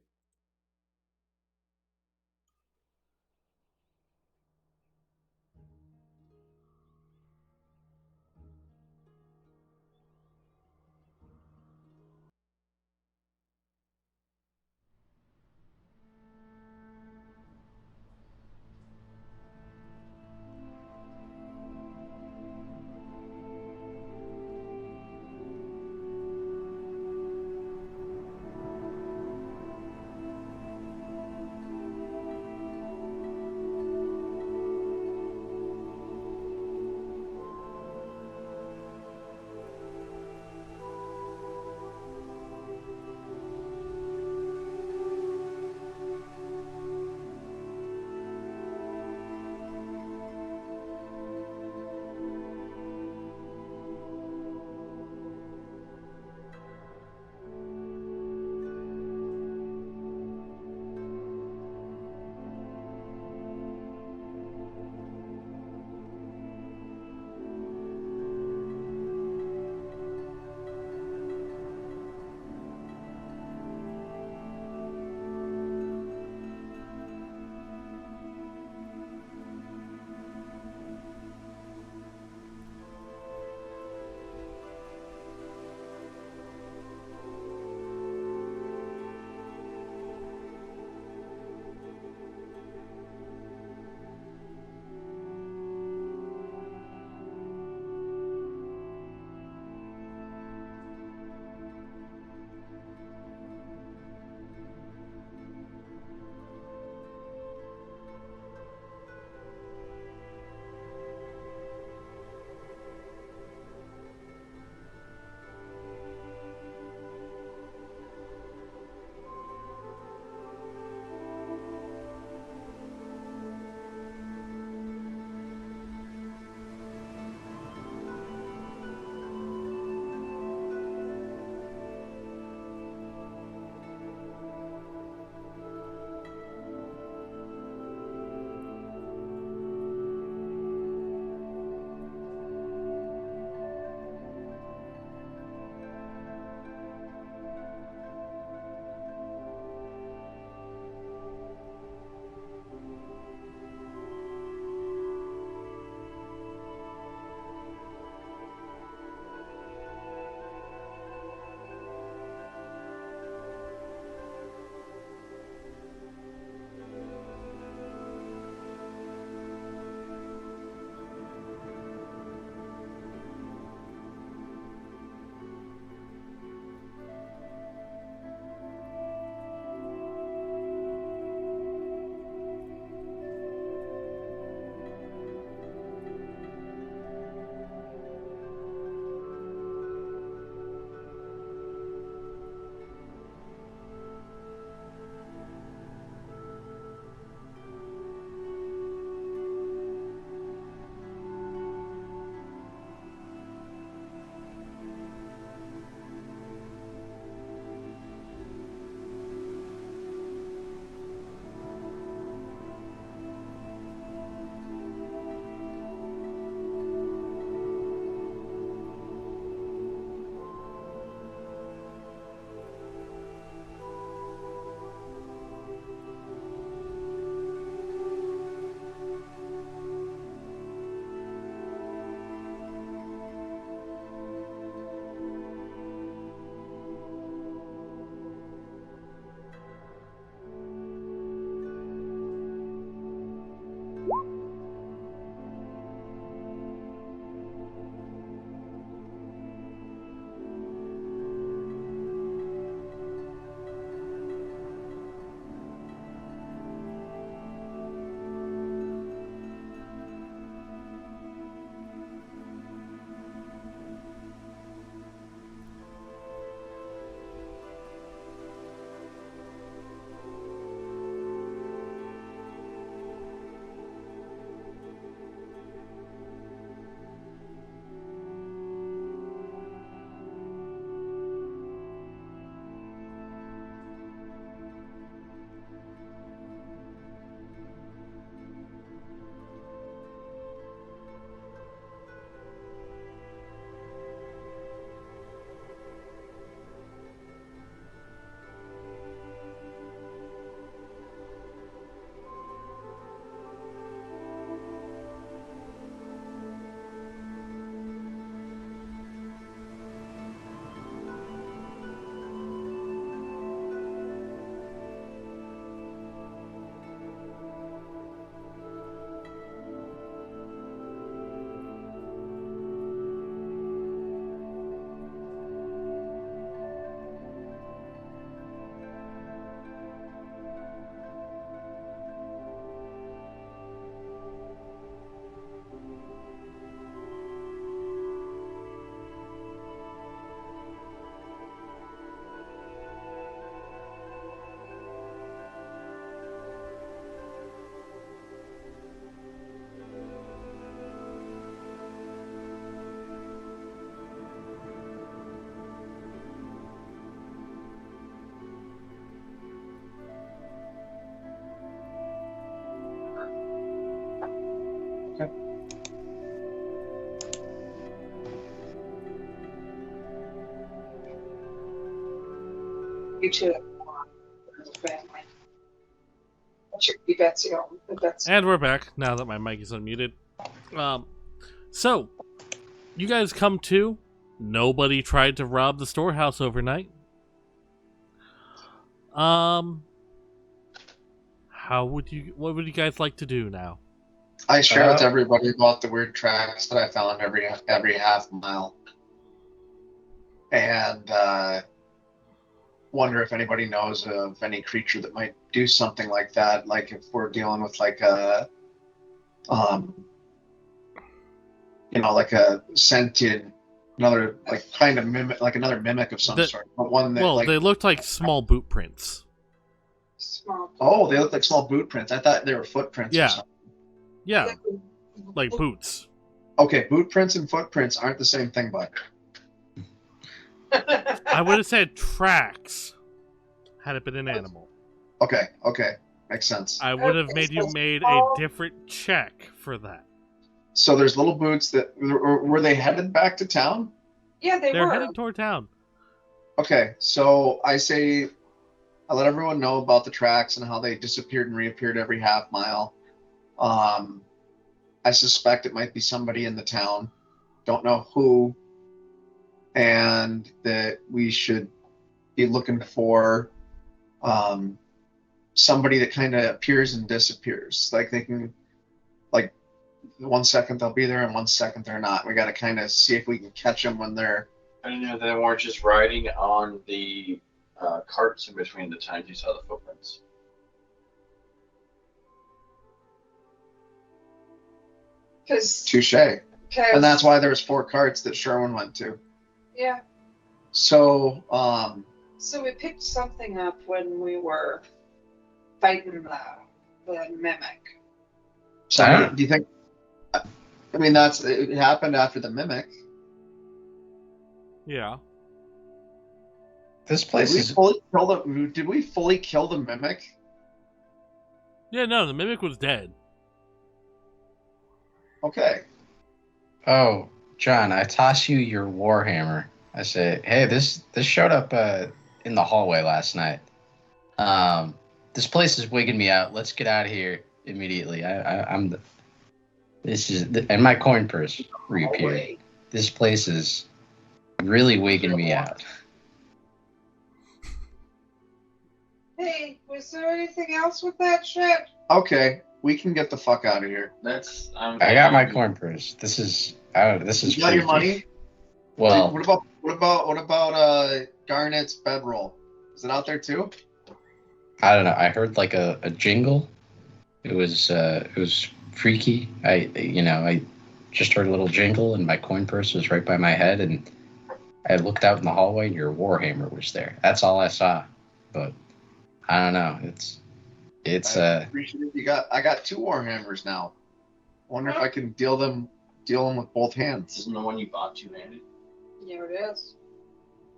You two family. That should be Betsy home. But Betsy. And we're back now that my mic is unmuted. So, you guys come to. Nobody tried to rob the storehouse overnight. What would you guys like to do now? I share with everybody about the weird tracks that I found every half mile, and wonder if anybody knows of any creature that might do something like that. Like if we're dealing with like a, like a sentient, another like kind of mimic, like another mimic of some sort, but one that they looked like small boot prints. Small. Oh, they look like small boot prints. I thought they were footprints. Yeah. Or something. Yeah, like boots. Okay, boot prints and footprints aren't the same thing, bud. I would have said tracks had it been an animal. Okay, makes sense. I would have made you made a different check for that. So there's little boots that were they headed back to town? Yeah, They're were. headed toward town. Okay, so I let everyone know about the tracks and how they disappeared and reappeared every half mile. I suspect it might be somebody in the town. Don't know who. And that we should be looking for somebody that kind of appears and disappears. Like they can, like 1 second they'll be there and 1 second they're not. We got to kind of see if we can catch them when they're. I didn't know they weren't just riding on the carts in between the times you saw the footprints. Touche. And that's why there was 4 carts that Sherwin went to. Yeah. So, So we picked something up when we were fighting the mimic. so do you think? I mean, it happened after the mimic. Yeah. This place is. Did we fully kill the mimic? Yeah, no, the mimic was dead. Okay. Oh, John, I toss you your warhammer. I say, hey, this showed up in the hallway last night. This place is wigging me out. Let's get out of here immediately. And my coin purse reappeared. This place is really wigging me out. Hey, was there anything else with that shit? Okay, we can get the fuck out of here. I got my coin purse. This is You got your money? Well, what about Garnet's bedroll? Is it out there too? I don't know. I heard like a jingle. It was freaky. I just heard a little jingle, and my coin purse was right by my head, and I looked out in the hallway, and your warhammer was there. That's all I saw. But I don't know. It's I appreciate it. I got 2 warhammers now. Wonder if I can deal them with both hands. Isn't the one you bought two-handed? Yeah, it is.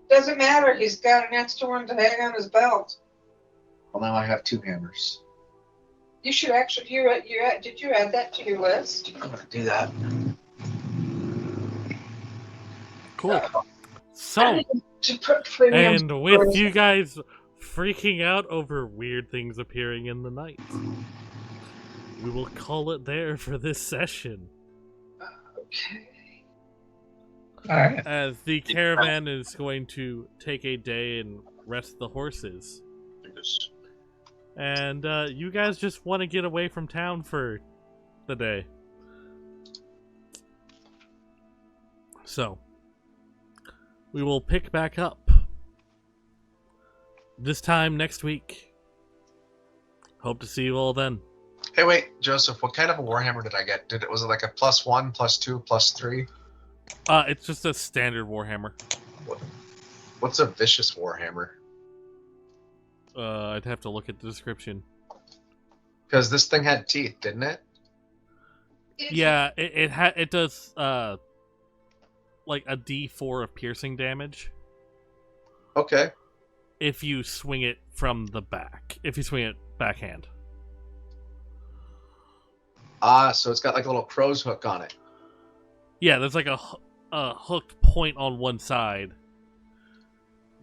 Doesn't matter. He's got an extra one to hang on his belt. Well, now I have 2 hammers. You should actually. Did you add that to your list? I'm gonna do that. Cool. So, To put premium. and with you guys freaking out over weird things appearing in the night, we will call it there for this session. Okay. all right. As the caravan is going to take a day and rest the horses. And you guys just want to get away from town for the day. So, we will pick back up this time next week. Hope to see you all then. Hey, wait, Joseph, what kind of a warhammer did I get? Was it like a +1, +2, +3? It's just a standard warhammer. What's a vicious warhammer? I'd have to look at the description. Because this thing had teeth, didn't it? Yeah, it does like a D4 of piercing damage Okay. if you swing it from the back. If you swing it backhand. Ah, so it's got like a little crow's hook on it. Yeah, there's like a hooked point on one side.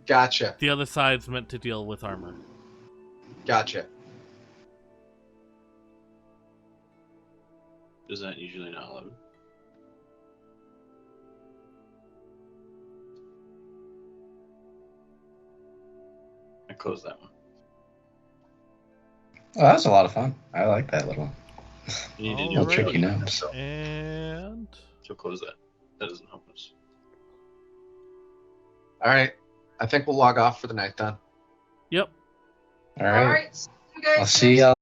Gotcha. The other side's meant to deal with armor. Gotcha. Is that usually not allowed? I closed that one. Oh, that was a lot of fun. I like that little You need to do little Alrighty. tricky nose. So And close that. That doesn't help us. All right. I think we'll log off for the night then. yep. All All right. right. See you guys I'll see next y'all